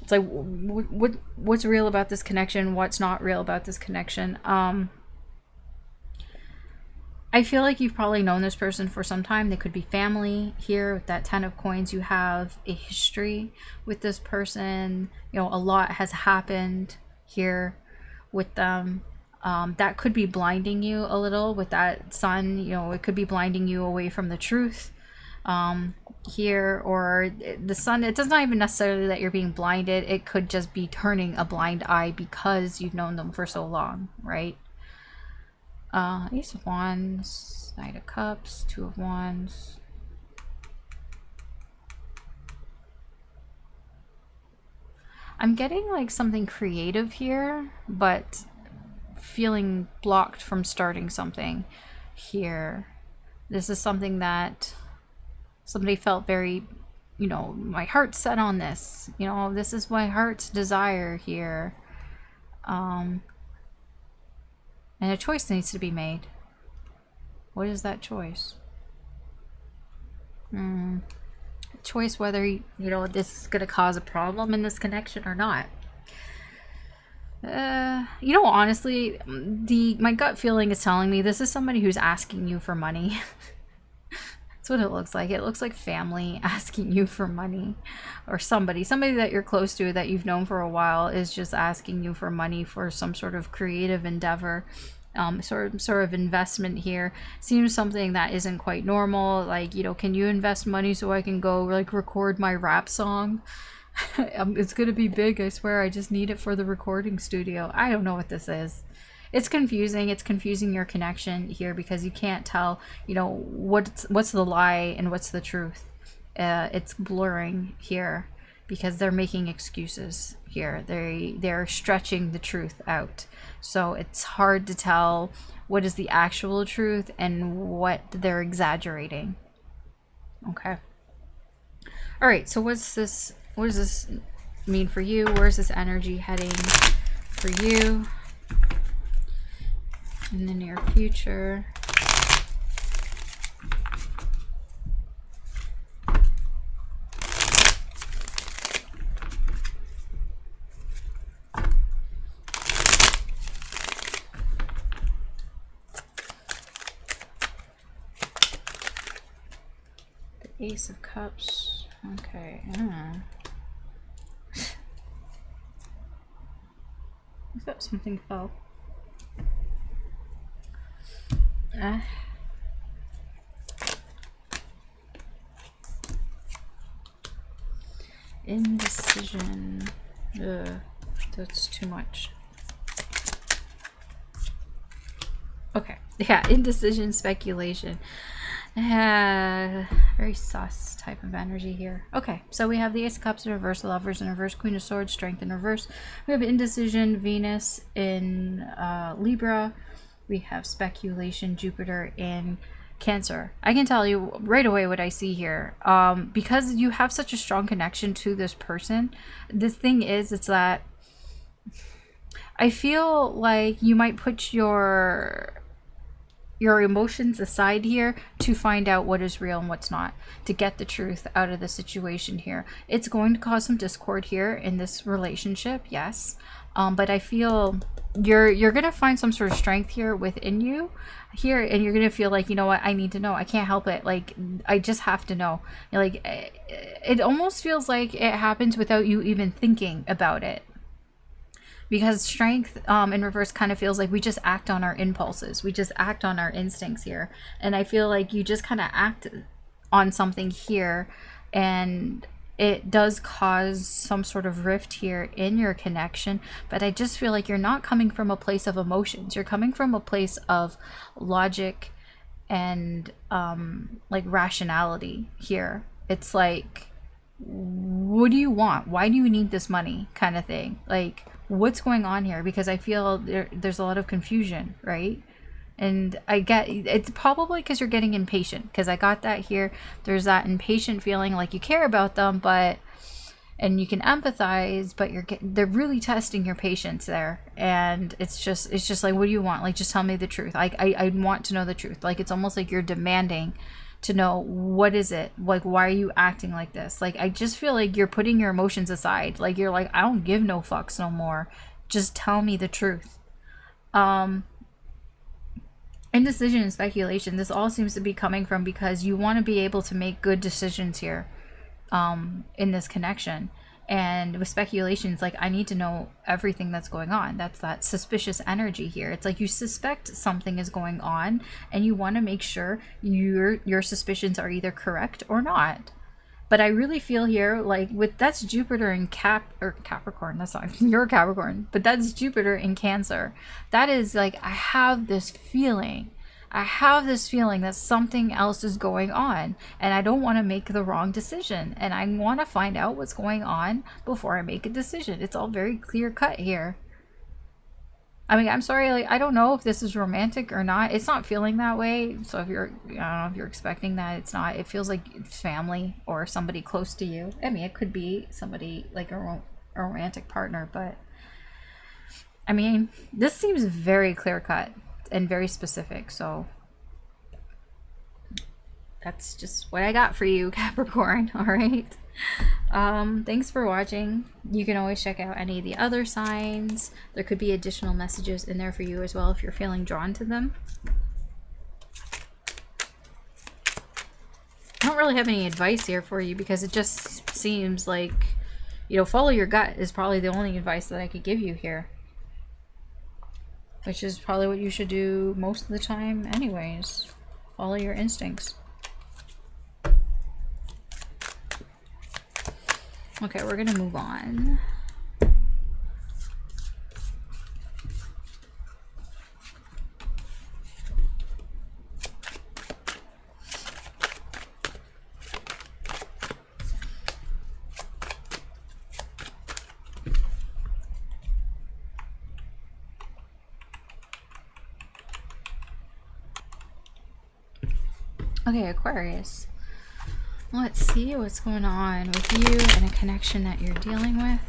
S1: It's like, what's real about this connection, what's not real about this connection. I feel like you've probably known this person for some time. They could be family here. With that Ten of Coins, you have a history with this person. You know, a lot has happened here with them. That could be blinding you a little with that Sun. You know, it could be blinding you away from the truth here, or the Sun. It does not even necessarily that you're being blinded. It could just be turning a blind eye because you've known them for so long, right? Ace of Wands, Knight of Cups, Two of Wands. I'm getting like something creative here, but feeling blocked from starting something here. This is something that somebody felt very, you know, my heart's set on this. You know, this is my heart's desire here. And a choice needs to be made. What is that choice? Choice whether, you know, this is going to cause a problem in this connection or not. You know, honestly, my gut feeling is telling me this is somebody who's asking you for money. That's what it looks like. It looks like family asking you for money, or somebody that you're close to, that you've known for a while, is just asking you for money for some sort of creative endeavor. Sort of investment here. Seems something that isn't quite normal. Like, you know, can you invest money so I can go like record my rap song? It's gonna be big, I swear. I just need it for the recording studio. I don't know what this is. It's confusing. It's confusing your connection here because you can't tell, you know, what's the lie and what's the truth. It's blurring here because they're making excuses here. They're stretching the truth out. So it's hard to tell what is the actual truth and what they're exaggerating. Okay. All right, so what does this mean for you? Where's this energy heading for you in the near future? Ace of Cups. Okay. I thought something fell. Indecision. Ugh, that's too much. Okay, yeah, indecision, speculation. Very sus type of energy here. Okay, so we have the Ace of Cups in reverse, the Lovers in reverse, Queen of Swords, Strength in reverse. We have indecision, Venus in Libra. We have speculation, Jupiter in Cancer. I can tell you right away what I see here. Because you have such a strong connection to this person, the thing is, it's that I feel like you might put your emotions aside here to find out what is real and what's not, to get the truth out of the situation here. It's going to cause some discord here in this relationship, yes, but I feel you're gonna find some sort of strength here within you here, and you're gonna feel like, you know what, I need to know, I can't help it, like I just have to know. Like it almost feels like it happens without you even thinking about it. Because strength in reverse kind of feels like we just act on our impulses. We just act on our instincts here. And I feel like you just kind of act on something here. And it does cause some sort of rift here in your connection. But I just feel like you're not coming from a place of emotions. You're coming from a place of logic and like rationality here. It's like, what do you want? Why do you need this money, kind of thing? Like, what's going on here? Because I feel there's a lot of confusion, right? And I get it's probably because you're getting impatient, because I got that here. There's that impatient feeling, like you care about them, but and you can empathize, but they're really testing your patience there. And it's just like, what do you want? Like, just tell me the truth. I want to know the truth. Like, it's almost like you're demanding to know, what is it, like, why are you acting like this? Like, I just feel like you're putting your emotions aside. Like, you're like, I don't give no fucks no more, just tell me the truth. Indecision and speculation, this all seems to be coming from because you want to be able to make good decisions here in this connection. And with speculations, like, I need to know everything that's going on. That's that suspicious energy here. It's like you suspect something is going on, and you want to make sure your suspicions are either correct or not. But I really feel here, like, with that's Jupiter in Capricorn. That's not your Capricorn, but that's Jupiter in Cancer. That is like, I have this feeling that something else is going on, and I don't want to make the wrong decision, and I want to find out what's going on before I make a decision. It's all very clear cut here. I mean, I'm sorry, like, I don't know if this is romantic or not. It's not feeling that way. So if you're, I don't know if you're expecting that, it's not. It feels like it's family or somebody close to you. I mean, it could be somebody like a romantic partner, but I mean, this seems very clear cut and very specific. So that's just what I got for you, Capricorn. All right. Thanks for watching. You can always check out any of the other signs. There could be additional messages in there for you as well if you're feeling drawn to them. I don't really have any advice here for you because it just seems like, you know, follow your gut is probably the only advice that I could give you here, which is probably what you should do most of the time anyways. Follow your instincts. Okay, we're gonna move on. Okay, Aquarius. Let's see what's going on with you and a connection that you're dealing with.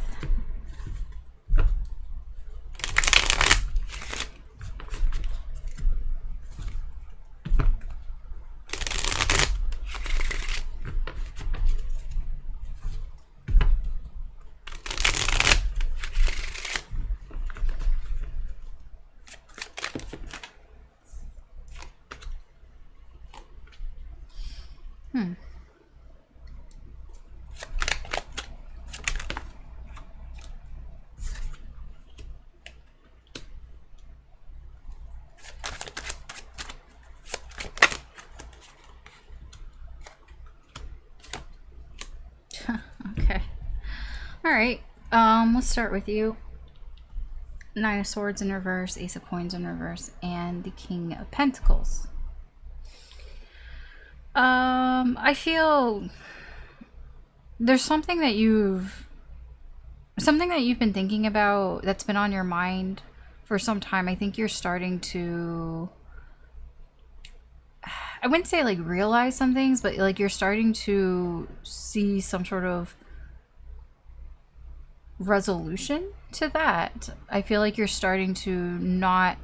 S1: Okay. All right. Let's start with you. Nine of Swords in reverse, Ace of Coins in reverse, and the King of Pentacles. I feel there's something that you've been thinking about that's been on your mind for some time. I think you're starting to, I wouldn't say like realize some things, but like you're starting to see some sort of resolution to that. I feel like you're starting to not,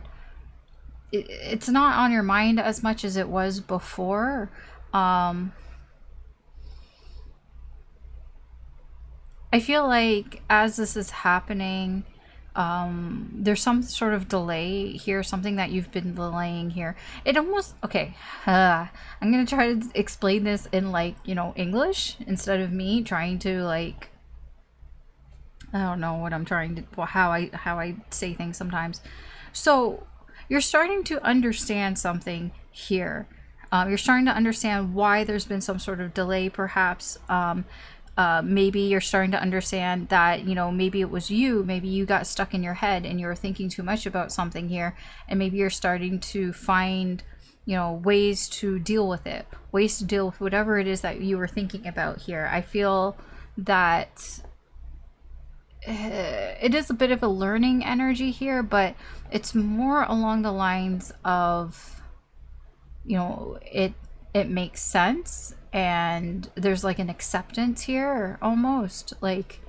S1: it's not on your mind as much as it was before. I feel like as this is happening, there's some sort of delay here, something that you've been delaying here. It almost, okay, I'm gonna try to explain this in like, you know, English instead of me trying to like, I don't know what I'm trying to, well, how I say things sometimes. So you're starting to understand something here. You're starting to understand why there's been some sort of delay, perhaps. Maybe you're starting to understand that, you know, maybe it was you, maybe you got stuck in your head and you were thinking too much about something here, and maybe you're starting to find, you know, ways to deal with it, ways to deal with whatever it is that you were thinking about here. I feel that it is a bit of a learning energy here, but it's more along the lines of, you know, it makes sense, and there's like an acceptance here, almost like,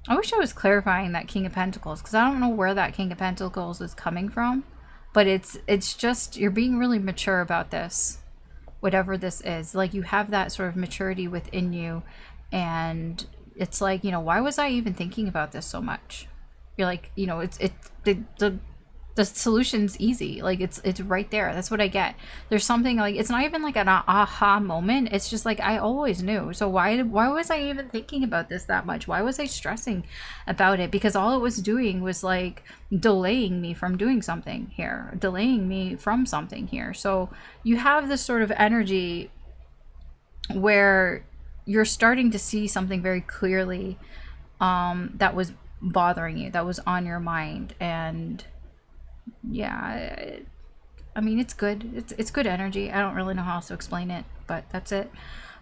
S1: I wish I was clarifying that King of Pentacles, because I don't know where that King of Pentacles is coming from, but it's just you're being really mature about this, whatever this is. Like you have that sort of maturity within you, and it's like, you know, why was I even thinking about this so much? You're like, you know, the solution's easy. Like it's right there. That's what I get. There's something like, it's not even like an aha moment. It's just like, I always knew. So why was I even thinking about this that much? Why was I stressing about it? Because all it was doing was like delaying me from doing something here, delaying me from something here. So you have this sort of energy where you're starting to see something very clearly, that was bothering you, that was on your mind. And yeah, I mean, it's good. It's good energy. I don't really know how else to explain it, but that's it.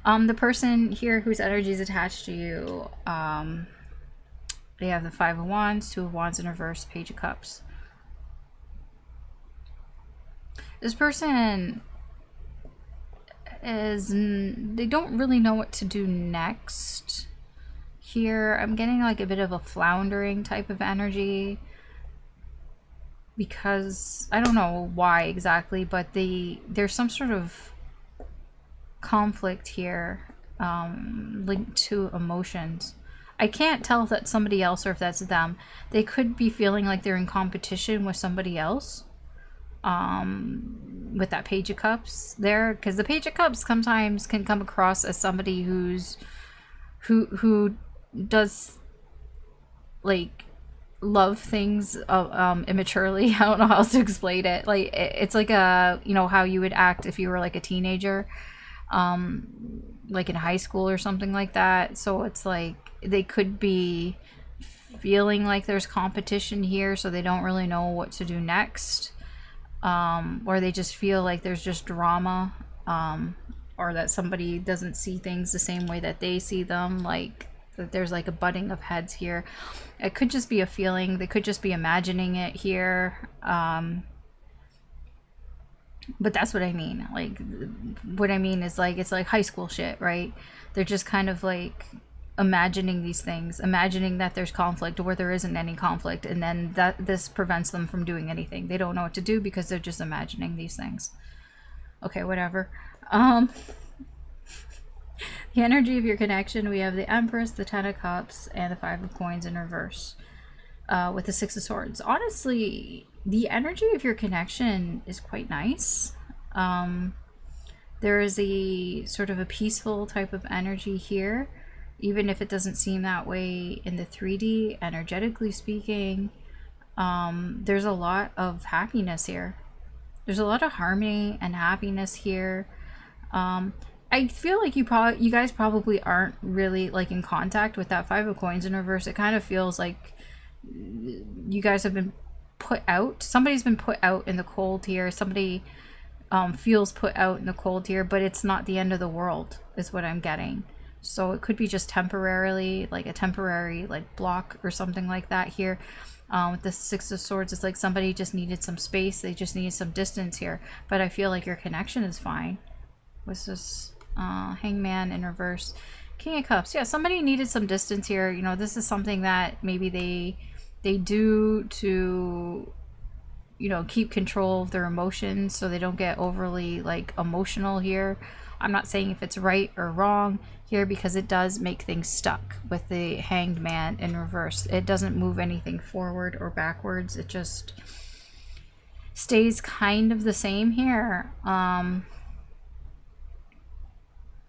S1: The person here whose energy is attached to you, they have the Five of Wands, Two of Wands in reverse, Page of Cups. This person is, they don't really know what to do next here. I'm getting like a bit of a floundering type of energy, because I don't know why exactly, but there's some sort of conflict here, linked to emotions. I can't tell if that's somebody else or if that's them. They could be feeling like they're in competition with somebody else, with that Page of Cups there, because the Page of Cups sometimes can come across as somebody who does like love things immaturely. I don't know how else to explain it. Like it's like a, you know, how you would act if you were like a teenager, like in high school or something like that. So it's like they could be feeling like there's competition here, so they don't really know what to do next, or they just feel like there's just drama, or that somebody doesn't see things the same way that they see them, like that there's like a butting of heads here. It could just be a feeling. They could just be imagining it here. But that's what I mean. Like, what I mean is like, it's like high school shit, right? They're just kind of like imagining these things, imagining that there's conflict where there isn't any conflict, and then that this prevents them from doing anything. They don't know what to do because they're just imagining these things. Okay, whatever. The energy of your connection, we have the Empress, the Ten of Cups, and the Five of Coins in reverse, with the Six of Swords. Honestly, the energy of your connection is quite nice. There is a sort of a peaceful type of energy here, even if it doesn't seem that way in the 3D, energetically speaking. There's a lot of happiness here. There's a lot of harmony and happiness here. I feel like you guys probably aren't really like in contact with that Five of Coins in reverse. It kind of feels like you guys have been put out. Somebody's been put out in the cold here. Somebody feels put out in the cold here, but it's not the end of the world is what I'm getting. So it could be just temporarily, like a temporary like block or something like that here. With the Six of Swords, it's like somebody just needed some space. They just needed some distance here. But I feel like your connection is fine. What's this? Hangman in reverse. King of Cups. Yeah, somebody needed some distance here. You know, this is something that maybe they do to, you know, keep control of their emotions so they don't get overly like emotional here. I'm not saying if it's right or wrong here, because it does make things stuck with the Hanged Man in reverse. It doesn't move anything forward or backwards. It just stays kind of the same here.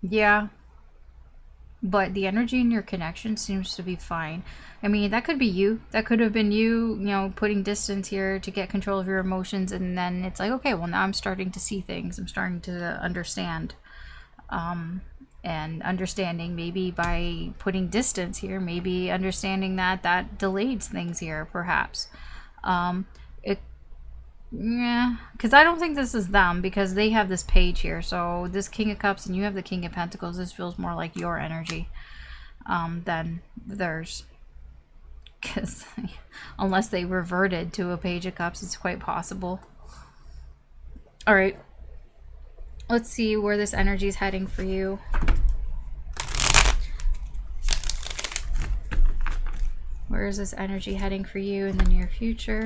S1: Yeah, but the energy in your connection seems to be fine. I mean, that could be you. That could have been you, you know, putting distance here to get control of your emotions, and then it's like, okay, well, now I'm starting to see things. I'm starting to understand. And understanding maybe by putting distance here, maybe understanding that delayed things here, perhaps. Yeah, because I don't think this is them, because they have this page here. So this King of Cups and you have the King of Pentacles. This feels more like your energy than theirs. Because unless they reverted to a Page of Cups, it's quite possible. All right. Let's see where this energy is heading for you. Where is this energy heading for you in the near future?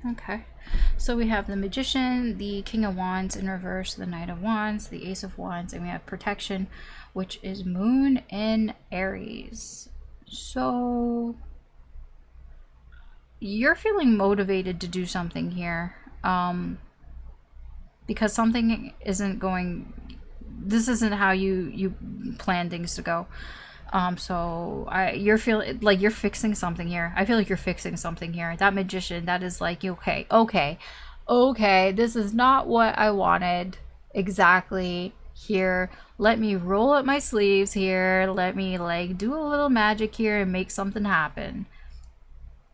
S1: Okay, so we have the Magician, the King of Wands in reverse, the Knight of Wands, the Ace of Wands, and we have Protection, which is Moon in Aries. So you're feeling motivated to do something here, because something isn't going, this isn't how you plan things to go. So you're feeling like you're fixing something here. I feel like you're fixing something here. That Magician, that is like, okay, this is not what I wanted exactly here. Let me roll up my sleeves here. Let me like do a little magic here and make something happen.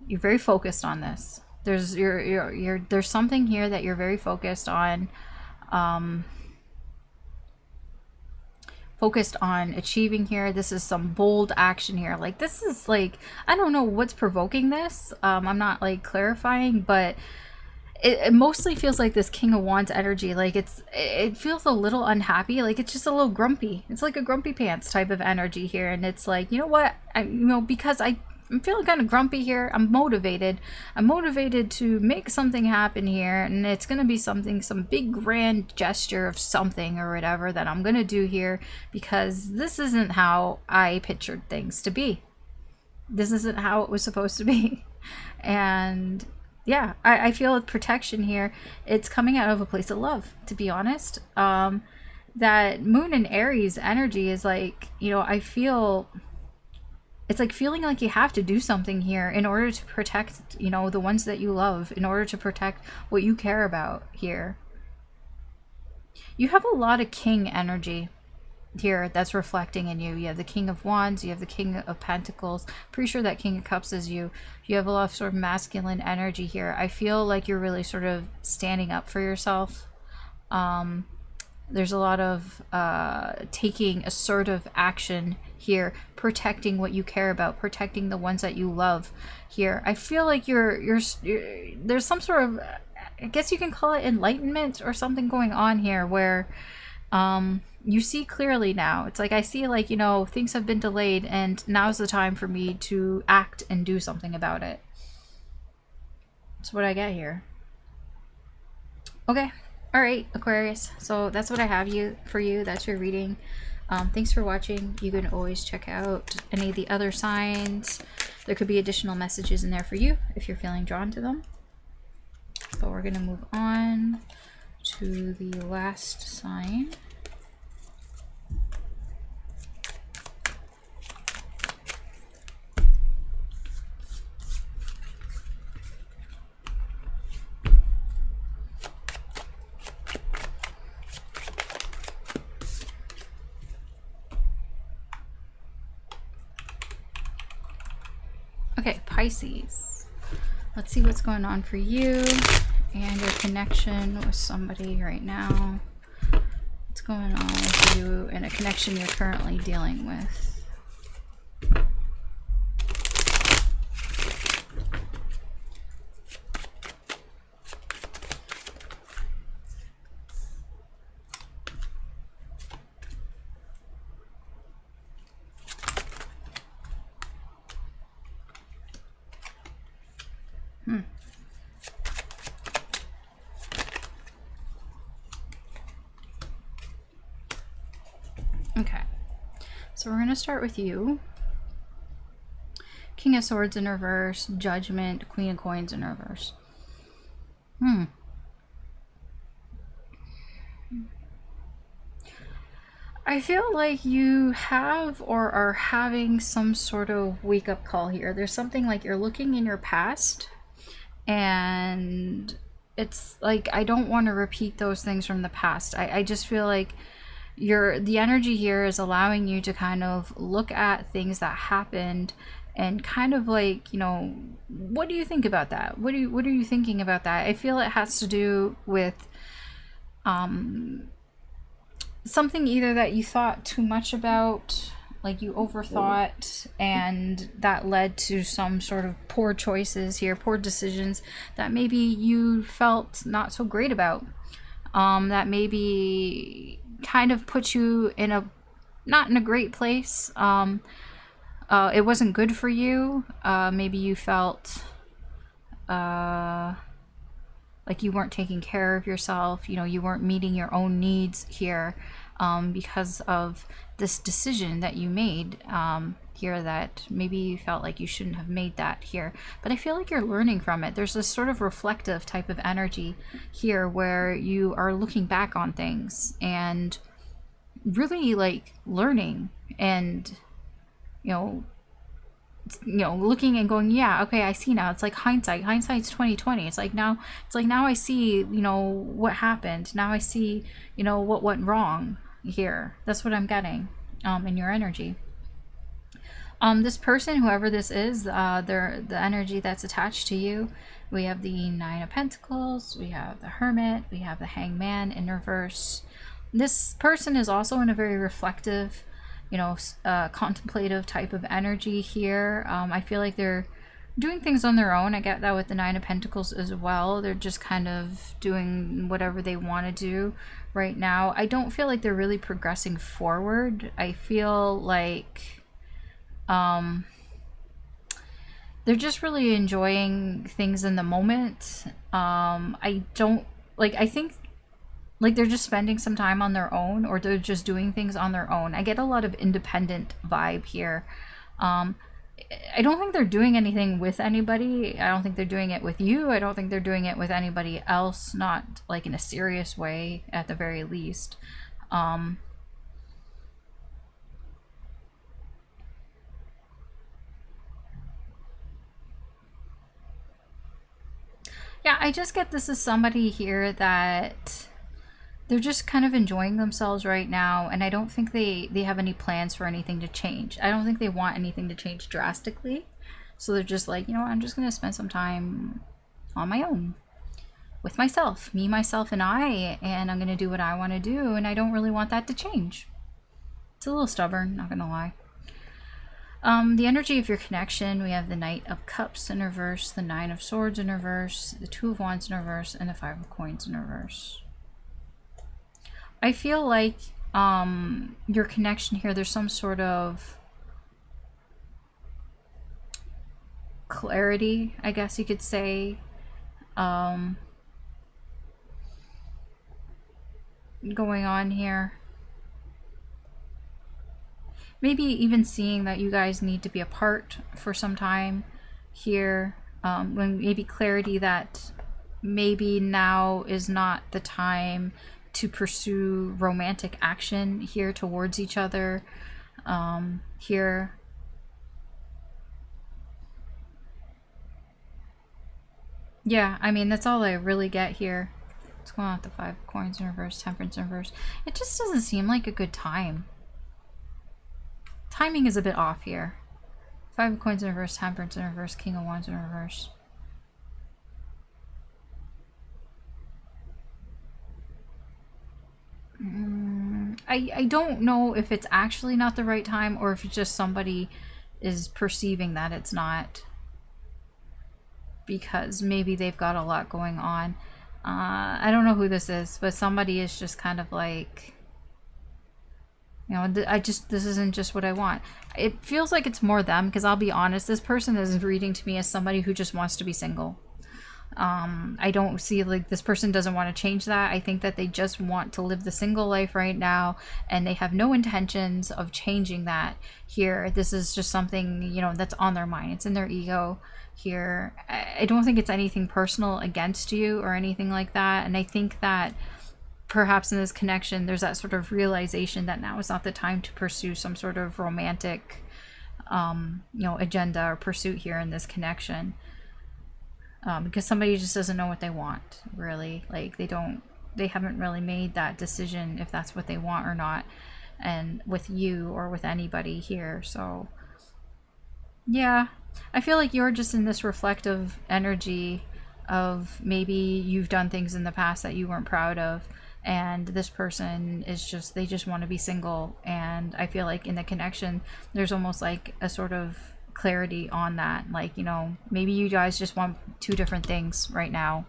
S1: You're very focused on this. There's there's something here that you're very focused on. Focused on achieving here. This is some bold action here. Like, this is like, I don't know what's provoking this. I'm not like clarifying, but it mostly feels like this King of Wands energy. Like it feels a little unhappy. Like it's just a little grumpy. It's like a grumpy pants type of energy here. And it's like, you know what? Because I'm feeling kind of grumpy here. I'm motivated. I'm motivated to make something happen here, and it's going to be something, some big grand gesture of something or whatever that I'm going to do here, because this isn't how I pictured things to be. This isn't how it was supposed to be. And yeah, I feel with Protection here, it's coming out of a place of love, to be honest. That Moon and Aries energy is like, you know, I feel... It's like feeling like you have to do something here in order to protect, you know, the ones that you love, in order to protect what you care about here. You have a lot of King energy here that's reflecting in you. You have the King of Wands, you have the King of Pentacles. Pretty sure that King of Cups is you. You have a lot of sort of masculine energy here. I feel like you're really sort of standing up for yourself. There's a lot of taking assertive action here, protecting what you care about, protecting the ones that you love here. I feel like you're there's some sort of, I guess you can call it enlightenment or something going on here, where you see clearly now. It's like, I see, like, you know, things have been delayed and now's the time for me to act and do something about it. That's what I get here. Okay. All right, Aquarius. So that's what I have for you. That's your reading. Thanks for watching. You can always check out any of the other signs. There could be additional messages in there for you if you're feeling drawn to them. So we're going to move on to the last sign. Okay, Pisces. Let's see what's going on for you and your connection with somebody right now. What's going on with you and a connection you're currently dealing with? Okay, so we're going to start with you. King of Swords in reverse, Judgment, Queen of Coins in reverse. I feel like you have or are having some sort of wake-up call here. There's something like you're looking in your past and it's like, I don't want to repeat those things from the past. I just feel like the energy here is allowing you to kind of look at things that happened and kind of like, you know, what do you think about that? What are you thinking about that? I feel it has to do with something either that you thought too much about, like you overthought, and that led to some sort of poor choices here, poor decisions that maybe you felt not so great about, that maybe kind of put you in a not in a great place. It wasn't good for you. Maybe you felt like you weren't taking care of yourself, you know, you weren't meeting your own needs here, because of this decision that you made here, that maybe you felt like you shouldn't have made that here. But I feel like you're learning from it. There's this sort of reflective type of energy here where you are looking back on things and really like learning and, you know, looking and going, yeah, okay, I see now. It's like hindsight's 2020. It's like now I see, you know, what happened. Now I see, you know, what went wrong here. That's what I'm getting in your energy. This person, whoever this is, the energy that's attached to you, we have the Nine of Pentacles, we have the Hermit, we have the Hangman in reverse. This person is also in a very reflective, you know, contemplative type of energy here. I feel like they're doing things on their own. I get that with the Nine of Pentacles as well. They're just kind of doing whatever they want to do right now. I don't feel like they're really progressing forward. I feel like they're just really enjoying things in the moment. I think like they're just spending some time on their own, or they're just doing things on their own. I get a lot of independent vibe here. I don't think they're doing anything with anybody. I don't think they're doing it with you. I don't think they're doing it with anybody else, not like in a serious way at the very least. Yeah, I just get this as somebody here that they're just kind of enjoying themselves right now, and I don't think they have any plans for anything to change. I don't think they want anything to change drastically. So they're just like, you know, I'm just going to spend some time on my own with myself, me, myself, and I, and I'm going to do what I want to do, and I don't really want that to change. It's a little stubborn, not going to lie. The energy of your connection, we have the Knight of Cups in reverse, the Nine of Swords in reverse, the Two of Wands in reverse, and the Five of Coins in reverse. I feel like your connection here, there's some sort of clarity, I guess you could say. going on here. Maybe even seeing that you guys need to be apart for some time here. When maybe clarity that maybe now is not the time to pursue romantic action here towards each other. Here. Yeah, I mean, that's all I really get here. What's going on with the 5 of coins in reverse, temperance in reverse? It just doesn't seem like a good time. Timing is a bit off here. 5 of coins in reverse, temperance in reverse, king of wands in reverse. I don't know if it's actually not the right time or if it's just somebody is perceiving that it's not, because maybe they've got a lot going on. I don't know who this is, but somebody is just kind of like, you know, this isn't just what I want. It feels like it's more them, because I'll be honest, this person is reading to me as somebody who just wants to be single. I don't see, like, this person doesn't want to change that. I think that they just want to live the single life right now, and they have no intentions of changing that here. This is just something, you know, that's on their mind. It's in their ego here. I don't think it's anything personal against you or anything like that. And I think that perhaps in this connection, there's that sort of realization that now is not the time to pursue some sort of romantic, you know, agenda or pursuit here in this connection. Because somebody just doesn't know what they want, really. Like, they haven't really made that decision if that's what they want or not, and with you or with anybody here. So yeah, I feel like you're just in this reflective energy of maybe you've done things in the past that you weren't proud of, and this person is just, they just want to be single. And I feel like in the connection, there's almost like a sort of clarity on that, like, you know, maybe you guys just want 2 different things right now.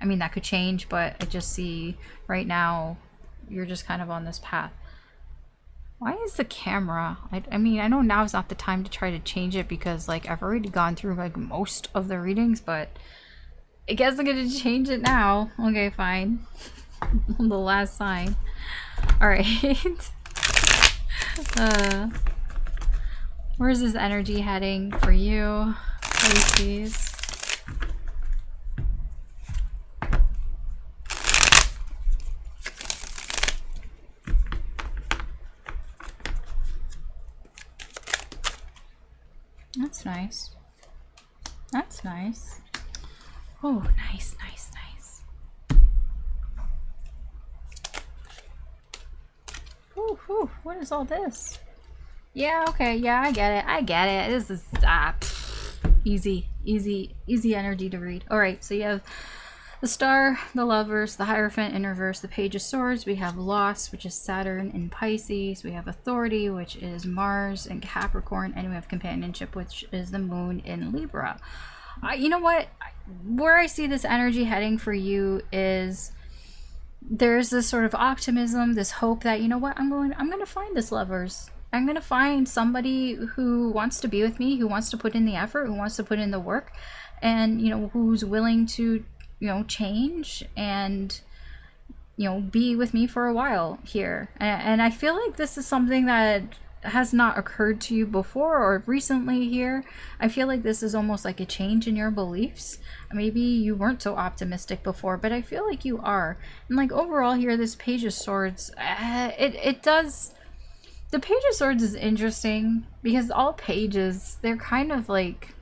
S1: I mean, that could change, but I just see right now you're just kind of on this path. Why is the camera, I mean, I know now is not the time to try to change it, because like I've already gone through like most of the readings, but I guess I'm gonna change it now. Okay, fine. The last sign. All right. Where's this energy heading for you, Pisces? That's nice. That's nice. Oh, nice, nice, nice. Ooh, ooh, what is all this? Yeah, okay, yeah, I get it. I get it. This is easy, easy, easy energy to read. All right, so you have the Star, the Lovers, the Hierophant in reverse, the Page of Swords. We have Loss, which is Saturn in Pisces. We have Authority, which is Mars in Capricorn. And we have Companionship, which is the Moon in Libra. You know what? Where I see this energy heading for you is there's this sort of optimism, this hope that, you know what, I'm going to find this Lovers. I'm going to find somebody who wants to be with me, who wants to put in the effort, who wants to put in the work, and, you know, who's willing to, you know, change and, you know, be with me for a while here. And I feel like this is something that has not occurred to you before or recently here. I feel like this is almost like a change in your beliefs. Maybe you weren't so optimistic before, but I feel like you are. And like overall here, this Page of Swords, it does... The Page of Swords is interesting because all pages, they're kind of like,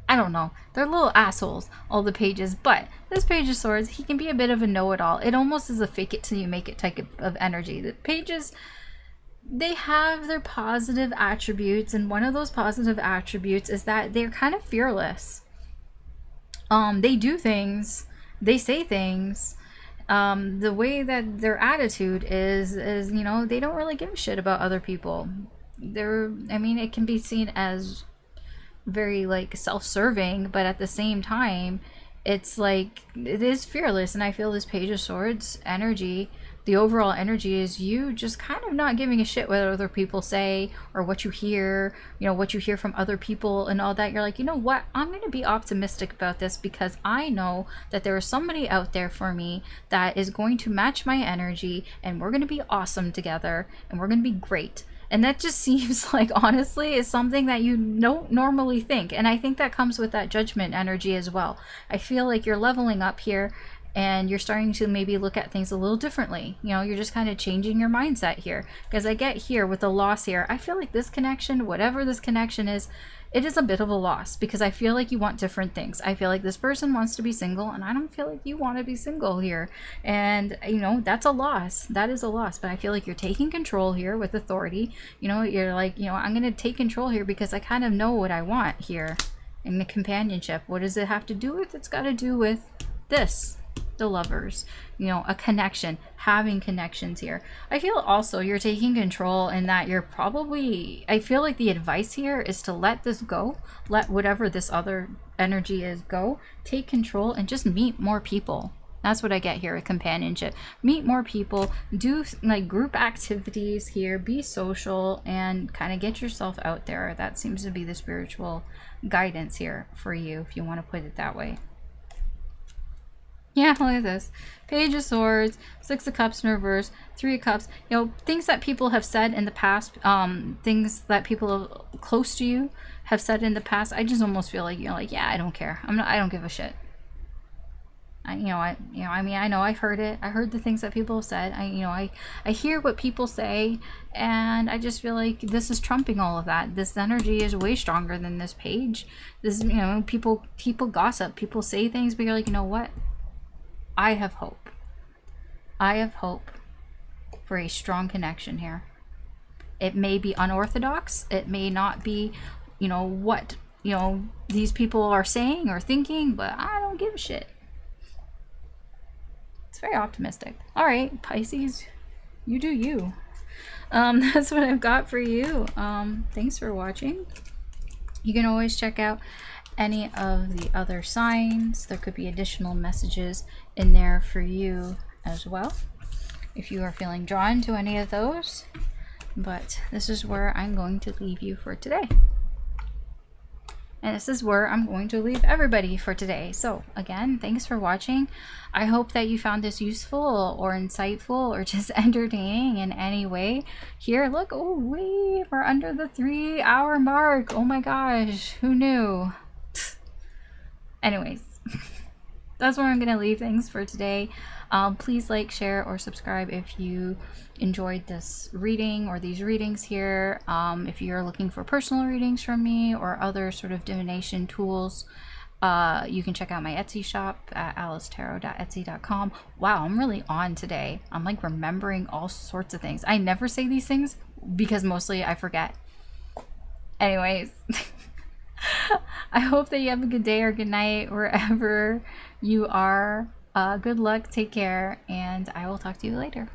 S1: I don't know, they're little assholes, all the pages. But this Page of Swords, he can be a bit of a know-it-all. It almost is a fake it till you make it type of energy. The pages, they have their positive attributes, and one of those positive attributes is that they're kind of fearless. They do things, they say things. The way that their attitude is, you know, they don't really give a shit about other people. I mean, it can be seen as very like self-serving, but at the same time, it's like, it is fearless. And I feel this Page of Swords energy the overall energy is you just kind of not giving a shit what other people say or what you hear, you know, what you hear from other people and all that. You're like, you know what, I'm going to be optimistic about this because I know that there is somebody out there for me that is going to match my energy, and we're going to be awesome together, and we're going to be great. And that just seems like, honestly, is something that you don't normally think. And I think that comes with that judgment energy as well. I feel like you're leveling up here, and you're starting to maybe look at things a little differently. You know, you're just kind of changing your mindset here. Because I get here with the loss here, I feel like this connection, whatever this connection is, it is a bit of a loss, because I feel like you want different things. I feel like this person wants to be single, and I don't feel like you want to be single here. And, you know, that's a loss. That is a loss. But I feel like you're taking control here with authority. You know, you're like, you know, I'm going to take control here because I kind of know what I want here in the companionship. What does it have to do with? It's got to do with this. The lovers, you know, a connection, having connections here. I feel also you're taking control in that you're probably, I feel like the advice here is to let this go, let whatever this other energy is go, take control and just meet more people. That's what I get here with companionship. Meet more people, do like group activities here, be social, and kind of get yourself out there. That seems to be the spiritual guidance here for you, if you want to put it that way. Yeah, look at this. Page of Swords, Six of Cups in reverse, Three of Cups. You know, things that people have said in the past, things that people close to you have said in the past. I just almost feel like, you know, like, yeah, I don't care. I don't give a shit. I mean, I know I've heard it. I heard the things that people have said. I hear what people say, and I just feel like this is trumping all of that. This energy is way stronger than this page. This, you know, people gossip, people say things, but you're like, you know what? I have hope. I have hope for a strong connection here. It may be unorthodox. It may not be, you know, what, you know, these people are saying or thinking, but I don't give a shit. It's very optimistic. All right, Pisces, you do you. That's what I've got for you. Thanks for watching. You can always check out any of the other signs. There could be additional messages in there for you as well if you are feeling drawn to any of those. But this is where I'm going to leave you for today. And this is where I'm going to leave everybody for today. So again, thanks for watching. I hope that you found this useful or insightful or just entertaining in any way. Here, look, oh wait, we're under the 3-hour mark. Oh my gosh, who knew? Anyways, that's where I'm going to leave things for today. Please like, share, or subscribe if you enjoyed this reading or these readings here. If you're looking for personal readings from me or other sort of divination tools, you can check out my Etsy shop at alicetarot.etsy.com. Wow, I'm really on today. I'm like remembering all sorts of things. I never say these things because mostly I forget. Anyways. I hope that you have a good day or good night wherever you are. Good luck, take care, and I will talk to you later.